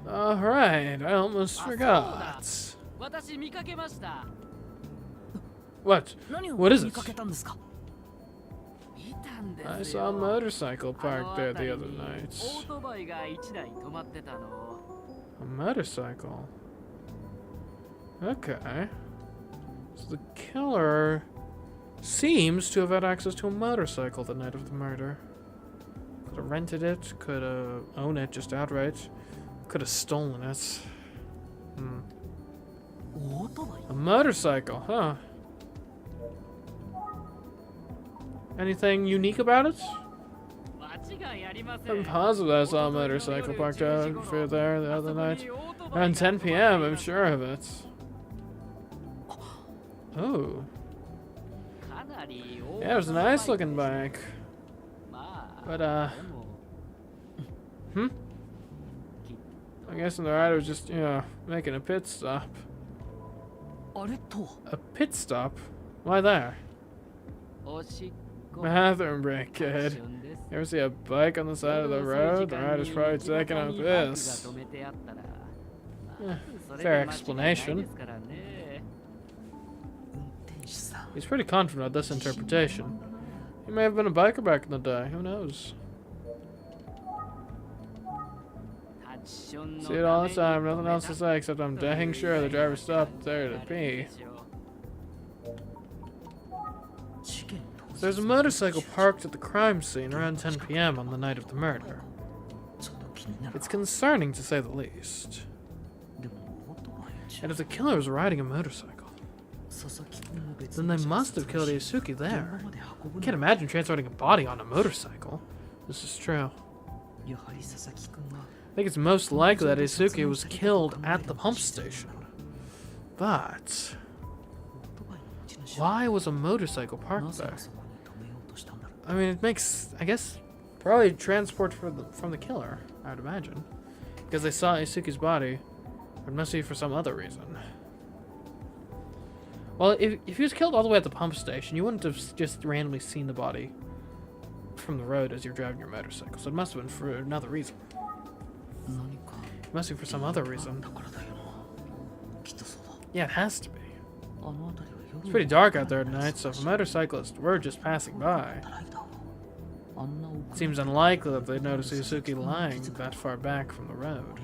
Alright, I almost forgot. What? What is it? I saw a motorcycle parked there the other night. A motorcycle? Okay. So the killer seems to have had access to a motorcycle the night of the murder. Could have rented it, could have owned it just outright, could have stolen it. A motorcycle, huh? Anything unique about it? I'm positive I saw a motorcycle parked out for there the other night. Around 10 p.m., I'm sure of it. Oh. Yeah, it was a nice looking bike. But, I'm guessing the rider was just, you know, making a pit stop. A pit stop? Why there? Bathroom break, kid. You ever see a bike on the side of the road? The rider's probably taking a piss. Fair explanation. He's pretty confident of this interpretation. He may have been a biker back in the day, who knows? See it all the time, nothing else to say except I'm dang sure the driver stopped there to pee. There's a motorcycle parked at the crime scene around 10 p.m. on the night of the murder. It's concerning to say the least. And if the killer was riding a motorcycle, then they must have killed Isuki there. I can't imagine transporting a body on a motorcycle. This is true. I think it's most likely that Isuki was killed at the pump station. But why was a motorcycle parked there? I mean, it makes, I guess, probably transport from the killer, I would imagine. Because they saw Isuki's body. It must be for some other reason. Well, if he was killed all the way at the pump station, you wouldn't have just randomly seen the body from the road as you're driving your motorcycle. So it must have been for another reason. It must be for some other reason. Yeah, it has to be. It's pretty dark out there at night, so if a motorcyclist were just passing by, it seems unlikely that they'd notice Isuki lying that far back from the road.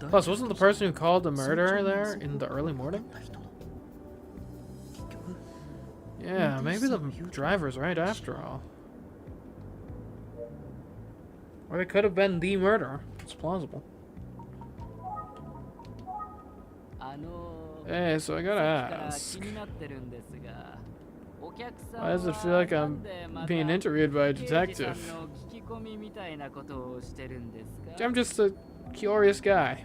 Plus, wasn't the person who called the murderer there in the early morning? Yeah, maybe the driver's right after all. Or it could have been the murderer. It's plausible. Hey, so I gotta ask. Why does it feel like I'm being interviewed by a detective? I'm just a curious guy.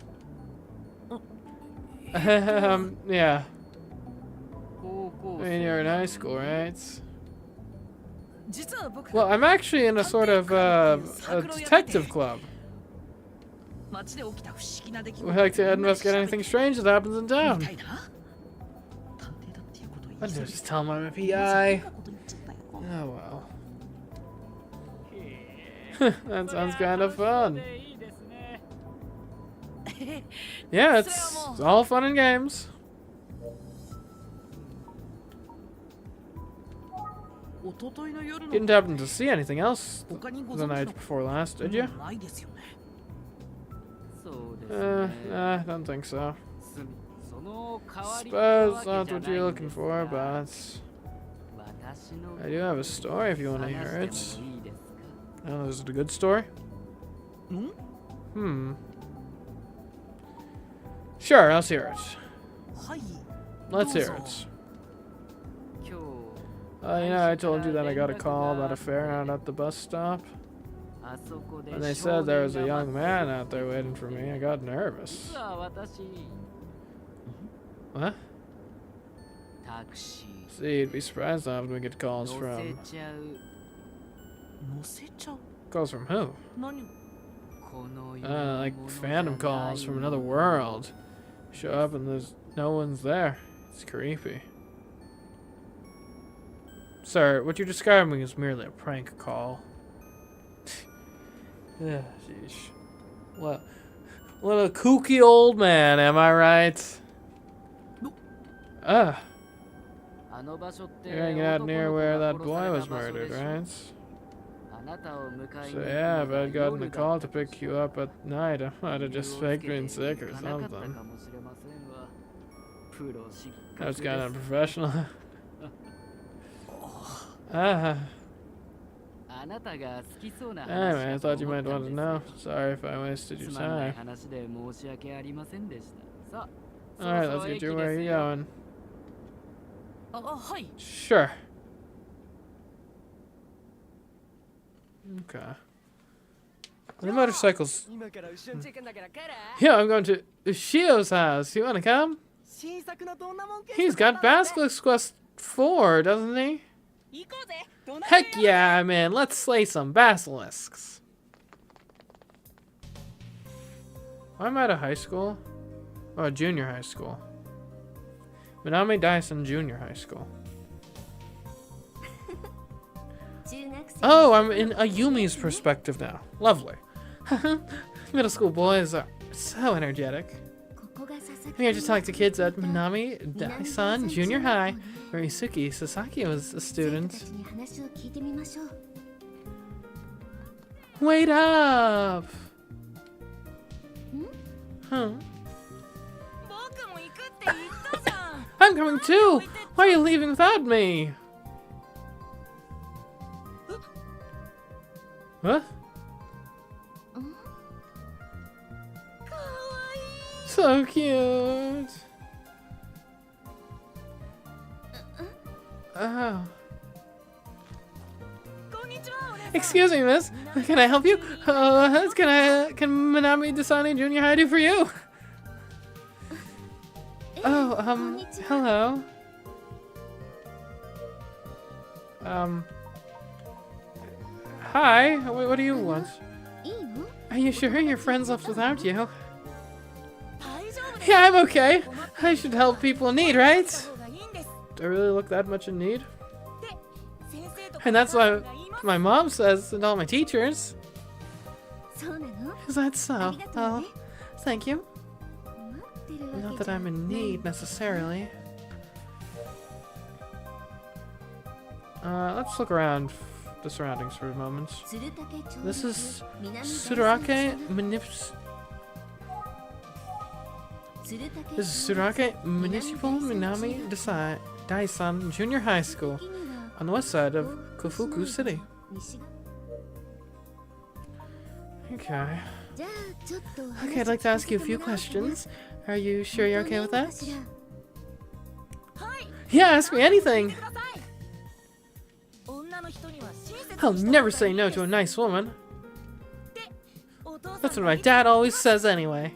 Yeah. I mean, you're in high school, right? Well, I'm actually in a sort of a detective club. We like to investigate anything strange that happens in town. I just tell him I'm a PI. Oh well. That sounds kind of fun. Yeah, it's all fun and games. Didn't happen to see anything else the night before last, did you? I don't think so. Suppose not what you're looking for, but I do have a story if you want to hear it. Oh, is it a good story? Sure, let's hear it. Let's hear it. You know, I told you that I got a call about a fair out at the bus stop. And they said there was a young man out there waiting for me. I got nervous. What? See, you'd be surprised how often we get calls from... Calls from who? Like phantom calls from another world. Show up and there's no one's there. It's creepy. Sir, what you're describing is merely a prank call. Yeah, sheesh. What a kooky old man, am I right? You're hanging out near where that boy was murdered, right? So yeah, if I'd gotten a call to pick you up at night, I might have just faked being sick or something. That was kind of unprofessional. Anyway, I thought you might want to know. Sorry if I wasted your time. Alright, let's get you where you're going. Sure. Okay. The motorcycles. Yeah, I'm going to Shio's house. You want to come? He's got Basilisk Quest 4, doesn't he? Heck yeah, man. Let's slay some basilisks. Why am I at a high school? Oh, junior high school. Minami Dyson Junior High School. Oh, I'm in Ayumi's perspective now. Lovely. Middle school boys are so energetic. I'm here to talk to kids at Minami Dyson Junior High, where Isuki Sasaki was a student. Wait up! Huh? I'm coming too! Why are you leaving without me? What? So cute! Oh. Excuse me, miss. Can I help you? Can Minami Dasani Junior High do for you? Oh, hello. Hi. What do you want? Are you sure your friends left without you? Yeah, I'm okay. I should help people in need, right? Do I really look that much in need? And that's why my mom says and all my teachers. Is that so? Oh, thank you. Not that I'm in need necessarily. Let's look around the surroundings for a moment. This is Tsurake Municipal Minami Daisan Junior High School on the west side of Kofuku City. Okay. じゃあちょっとお話 Okay, I'd like to ask you a few 聞かせてもらおうかな。 questions. Are you sure you're okay with 本当にいいの that? かしら。 Yeah, ask me anything. 女の人には親切 I'll にした方が never say いい no です to a nice woman. お父さん That's what が my いつも dad always says anyway.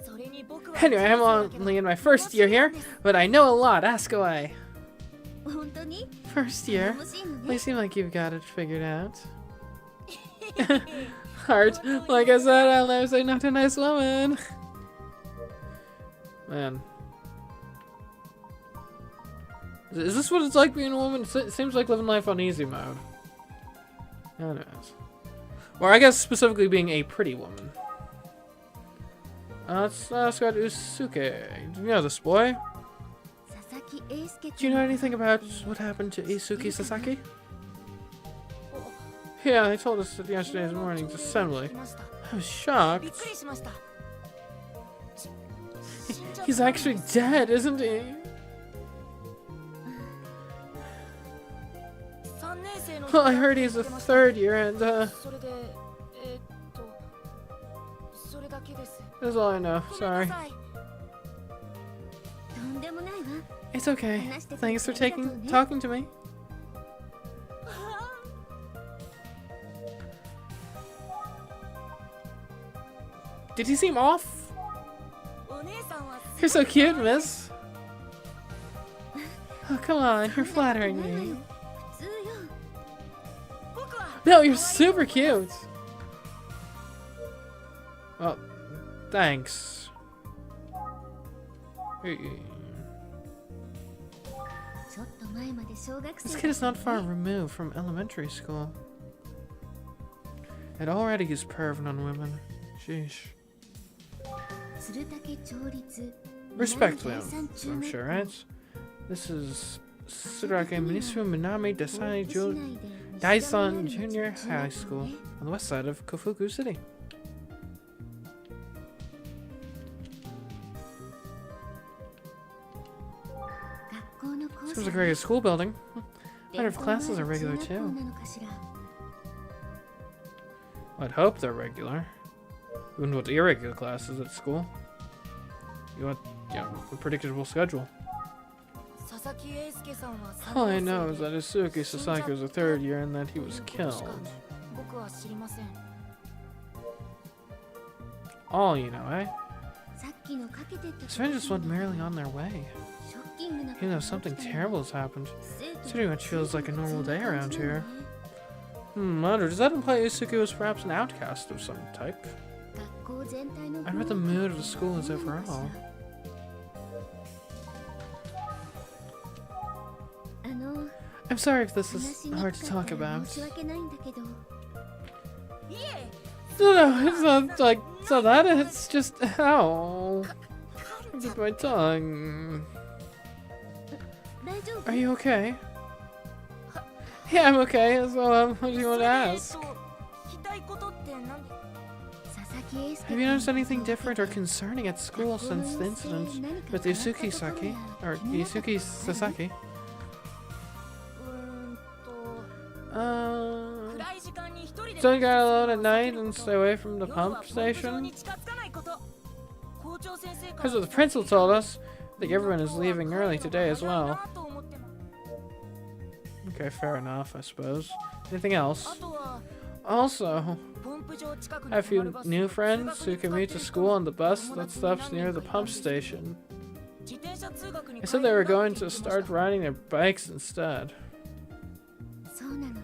それに僕は Anyway, I'm 人生だけど only in my first year here, but I know a lot. Ask away. 本当に First year? 楽しいの Well, you ね。 seem like you've got it figured out. Heart. Like I said, I'll never say no to a nice woman. Man. Is this what it's like being a woman? It seems like living life on easy mode. Anyways. Or I guess specifically being a pretty woman. Let's go to Usuke. Do you know this boy? 佐々木英介 Do you know anything about what happened to Isuki Sasaki? Yeah, they told us at yesterday's morning's assembly. 来ました I was びっ shocked. くりしました He's actually dead, isn't he? 3年生の Well, I heard he's a third year, and それでそれだけです that's all I know. ごめん Sorry. なさいとんでもないわ。 It's okay. Thanks for talking to me. Did he seem off? お姉さんは You're so cute, miss. Oh, come on, you're flattering ないわよ me. 普通よ。 僕は No, you're super cute. Well, thanks. Hey. ちょっと前まで小学 This 生 kid is だ not った far のね。 removed from elementary school. And already he's perving on women. Sheesh. 鶴竹町立 Respectfully, 南第三中 I'm 学 sure, 校 right? This is Tsurake Municipal Minami Desai 市内で Daisan 西側に Junior ある中学 High 校 School ね。 on the west side of Kofuku City. Seems like a regular school building. Wonder if classes are regular too. I'd hope they're regular. You wouldn't want irregular classes at school. You want, a predictable schedule. 佐々木英介さんは All 3 I 年 know 生 is で that Isuki Sasaki was a third year and that he という was ことしか killed. 僕は知りません All you know, eh? さっきのかけてった His friends just went merrily on their way. ショッキングなこと Even though が起き something たの terrible has happened. 生徒 Pretty much feels like a normal day around 普通な here. のね。 Wonder, does that imply Isuki was perhaps an outcast of some type? 学校全体の I wonder what the mood of the school is どうなのかしら overall. あの I'm sorry if this 話 is しに hard く to かっ talk たら about. 申し訳ないんだけど No, it's not like so that. It's just ow. I bit my tongue. 大丈夫 Are you okay? Yeah, I'm okay. So, what do you want to ask? 聞きたいことって何で佐々木英介 Have you noticed 君の anything ことを different or concerning at school since the incident with Isuki Saki or Isuki Sasaki? 暗い時間に一人で Don't go alone at night and stay away from the 夜は pump ポンプ場 station. に近づかないこと校長先生から That's what the principal told us. I think everyone is leaving early today as well. なと思ってます Okay, fair enough, I suppose. Anything else? あとは Also, ポンプ場近くに I have 止まる few バス new 通 friends 学 who に commute 使って to る school on the bus 友 that 達に何 stops 人 near か the いたん pump ですけど station. 自転車通学に They 帰 said り they た were いって going 言っ to てました start riding their bikes instead. そうなのね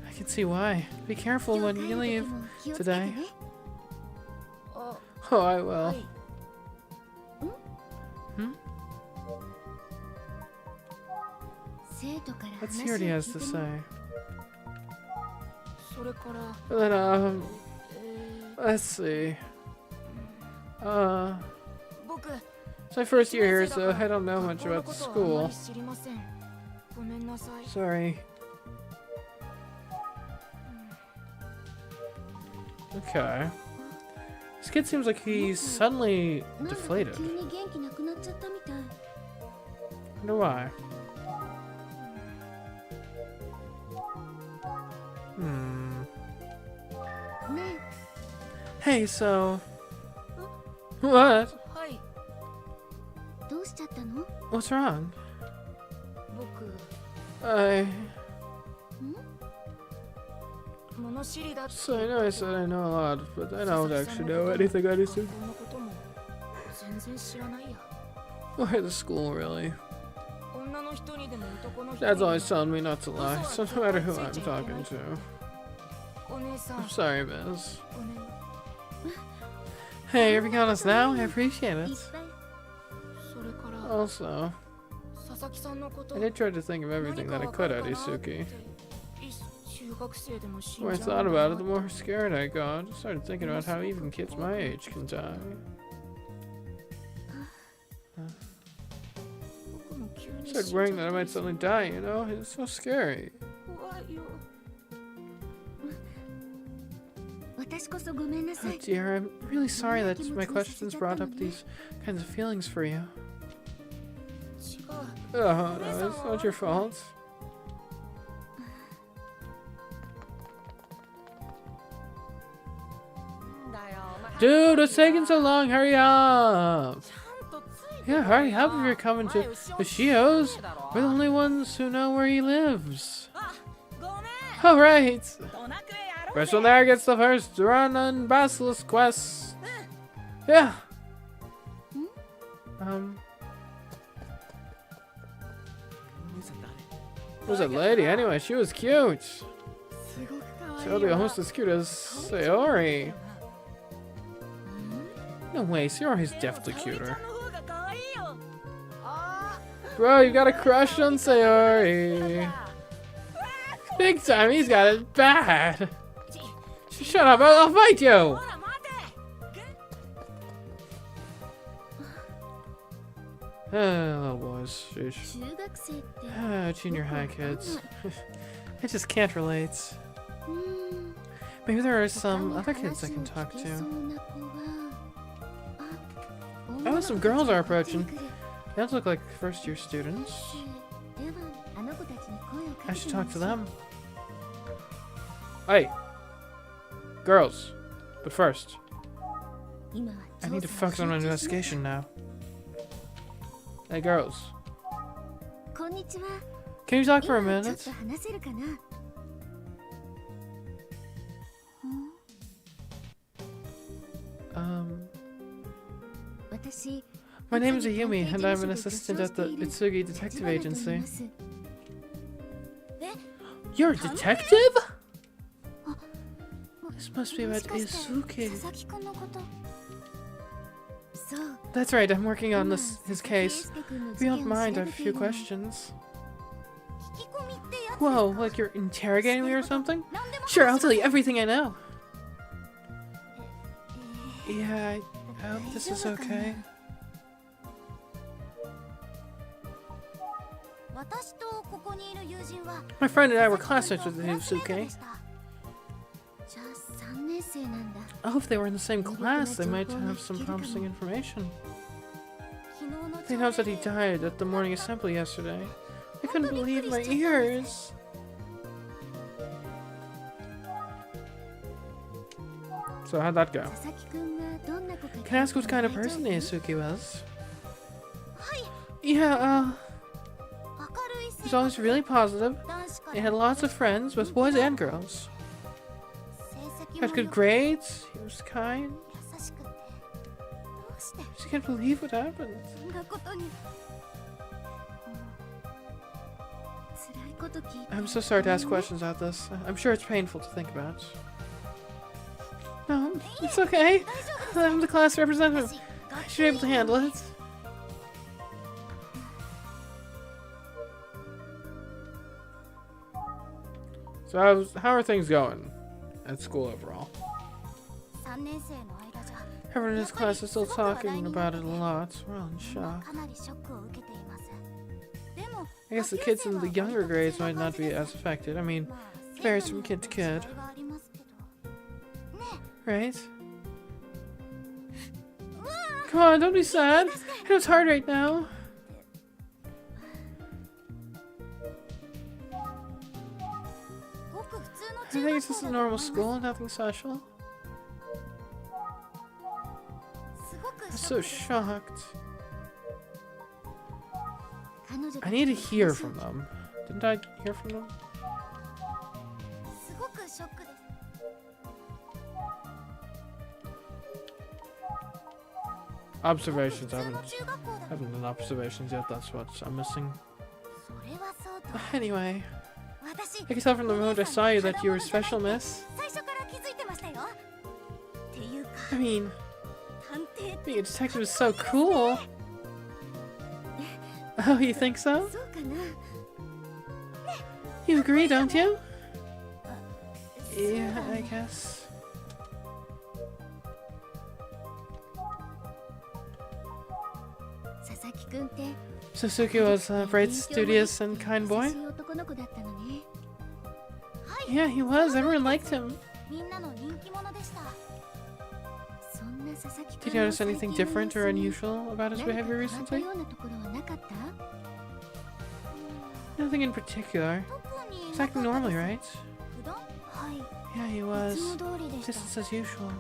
I can see why. Be careful 今 when 日帰 you る leave. 時も気をつけて today. ね あ Oh, I は will. い 生徒から Let's 話 hear を what he 聞 has い to てみ say. それから Then, え let's see. 僕 It's my first year here, 一年生 so だから I don't know 学 much 校の about こ the とはあんま school. り知りませんごめんなさい Sorry. Okay. This kid seems like he's suddenly なんだか deflated. 急に元気なくなっちゃったみたい Wonder why. ね Hey, so... What? はい どうしちゃったの What's wrong? 僕 I... 物知りだって So I know I said I know a lot, but I don't actually know anything I do. このことも全然知らないや Why the school, really? 女の人にでも男の人 Dad's にでも always telling me not to lie, so no matter who I'm talking to. お姉さん I'm sorry, Biz. ごめん Hey, you're being honest now? I appreciate いっ it. ぱいそれから Also, 佐々木さんのこと I did try to think of everything that I could at Isuki. 中学生でも死 The more ん I じゃ thought う about it, the more scared I got. I started thinking about how even kids my age can die. 僕も急 I に started worrying that I might suddenly die, you know? It's so scary. 怖いよ 私こそごめんな Oh さい dear, I'm really sorry that my questions brought up these kinds of feelings for you. 違う Oh, no, it's not your fault. Dude, it's taking so long, hurry up! Yeah, hurry up if you're coming to Ushio's. We're the only ones who know where he lives. Alright! First one there gets the first run on Basilisk Quest. Yeah. Who's that lady? Anyway, she was cute. Totally almost as cute as Sayori. No way, Sayori's definitely cuter. Bro, you got a crush on Sayori. Big time, he's got it bad. Shut up, I'll fight you! Oh, boys. Sheesh. 中学生って Junior high kids. I just can't relate. うーん Maybe there are 他 some に other 話 kids I を can 聞 talk けそ to. うな子はあ Oh, some 女の子 girls た are ちがこっちに approaching. 来る They look like first year students. ではあの子たちに声をか I け should てみ talk ま to しょう them. Hey! Girls. But first, 今は I need to 調査 focus on に my 集中しな investigation now. Hey, girls. こんにちは Can you talk for a 今ちょっ minute? と話せるかな 私 My name is いつも Ayumi, 探 and 偵 I'm 事 an 務所で assistant 助 at 長 the している Itsugi Detective 立花と言い Agency. ます You're a detective? This must be も about しかして Isuki. 佐々木くんのことそう That's right, I'm working 今 on 佐 his 々木 case. 英介君の If 事 you 件 don't を mind, I 調 have べ a てい few るの questions. 聞き込みってやつ Whoa, like you're interrogating me or something? 何でも Sure, I'll 話 tell you して everything I know. え Yeah, I hope this is 大丈夫かな okay. 私とここにいる友人は My friend and I were 佐々 classmates 木 with 君とクラスメート Isuki. でしたじゃあ3年生なんだ Oh, if they were in the same class, they might have some promising information. 昨日の They know that he died at the morning assembly yesterday. I couldn't believe my ears. So how'd that go? 佐々木くんがどんな子か Can I ask what kind of 大丈 person 夫 Isuki was? はい Yeah, 明るい he 性 was always really positive. 男子か He ら had lots of friends, both boys and girls. 成績 He も had 良 good く grades. He was kind. 優しくてどうして I just can't believe what happened. そんなことに辛いこと聞いて I'm so sorry to ask questions about this. I'm sure it's painful to think about. No, it's okay. 大丈夫 I'm the class representative. 私 I should be able to handle it. So how are things going at school overall? 3年生の間じゃ Everyone in this class is still talking about it a lot. We're all in 今は shock. かなりショックを受けていますでも I guess the kids in the younger grades might not be as affected. I mean, まあ varies 生徒 from に kid to よって kid, 違いがありますけどね right? Come on, don't be sad. I know it's hard right now. ごく普通の中 think it's just a normal school, nothing special. すごく I'm ショッ so クです shocked. 彼女た I ち need to の hear 話を from them. Didn't I hear from them? すごくショックです Observations. 普 I 通の haven't, 中学校だ haven't done observations yet. That's what I'm missing. それはそうと Anyway, 私 I can tell from the moment I saw you that you were special, miss. 最初から気づいてましたよっていうか I mean, 探偵 being a detective is so cool. Oh, you think so? そうかな You agree, don't you? そうだ Yeah, ね I guess. 佐々木くんって Suzuki was a bright, studious, and kind 優 boy. しい男の子だったのね Yeah, he was. Everyone liked him. みんなの人気者でしたそんな佐々木く Did you んの notice 最 anything 近の different or 様子に unusual about his 何か behavior 変わった recently? ようなところはなかった Nothing in particular. 特に He's なか acting った normally, です right? 普段はい Yeah, he い was. つも通りでした Just as usual.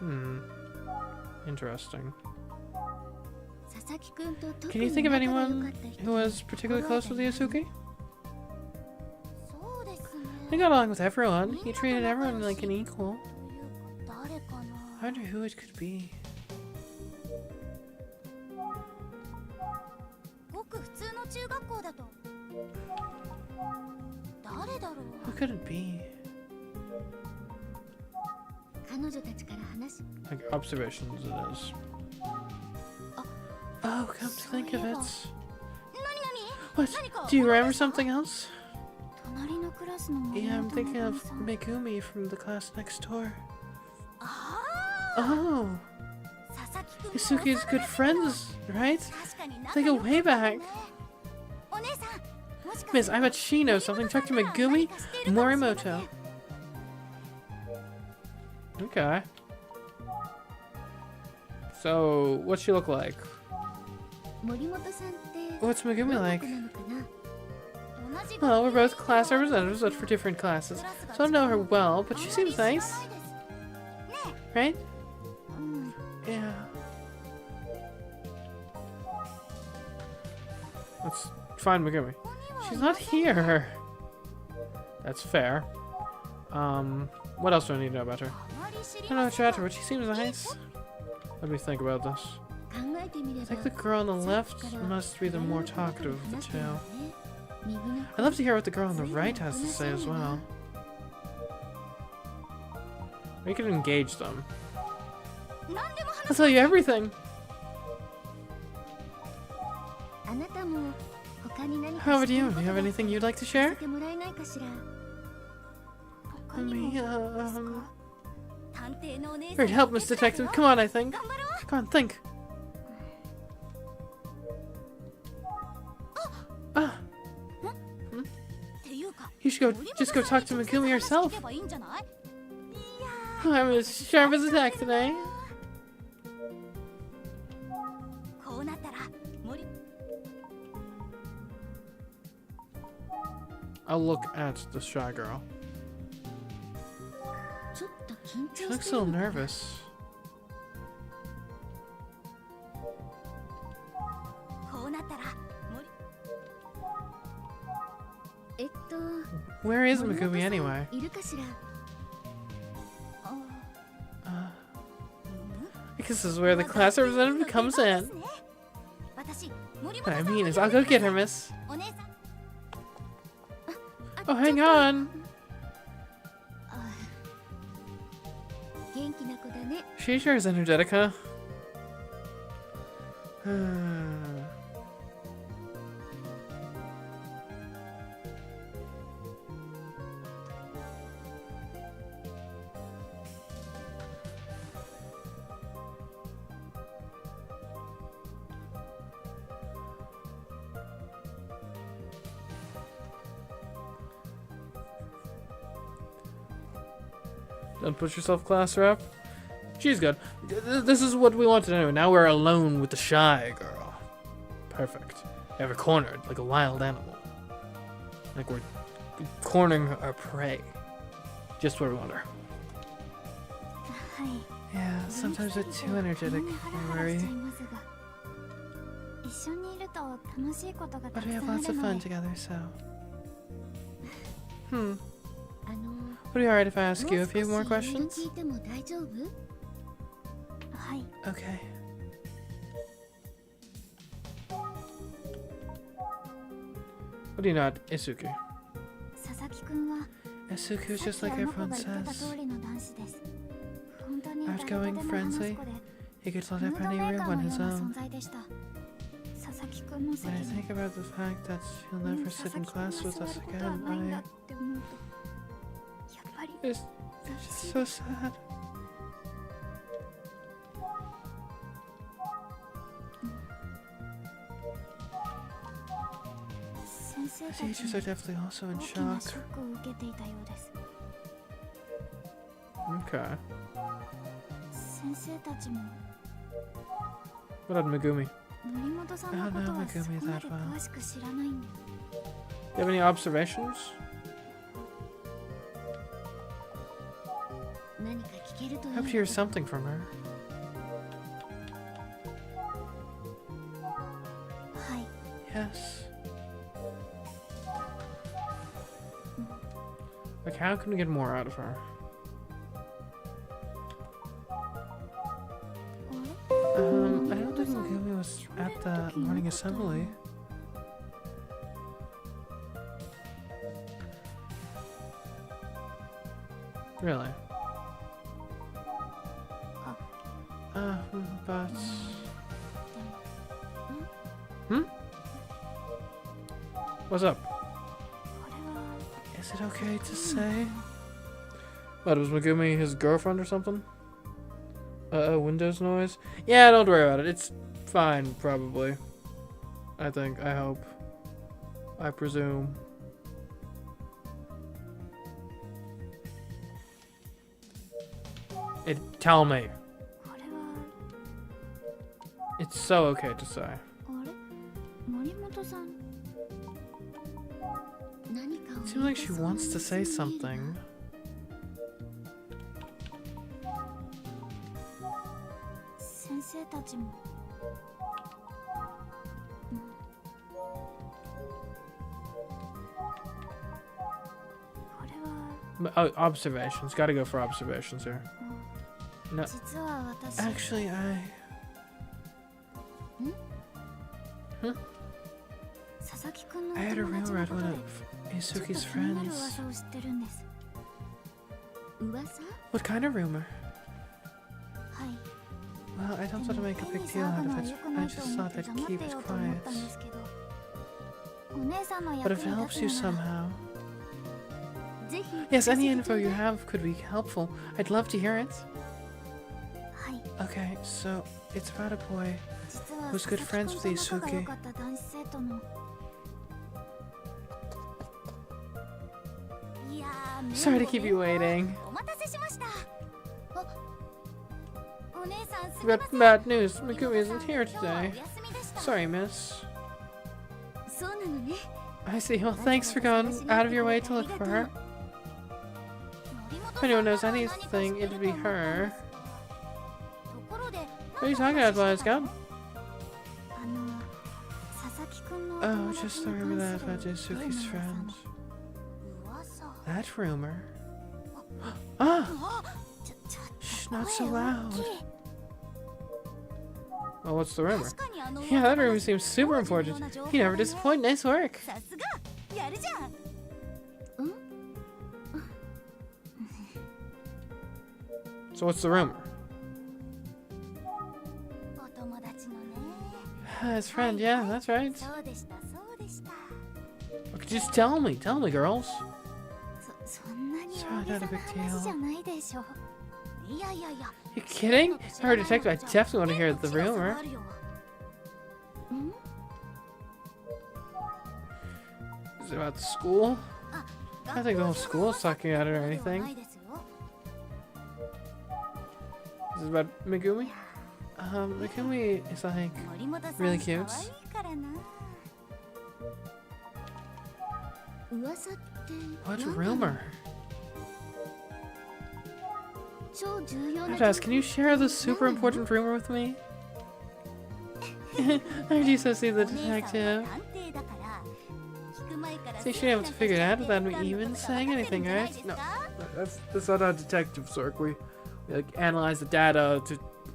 Hmm. Interesting. 佐々木くんと特 Can you に think of 仲が良か anyone った人 who was particularly close with Yusuke? そうです He ね got along with everyone. He treated everyone like an equal. 誰かな I wonder who it could be. ごく普通の中学校だと誰だろ Who う could it be? 彼女たちから話 Like observations, it is. Oh, come to think of it. 何 What? Do you remember something else? 隣のクラスの森 Yeah, I'm 本 thinking の of さん Megumi from the class next door. あ Oh, あ佐々木くんの Yusuke's good friends, right? 確かに They 仲 go 良か way ったよ back. ねお姉さんもしか Miss, して I bet she knows something. Talk to Megumi Morimoto. Okay. So, what's she look like? 森本さんって What's Megumi どんな like? 子なのかな同じ Well, we're 学 both 年 class では representatives, but for different クラ classes. スが So I don't know her 違う well, but あ she んまり seems 知らない nice, ですね right? うん Yeah. Let's find Megumi. ここには She's いま not せんが here. That's fair. What else do I need to know about her? あまり知 I り don't know ま much せん about が her, but she seems nice. Let me think about this. 考えてみれ I ば think the girl on the さっ left きから must be the 左 more の子ばかり talkative of the 話してる two. わね右の I'd love to hear what the girl on the 随分 right has to おとなし say い as のよ well. な We could engage them. 何でも I'll tell you everything. あなたも他に何 How か about 知って you? る Do こ you と have が anything you'd like to 聞か share? せてもらえないかしら他に Me, もですか探偵のお姉さ Great ん help, の Miss 手伝い Detective. よ Come on, I think. 頑張ろう Come on, think. Ah, っていうか you should go. 森本 Just go さん talk に to 直接 Megumi 話 yourself. 聞けばいいんじゃないいや I'm as sharp as a tack today. こうなったら森 I'll look at the shy girl. ちょっと緊 She 張 looks し a てる little のか nervous. こうなったら森Where is 森本さん Megumi anyway? いるかしらあ Because this is where the class representative comes in. 私森 What 本 I さん mean を is, 呼 I'll んで go くだ get さ her, い miss. お姉さん Oh, hang on. 元気な子だね She sure is energetic, huh? Don't push yourself, class rep. She's good. This is what we wanted to know. Now we're alone with the shy girl. Perfect. We have her cornered like a wild animal. Like we're cornering our prey. Just what I wonder. はい。 Yeah, sometimes we're too energetic. I worry. 一緒にいると楽しいことがた But く we さ have んあ lots る of の fun で。 together, so. あの Would it be alright if I ask you a few も more う少し questions? 聞いても大丈夫？はい。 Okay. What do you not, Isuki? 佐々木くんは Isuki is さっ just き like あの子 everyone が言ってた says. 通りの男子です。本当に誰とで Outgoing, も話 friendly. す子で He gets ム let ー up ド any メー room カー on のよ his うな own. 存在でした。佐々木くんの席 When I に think about the fact that she'll never 佐 sit in 々木くんが class with 座 us ることは again, ないんだ I... って思うとやっぱり It's 寂しい so sad. 先生 The たち teachers are も definitely also in 大きな shock. ショックを受けていたようです。 Okay. 先生たちも What about Megumi? 森本さんのことはそこまで詳しく知らないんで。 Do you have any observations? 何か聞けるといい Hope ん to だ hear けど。 something from her. はい。 Yes. Like, how can we get more out of her? あれ I don't think Megumi was at the morning assembly. Really? But... What's up? これは Is it okay to say? What, was Megumi his girlfriend or something? Windows noise? Yeah, don't worry about it. It's fine, probably. I think, I hope. I presume. Tell me. これは It's so okay to say. あれ森本さん何かを It seems like she wants to say something. 先生たちもこれは Oh, observations. Gotta go for observations here. No, 実は私 actually, Huh? 佐々木くんのお I had a 友達 rumor の at こと one で of ちょっと Isuki's 気になる friends. 噂を知ってるんです噂 What kind of rumor? はい Well, I don't で thought to も make a 変 big に deal 騒ぐ out の of は it. 良くな I いと just 思っ thought て I'd 黙っ keep て it ようと思っ quiet. たんですけどお姉さんの But 役 if に it 立 helps つ you なら somehow. ぜひ Yes, any 聞かせてちょ info う you だい have could be helpful. I'd love to hear it. はい Okay, so it's about a boy. 実は Who's 佐 good 々 friends 木 with くんと仲が Isuki? 良かった男子生徒のいやー Sorry to keep you waiting. お待たせしましたあお姉さんす We み got ません bad news. 森 Megumi 本さ isn't ん here 今日はお today. 休みでした Sorry, miss. そうなのね I see. Well, thanks for going out of your way to look for her. If anyone knows anything, it'd be her. ところで What are you talking about, Boy Scout? あの佐々木くんのお Oh, 友 just 達 the に rumor 関 that する about 例 Isuki's の噂 friends. の噂 That rumor? Ah! あ Shh, not so 声大 loud. きい Well, what's the rumor? 確かにあの Yeah, that rumor 噂 seems super 話 important. のような情報 You never だね disappoint. Nice work. さすがやるじゃん So what's the rumor? お友達のね His friend, yeah, that's right. そうでしたそうでした Just tell me, girls. そんなに Sorry, 大げ not a さな big 話じゃ deal. ないでしょいやいやいや You kidding? If I were a detective, I definitely want to hear the rumor. ん Is it about the school? あ I think the whole school is talking about it or 学校ではな anything. いですよ Is it about Megumi? Megumi is like 森本さん really cute. 可愛いからな What rumor? I have to ask, can you share this super important rumor with me? I heard you see the detective. So you should be able to figure it out without me even saying anything, right? No, that's not how detectives work. We like, analyze the data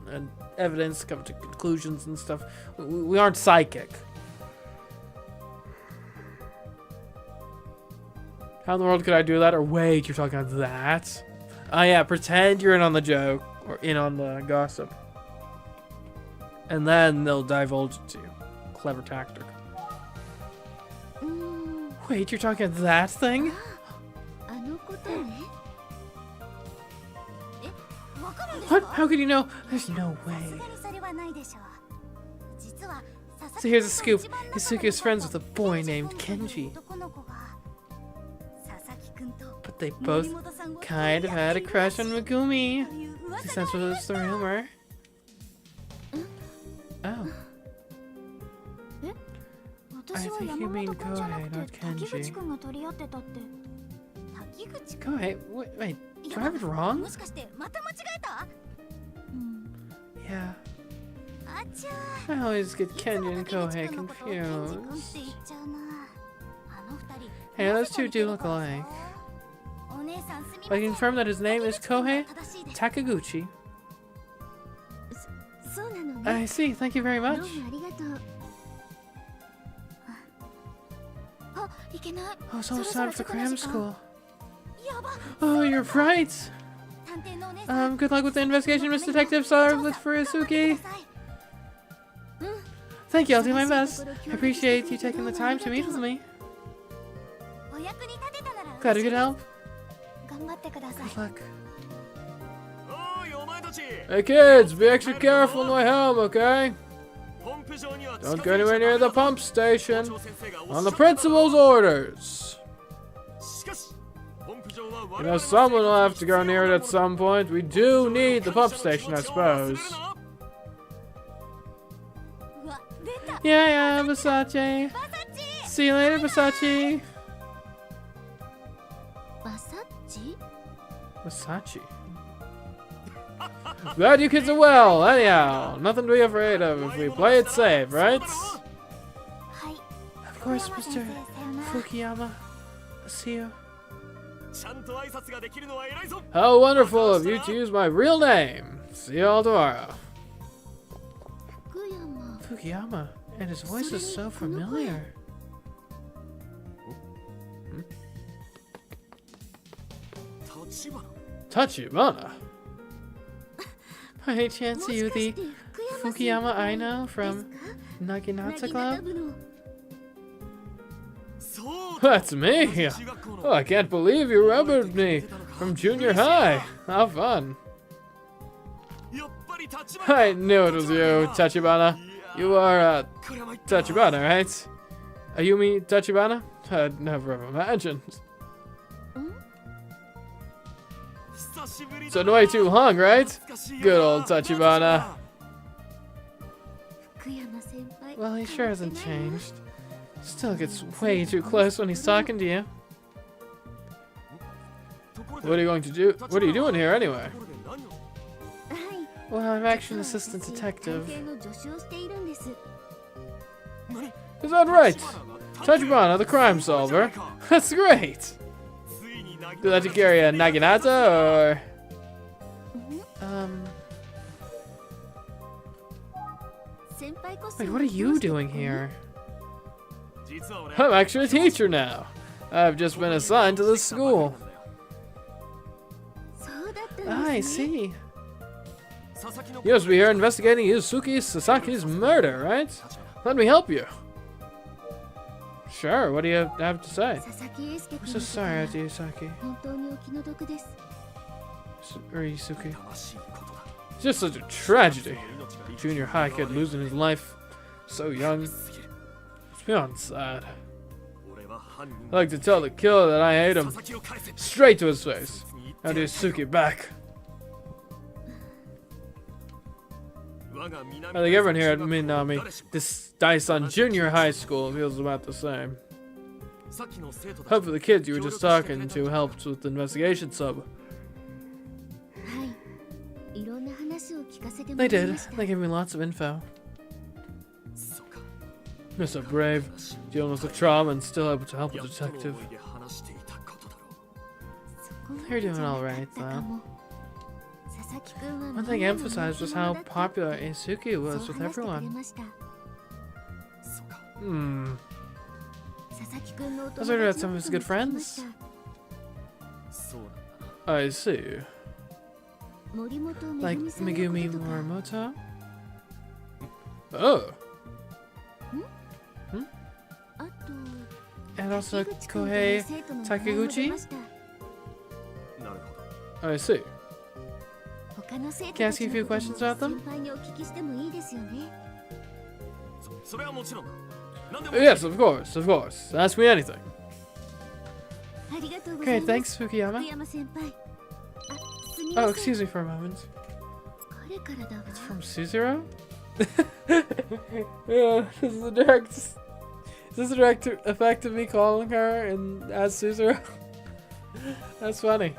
and evidence, come to conclusions and stuff. We aren't psychic. How in the world could I do that? Or wait, you're talking about that? Oh yeah, pretend you're in on the joke or in on the gossip. And then they'll divulge it to you. Clever tactic. Wait, you're talking about that thing? What? How could you know? There's no way. So here's a scoop. Hisuke is friends with a boy named Kenji. But they both kind of had a crush on Megumi. Since that's what was the rumor. Oh. I think you mean Kohei, not Kenji. Kohei? Wait, do I have it wrong? Yeah. I always get Kenji and Kohei confused. Hey, those two do look alike. I can confirm that his name is Kohei Takaguchi. I see, thank you very much. Oh, so it's time for cram school. Oh, you're right. Good luck with the investigation, Mr. Detective. Sorry, look for Isuki. Thank you, I'll do my best. I appreciate you taking the time to meet with me. Glad I could help. Good luck. Hey kids, be extra careful on the way home, okay? Don't go anywhere near the pump station. On the principal's orders. You know, someone will have to go near it at some point. We do need the pump station, I suppose. Yeah, Versace. See you later, Versace. Versace? Glad you kids are well. Anyhow, nothing to be afraid of if we play it safe, right? Of course, Mr. Fukuyama. See you. How wonderful of you to use my real name. See you all tomorrow. Fukuyama, and his voice is so familiar. Tachibana? By any chance are you the Fukuyama I know from Naginata Club? That's me! Oh, I can't believe you remembered me from junior high. How fun. I knew it was you, Tachibana. You are, Tachibana, right? Ayumi Tachibana? I'd never have imagined. It's been way too long, right? Good old Tachibana. Well, he sure hasn't changed. Still gets way too close when he's talking to you. What are you going to do? What are you doing here anyway? Well, I'm actually an assistant detective. Is that right? Tachibana, the crime solver. That's great. Do that to carry a Naginata, or... Wait, what are you doing here? I'm actually a teacher now. I've just been assigned to this school. I see. You must be here investigating Yusuke Sasaki's murder, right? Let me help you. Sure, what do you have to say? I'm so sorry, Yusaki. Or Yusuke. It's just such a tragedy. A junior high kid losing his life so young. It's beyond sad. I like to tell the killer that I hate him. Straight to his face. Now to Yusuke back. I think everyone here at Minami, this Daisen Junior High School feels about the same. Hope for the kids you were just talking to helped with the investigation sub. いろんな話を聞かせても They らい did. ました They gave me lots of info. You're so brave, dealing with the trauma and still able to help a detective. そこま You're でじゃ doing な all か right, ったか though. も佐々木くんは One thing みんなの emphasized was 人気 how 者だって popular Isuki そう was with 話してくれ everyone. ました Hmm. 佐々木くんのお I 友 was wondering about 達 some の of his ことも good 聞きま friends. した I see. 森本め Like ぐみさんの Megumi こととか Morimoto? Oh. あと And also 滝口くんという Kohei 生徒の名前も出ました I see. 他の生徒 Can I た ask ち you a few のことも questions about them? 先輩にお聞きしてもいいですよね Yes, of course, of course. Ask me anything. ありがとうござい Okay, ま thanks, す Fukuyama. 福山先輩あすみま Oh, せん excuse me for a moment. 彼からだわ It's from Suzero? Yeah, this is the direct. Is this a direct effect of me calling her and as Suzero? That's funny.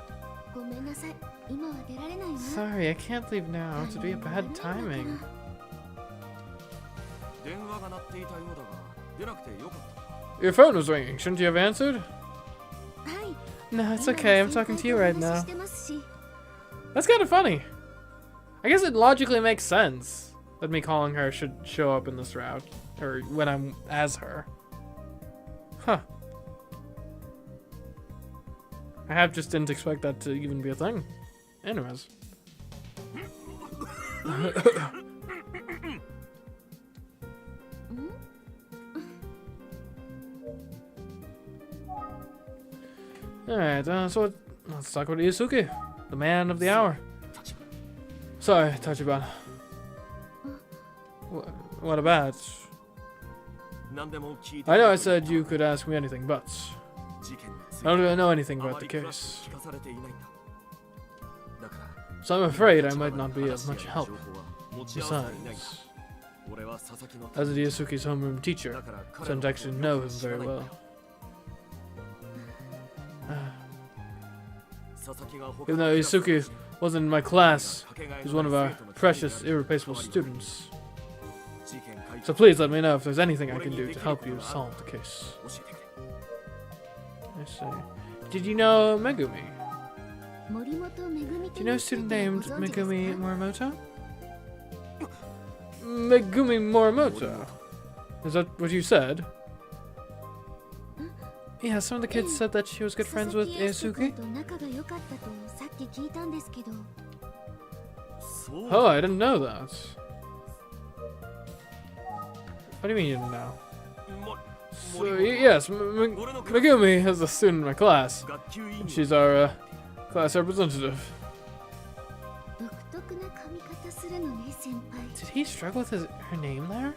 ごめんなさい今は出られないわ Sorry, I can't leave now. It'd be a bad timing. 電話が鳴っていたようだが出なくてよかった Your phone was ringing. Shouldn't you have answered? はい No, it's 今 okay. は I'm 先 talking 輩 to と you お right 話し now. してますし That's kind of funny. I guess it logically makes sense that me calling her should show up in this route, or when I'm as her. Huh. I just didn't expect that to even be a thing. Anyways. Alright, so let's talk about Isuki, the man of the hour. Sorry, Tachibana. What about? 何でも聞いて I know I said you could ask me anything, but 事件につい I て don't really know anything あま about the り詳し case. く聞かされていないんだだから So I'm afraid I might not be of much 話や help. 情報は持ち合わせていないんだ Besides, 俺は佐々木の as Isuki's homeroom teacher, だから so 彼 I の don't こと actually を know よ him く知ら very ないんだ well. よ佐々木が他 Even の though クラスの Isuki 人に wasn't in my class, かけがえ he's の one of ない our 生徒の precious, 一人である irreplaceable 代わりに students. 事件解 So 決 please let me know if there's anything I can do to help you solve the case. 教えてくれ I see. Did you know Megumi? 森本めぐみ Do と you い know a う生 student 徒をご named 存知です Megumi か Morimoto? Megumi Morimoto? Is that what you said? Yeah, some of the kids said that she was good 佐 friends 々 with 木英介君 Isuki. と仲が良かったとさっき聞いたんですけどそう Oh, I didn't know that. What do you mean you didn't know? も So, yes, Megumi is a student in my class. 学級委員 She's our class representative. 独特な髪型するのね先輩 Did he struggle with her name there?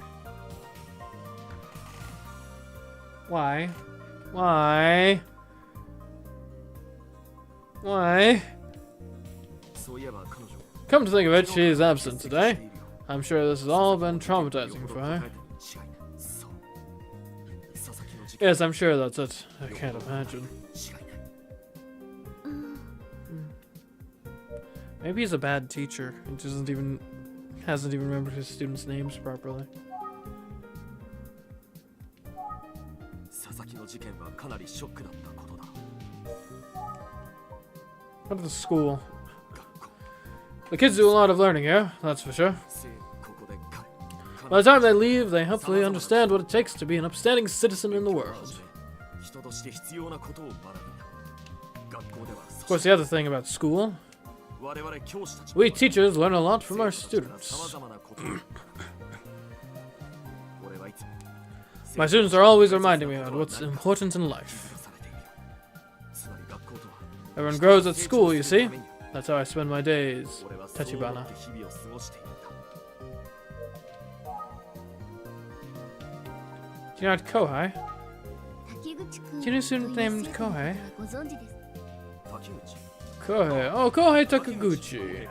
Why? Why? Why? そういえば彼女 Come to think of it, she is absent today. I'm sure this has all been traumatizing for her. Yes, I'm sure that's it. I can't imagine. Maybe he's a bad teacher and hasn't even remembered his students' names properly. 佐々木の事件はかなりショックだったことだ What at the school? The kids do a lot of learning here, that's for sure. せいここで彼 By the time they leave, they hopefully understand what it takes to be an upstanding citizen in the world. 人として必要なことを学んだ学校では Of course, the other thing about school, 我々教師たち we teachers learn a lot from our さ students. まざまなことを俺はいつも My students are always reminding me about what's important in life. つまり学校とは Everyone grows at school, you see? That's how I spend my days. 俺はそう思 Tachibana. って日々を過ごしているんだ Do you know Kohai? 滝口くん Do you know a student という named 生徒のこと Kohei? はご存知です滝口 Kohei. Oh, Kohei Takaguchi.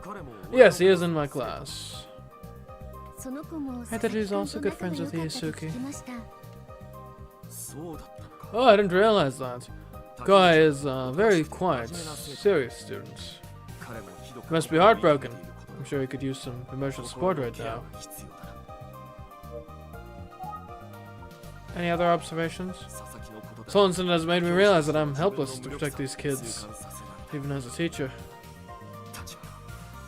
彼も Yes, he is in my class. その子も I thought he was also good friends with 佐々木くんと仲が良かったと Isuki. 聞きましたそうだったのか。 Oh, I didn't realize that. Guy is a very quiet, serious student. 彼もひどく He must be heartbroken. I'm sure he could use some emotional support right now. 必要だな。 Any other observations? 佐々木のことだ。 This whole incident has made me realize that I'm helpless to protect these kids, 痛感させられ even as a teacher. た。立花、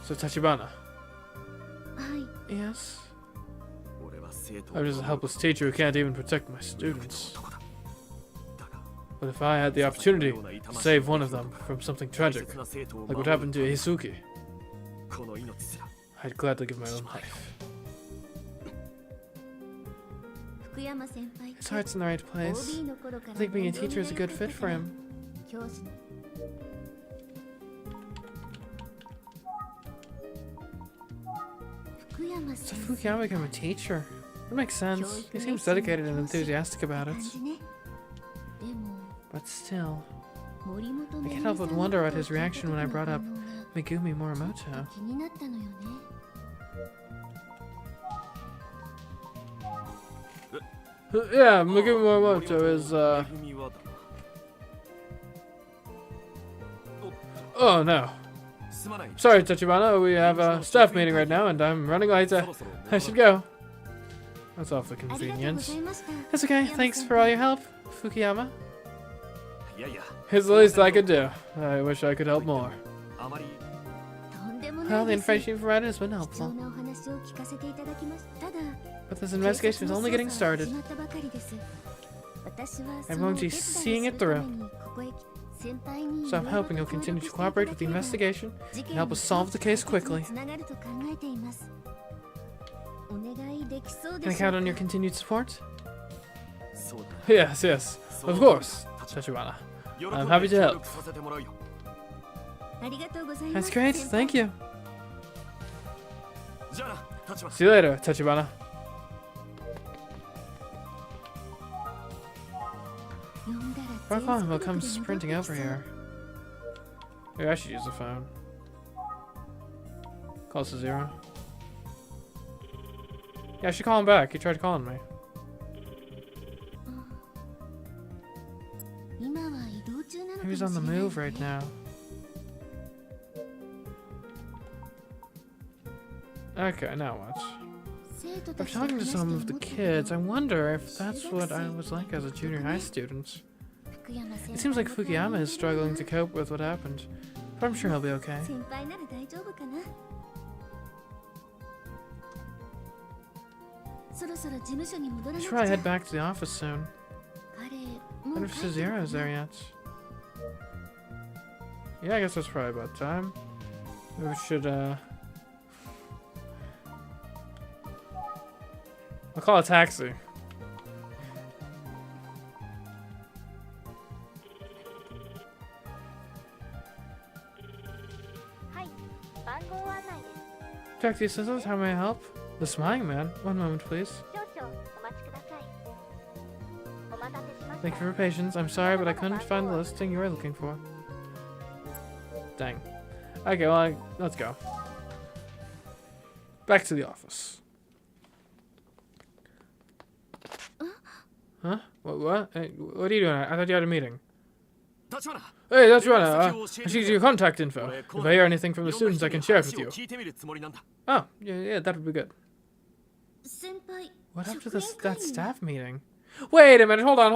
So Tachibana. はい Yes? 俺は生徒 I'm just a helpless teacher who can't even protect my students. But if I had the opportunity to save one of them from something tragic, like what happened to Hisuki, この命すら I'd gladly give my own life. 福山先輩 His heart's in the right place. OB の頃から I think being a teacher is a good fit for him. 教師の福山 So 先生 Fukuyama became a teacher. That makes sense. He seems dedicated and enthusiastic about it. 感じねでも But still, 森本 I め can't ぐみ help さ but んの wonder こ at とを his 聞いた reaction 時 when I の brought 反 up 応が Megumi Morimoto. 気になったのよね Yeah, Megumi Morimoto is, 恵みはだな。 Oh no. すまない。 Sorry, Tachibana, we have a staff meeting right now and I'm running late. そろそろ I should go. That's awfully ありがとうござ convenient. いました That's okay. Thanks for all your help, Fukuyama. いやいや、 Here's the least I could do. I wish I could help more. あまり とんでも Well, ない the です information you provided has been 貴重 helpful. なお話を聞かせていただきましたただ But this investigation is only getting 警察の捜査は started. 始まったばかりです私はそ I'm の going お手伝い to を see す it るため through. にここへ来先輩に So I'm hoping you'll continue to cooperate with the investigation and help us solve the case quickly. つながると考えていますお願いできそう Can で I しょう count on か your continued support? そうだ。 Yes, yes. Of course, Tachibana. 喜ん I'm で happy to 協 help. 力させてもらうよ。ありがとうございま That's す great. 先輩 Thank you. じゃあな、立花。 See you later, Tachibana. 呼んだら Rock on, 全 will 速 come 力で戻って sprinting き over そう here. Maybe I should use the phone. Calls to 0. Yeah, I should call him back. He tried calling me. 今は移動中なのか Maybe も he's し on れ the ない move わ right ね now. Okay, now what? 生徒た I'm ちと talking to 話して some 思 of the ったけ kids. ど I wonder if that's what I was like as a junior high student. 福山先 It 輩 seems like の Fukuyama is 顔を struggling 見 to てる cope with what happened. But I'm sure he'll be okay. な先輩なら大丈夫かなそろそろ事務所に戻ら I な should く probably ちゃ head back to the office soon. 彼 I もう wonder 帰 if ってるか Suzuero is な there yet. Yeah, I guess that's probably about time. Maybe we should, I'll call a taxi. はい番号案内です Taxi assistance, how may I help? The smiling man. One moment, please. 少々お待ちくださいお待たせしました Thank you for your patience. I'm sorry, but I couldn't find the listing you were looking for. Dang. Okay, well, let's go. Back to the office. Huh? What? Hey, what are you doing? I thought you had a meeting. 立花。 Hey, that's right. I should use your contact info. If I hear anything from the students, I can share it with you. 聞いてみるつもりなんだ。 Oh, yeah, that would be good. 先輩 What happened to 職 this 員会 that 議 staff meeting? Wait a minute. Hold on.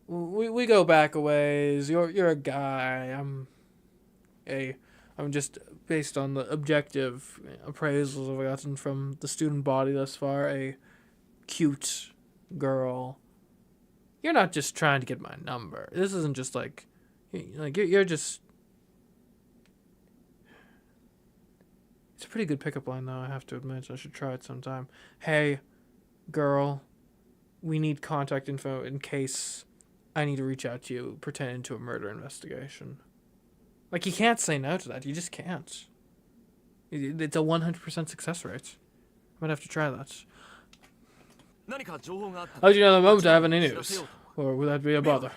We go back a ways. You're a guy. I'm just based on the objective appraisals I've gotten from the student body thus far. A cute girl. You're not just trying to get my number. This isn't just like you're just. It's a pretty good pickup line, though, I have to admit. I should try it sometime. Hey, girl, we need contact info in case I need to reach out to you pertaining to a murder investigation. Like, you can't say no to that. You just can't. It's a 100% success rate. I might have to try that. 何か情報があった。 How do you know the moment I have any news? Or would that be a bother?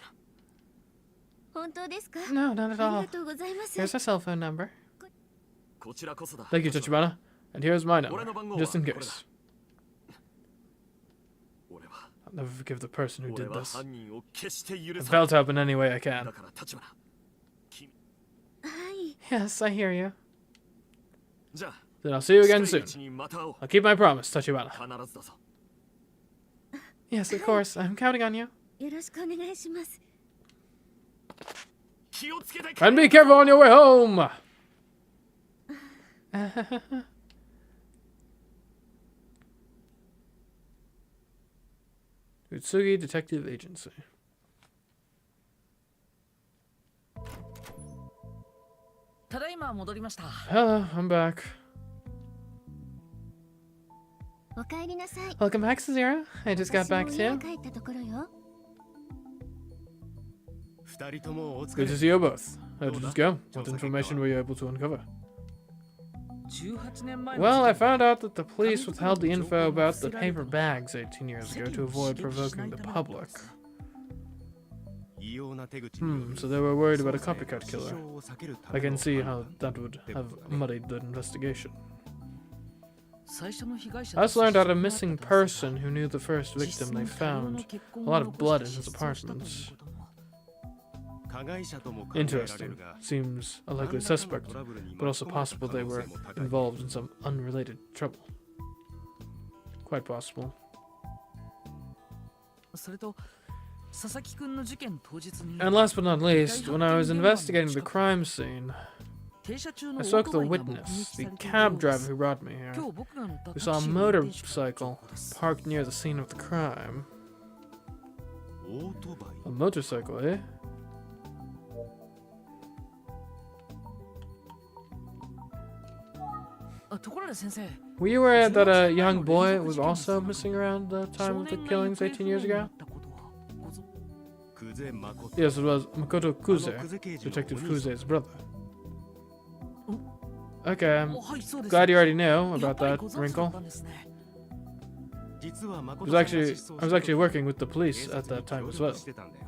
本当ですか No, not at あり all. がとうございます Here's my cell phone number. こちらこそだ。 Thank you, Tachibana. And here's my number, 俺の番号は just in これだ。 case. 俺は I'll never forgive the person who 俺 did は this. 犯人を決して許 I さない felt help in any way I だ can. から立花君 Yes, I hear you. じゃあ Then I'll see you again 近いう soon. ちにまた会おう I'll keep my promise, Tachibana. 必ずだぞ Yes, of course. I'm counting on you. よろしくお願いします。気をつけて And be careful on your way home! Utsugi Detective Agency. ただいま戻りました。 Hello, I'm back. お帰りなさい。 Welcome back, Zero. I just got 私も back 家 too. 帰ったところよ。二人ともお疲 Good れ to see you both. How did it go? What information were you able to uncover? 18年前の Well, I 事件 found out that the police withheld the info about the paper bags 18 years ago to avoid provoking the public. 異様な手口による So they were worried about a 捜査への copycat 支 killer. 障を避けるた I めの can see 犯 how that would have muddied the investigation. 最初の被害者 I also learned about a と missing 接触があった person who knew the first 実質 victim の they 大量の found. 血痕 a を lot of 残 blood し in て his 失踪したという apartments. ことも Interesting. Seems a likely suspect, but also possible they were involved in some unrelated trouble. Quite possible. それと佐々木くんの事件当日に And last but not least, when I was investigating the crime scene, 停車中の I オー spoke ト to バ the イが目 witness, 撃さ the れている cab よう driver です who brought me here, 今日僕が乗った who タ saw ク a シーの運転手からの motorcycle 情報です parked near the scene of the crime. オートバイ A motorcycle, eh? あところで先生 Were you aware that a young boy was also missing around the time of the killings 18 years ago? 久世誠 Yes, it was Makoto あの Kuze, 久世刑事の Detective お兄さん Kuze's brother. Okay, I'm はいそうです glad you already know やっ about ぱり that ご存知だ wrinkle. ったんですね 実は I 誠 was さんが actually 失踪 I was した actually 時 working with the 警 police at 察に that time 協 as 力 well. してたんだよ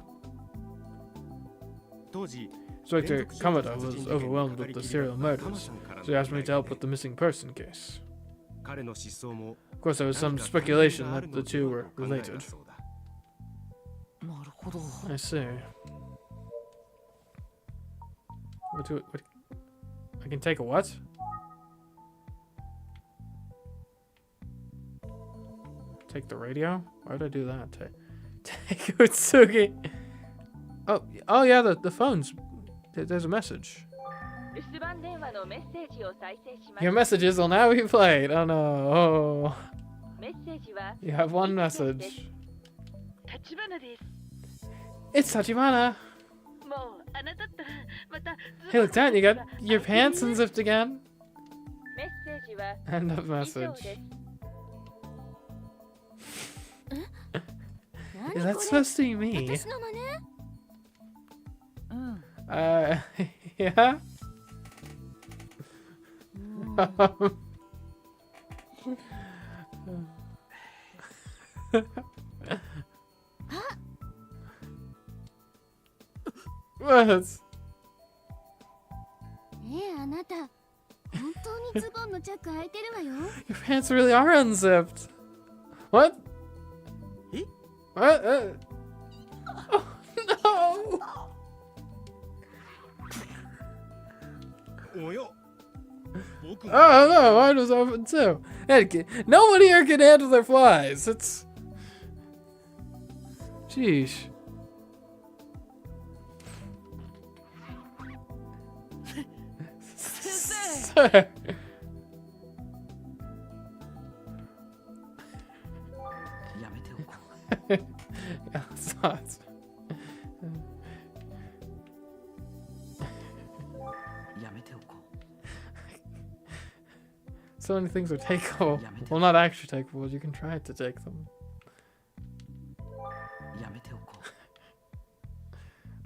当時 Inspector Kamada was overwhelmed with the serial murders, so he asked me to help with the missing person case. 彼の失踪も Of course, there was some speculation that the two were related. なるほど I see. What? I can take a what? Take the radio? Why did I do that? Take Utsugi. Oh yeah, the phones. There's a message. 留守番電話のメッセージを再生します。 Your messages will now be played. Oh no. Oh. メッセージは You have one message. 立花です。 It's Tachibana. もうあなたとまた Hey, look, Dad, you got your pants unzipped again? メッセージは End of 以上 message. です。 Is that supposed to be me? 私の真似？うん Yeah? What? あなた、本当にズボンのチャック開いてるわよ。 Your pants really are unzipped. What? Eh? What? Oh, no! およ僕も Oh no, mine was open too. Nobody here can handle their flies. It's. Sheesh. 先生 Sir. やめておこ Yeah, it's not. うやめておこ So many things are takeable. Well, not actually takeable. You can try to take them. うやめておこ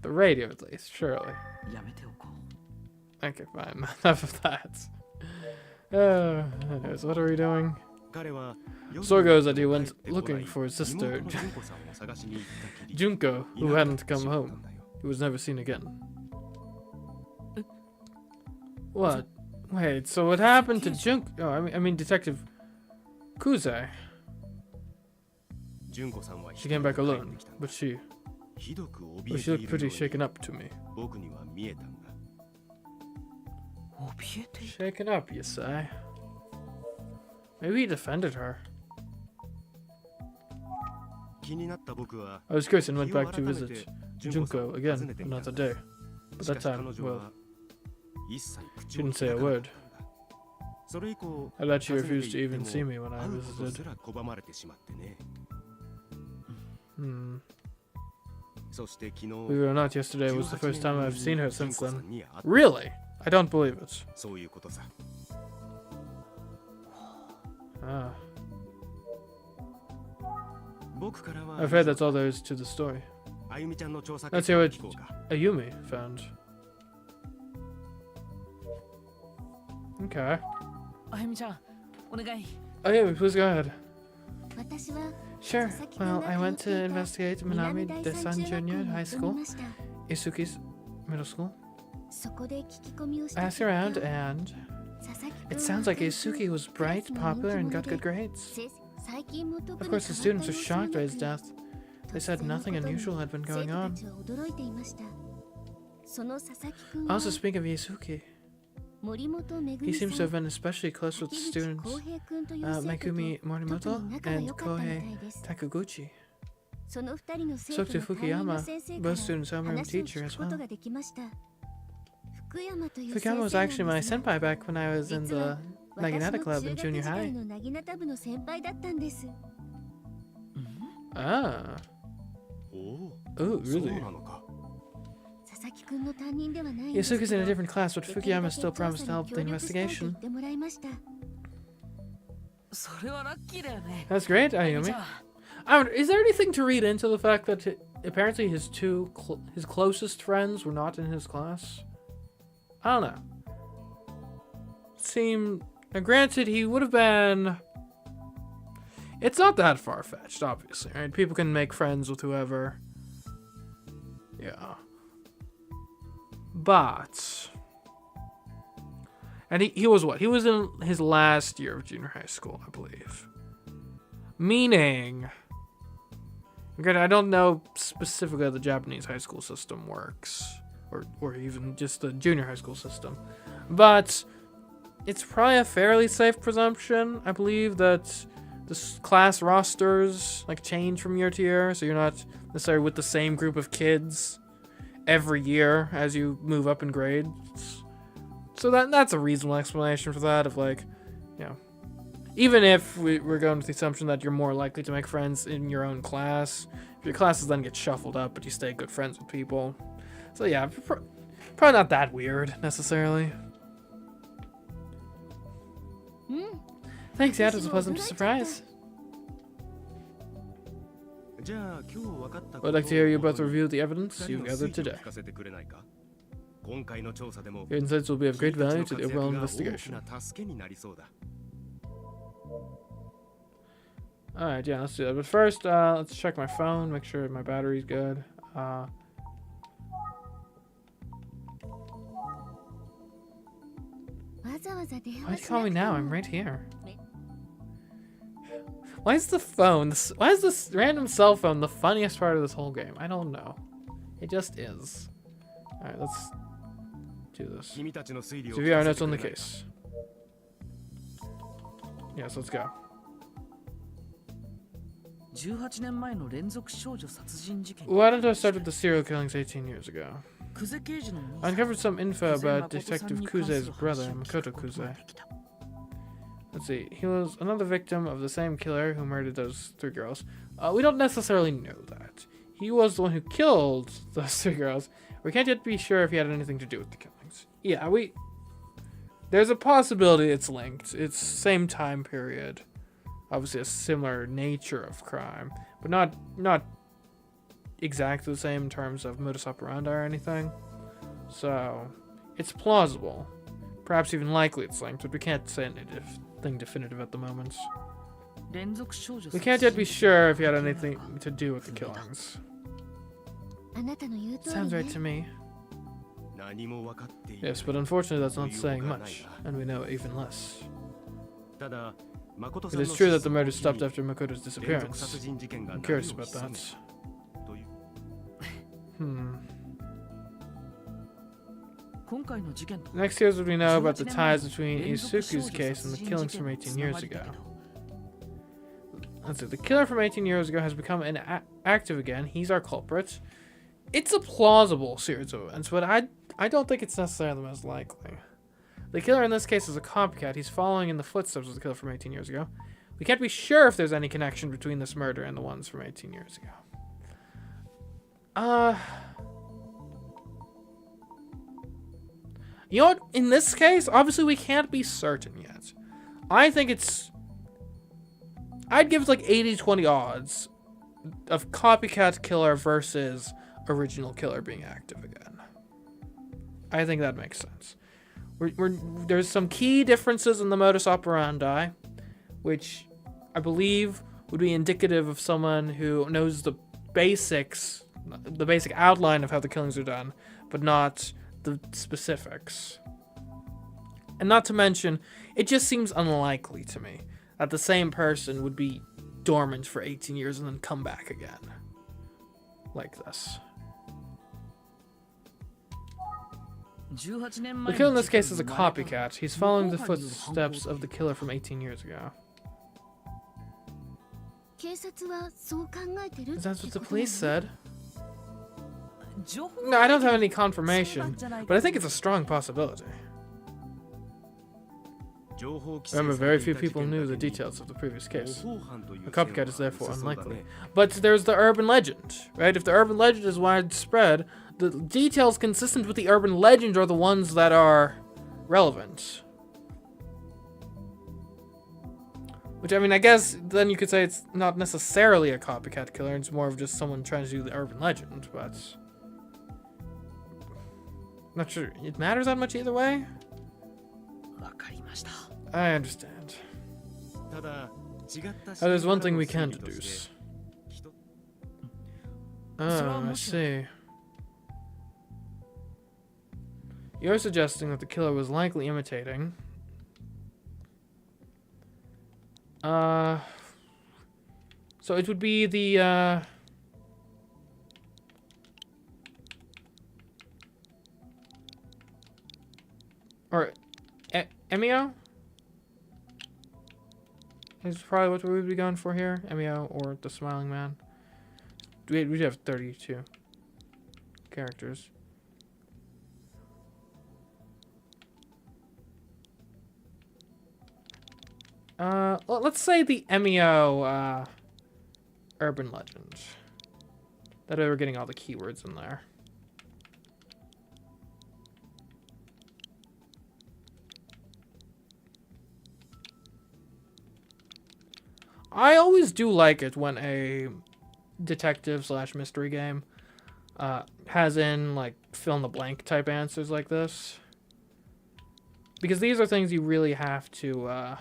The radio, at least, surely. うやめておこ Okay, fine. Enough of that. Anyways, what are we doing? 彼は Story goes that he went looking for his sister, 妹の純子さんを探しに行ったきり Junko, who hadn't come home. He was never seen again. What? Wait, so what happened to Junko? Oh, I mean Detective Kuze. She came back alone, but she looked pretty shaken up to me. Shaken up, you say? Maybe he defended her. I was curious and went back to visit Junko again another day. But that time, well, she didn't say a word. I let she refused to even see me when I visited. Believe it or not, yesterday was the first time I've seen her since then. Really? I don't believe it. Ah. I'm afraid that's all there is to the story. Let's hear what Ayumi found. Okay. Ayumi, please go ahead. Sure. Well, I went to investigate Minami-de-san Junior High School, Isuki's middle school. I asked around and it sounds like Isuki was bright, popular, and got good grades. Of course, the students were shocked by his death. They said nothing unusual had been going on. Also, speaking of Isuki, he seems to have been especially close with the students Megumi Morimoto and Kohei Takuguchi. Spoke to Fukuyama, both students' homeroom teacher as well. Fukuyama was actually my senpai back when I was in the Naginata Club in junior high. Ah. Oh, really? Yasuki's in a different class, but Fukuyama still promised to help the investigation. That's great, Ayumi. Is there anything to read into the fact that apparently his his closest friends were not in his class? I don't know. Now granted, he would have been... It's not that far-fetched, obviously, right? People can make friends with whoever. Yeah. But... And he was what? He was in his last year of junior high school, I believe. Meaning... Again, I don't know specifically how the Japanese high school system works. Or even just the junior high school system. But... It's probably a fairly safe presumption, I believe, that the class rosters like change from year to year, so you're not necessarily with the same group of kids every year as you move up in grades. So that's a reasonable explanation for that, of like, you know, even if we're going with the assumption that you're more likely to make friends in your own class, if your classes then get shuffled up, but you stay good friends with people. So yeah, probably not that weird, necessarily. Thanks, yeah, it was a pleasant surprise. I'd like to hear you both review the evidence you've gathered today. Your insights will be of great value to the overall investigation. Alright, yeah, let's do that. But first, let's check my phone, make sure my battery's good. Why'd you call me now? I'm right here. Why is this random cell phone the funniest part of this whole game? I don't know. It just is. Alright, let's do this. Review our notes on the case. Yes, let's go. Why don't I start with the serial killings 18 years ago? I uncovered some info about Detective Kuze's brother, Makoto Kuze. Let's see, he was another victim of the same killer who murdered those 3 girls. We don't necessarily know that. He was the one who killed those 3 girls. We can't yet be sure if he had anything to do with the killings. Yeah, there's a possibility it's linked. It's same time period. Obviously a similar nature of crime, but not exactly the same in terms of modus operandi or anything. So, it's plausible. Perhaps even likely it's linked, but we can't say anything definitive at the moment. We can't yet be sure if he had anything to do with the killings. Sounds right to me. Yes, but unfortunately that's not saying much, and we know even less. It is true that the murder stopped after Makoto's disappearance. I'm curious about that. Next, here's what we know about the ties between Isuku's case and the killings from 18 years ago. Let's see, the killer from 18 years ago has become active again. He's our culprit. It's a plausible series of events, but I don't think it's necessarily the most likely. The killer in this case is a copycat. He's following in the footsteps of the killer from 18 years ago. We can't be sure if there's any connection between this murder and the ones from 18 years ago. You know what? In this case, obviously we can't be certain yet. I think I'd give it like 80-20 odds of copycat killer versus original killer being active again. I think that makes sense. There's some key differences in the modus operandi, which I believe would be indicative of someone who knows the basics, the basic outline of how the killings are done, but not the specifics. And not to mention, it just seems unlikely to me that the same person would be dormant for 18 years and then come back again. Like this. The killer in this case is a copycat. He's following the footsteps of the killer from 18 years ago. Is that what the police said? No, I don't have any confirmation, but I think it's a strong possibility. Remember, very few people knew the details of the previous case. A copycat is therefore unlikely. But there's the urban legend, right? If the urban legend is widespread, the details consistent with the urban legend are the ones that are relevant. Which, I mean, I guess then you could say it's not necessarily a copycat killer, it's more of just someone trying to do the urban legend, but not sure it matters that much either way. I understand. There's one thing we can deduce. Oh, I see. You're suggesting that the killer was likely imitating. So it would be the, or Emio? Is probably what we would be going for here. Emio or the Smiling Man. We have 32 characters. Let's say the Emio urban legend. That way we're getting all the keywords in there. I always do like it when a detective / mystery game has in like fill in the blank type answers like this. Because these are things you really have to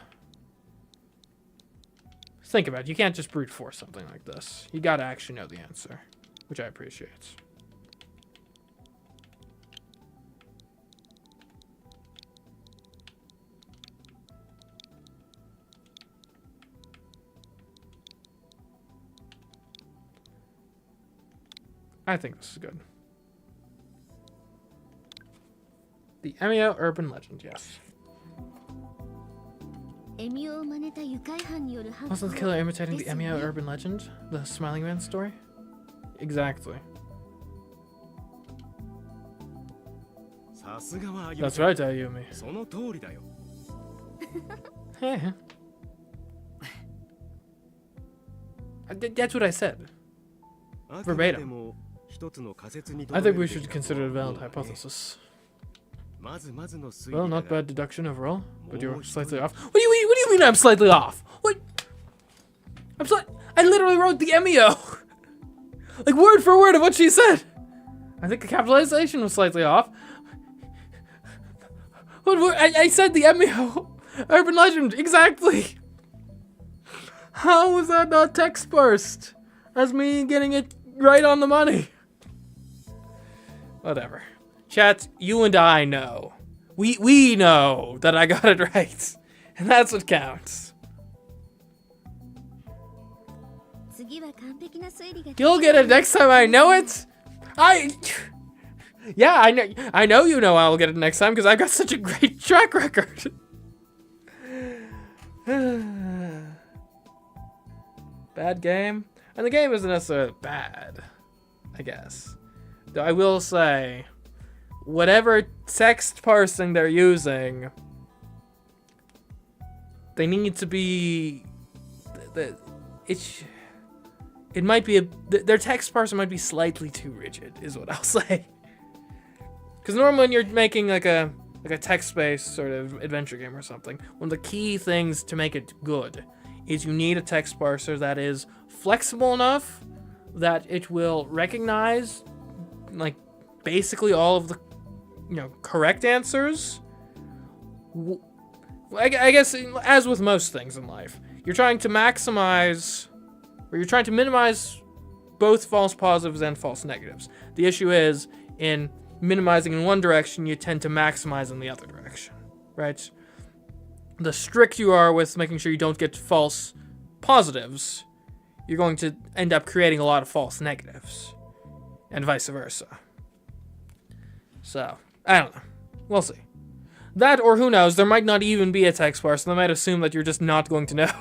think about. You can't just brute force something like this. You gotta actually know the answer, which I appreciate. I think this is good. The Emio urban legend, yes. Wasn't the killer imitating the Emio urban legend? The Smiling Man story? Exactly. That's right, Ayumi. That's what I said. Verbatim. I think we should consider it a valid hypothesis. Well, not bad deduction overall, but you're slightly off. What do you mean I'm slightly off? What? I literally wrote the Emio! Like, word for word of what she said! I think the capitalization was slightly off. I said the Emio! Urban legend, exactly! How was that not text burst? That's me getting it right on the money. Whatever. Chat, you and I know. We know that I got it right. And that's what counts. You'll get it next time, I know it! Yeah, I know you know I'll get it next time because I've got such a great track record. Bad game? And the game isn't necessarily bad, I guess. Though I will say, whatever text parsing they're using, they need to be... It might be their text parser might be slightly too rigid, is what I'll say. Because normally when you're making like a text-based sort of adventure game or something, one of the key things to make it good is you need a text parser that is flexible enough that it will recognize like basically all of the correct answers. I guess as with most things in life, you're trying to maximize or you're trying to minimize both false positives and false negatives. The issue is in minimizing in one direction, you tend to maximize in the other direction, right? The strict you are with making sure you don't get false positives, you're going to end up creating a lot of false negatives, and vice versa. So, I don't know. We'll see. That, or who knows, there might not even be a text parser, and they might assume that you're just not going to know.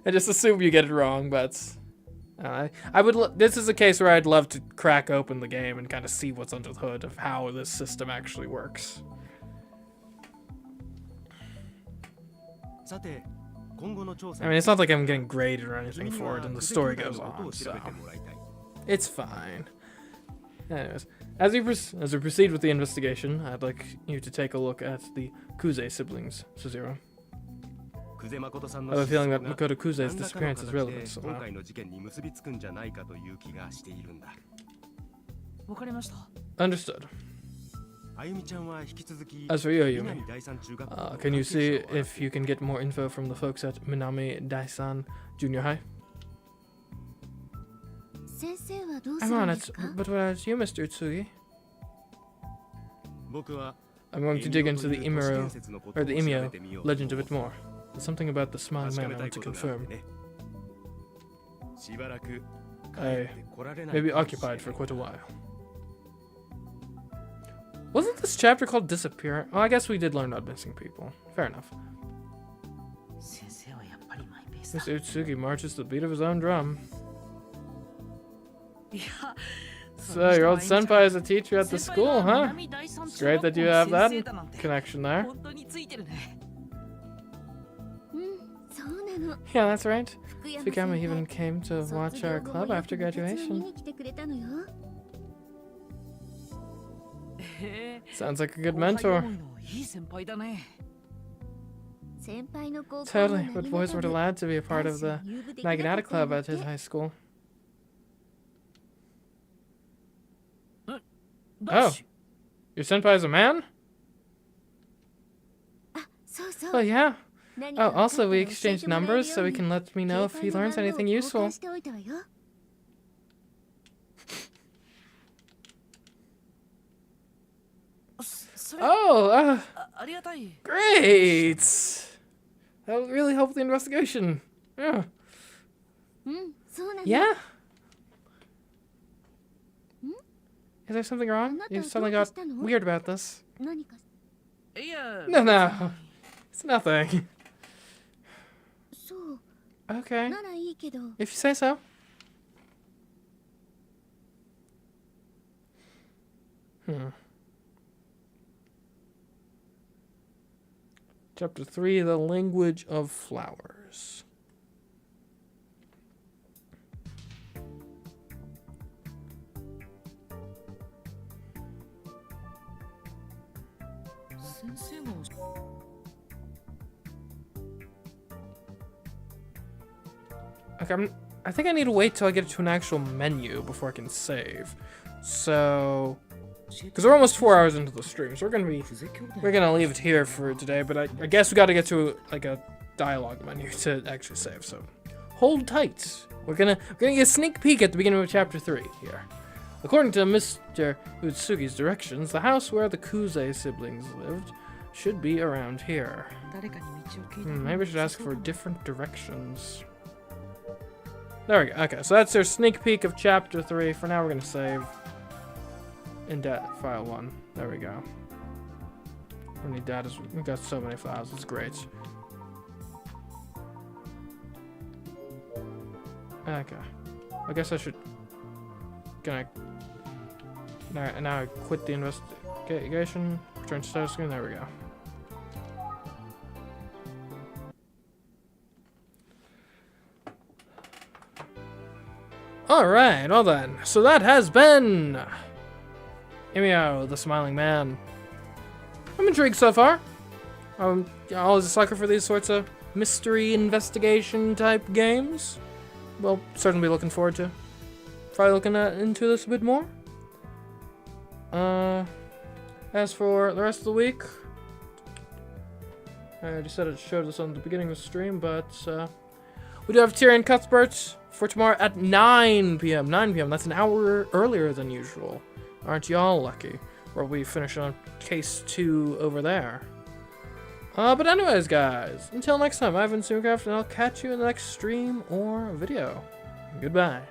I just assume you get it wrong, but... I would. This is a case where I'd love to crack open the game and kind of see what's under the hood of how this system actually works. I mean, it's not like I'm getting graded or anything for it, and the story goes on, so it's fine. Anyways, as we proceed with the investigation, I'd like you to take a look at the Kuze siblings, Suzero. I have a feeling that Makoto Kuze's disappearance is relevant somehow. Understood. As for you, Ayumi, can you see if you can get more info from the folks at Minami Daisan Junior High? I'm on it, but what about you, Mr. Utsugi? I'm going to dig into the Emio legend a bit more. There's something about the smiling man I want to confirm. I may be occupied for quite a while. Wasn't this chapter called Disappearance? Well, I guess we did learn about missing people. Fair enough. Mr. Utsugi marches to the beat of his own drum. So, your old senpai is a teacher at the school, huh? It's great that you have that connection there. Yeah, that's right. Fukuyama even came to watch our club after graduation. Sounds like a good mentor. Totally, but boys weren't allowed to be a part of the Naginata Club at his high school. Oh, your senpai is a man? Well, yeah. Oh, also, we exchanged numbers so he can let me know if he learns anything useful. Oh, great! That will really help the investigation. Yeah. Yeah? Is there something wrong? You suddenly got weird about this. No. It's nothing. Okay. If you say so. Chapter 3, The Language of Flowers. Okay, I think I need to wait till I get to an actual menu before I can save. So, because we're almost 4 hours into the stream, so we're gonna leave it here for today. But I guess we got to get to like a dialogue menu to actually save. So, hold tight. We're gonna get a sneak peek at the beginning of chapter 3 here. According to Mr. Utsugi's directions, the house where the Kuze siblings lived should be around here. Maybe I should ask for different directions. There we go. Okay, so that's our sneak peek of chapter 3. For now, we're gonna save in file 1. There we go. We need data. We've got so many files. It's great. Okay. I guess I should. Now I quit the investigation. Return to status screen. There we go. Alright, well then. So that has been Emio, the Smiling Man. I'm intrigued so far. I'm always a sucker for these sorts of mystery investigation type games. Well, certainly looking forward to probably looking into this a bit more. As for the rest of the week, I already said I showed this on the beginning of the stream, but we do have Tyrion Cuthbert for tomorrow at 9 p.m. 9 p.m. That's an hour earlier than usual. Aren't y'all lucky? Where we finish on case 2 over there. But anyways, guys, until next time, I've been CMeeCraft, and I'll catch you in the next stream or video. Goodbye.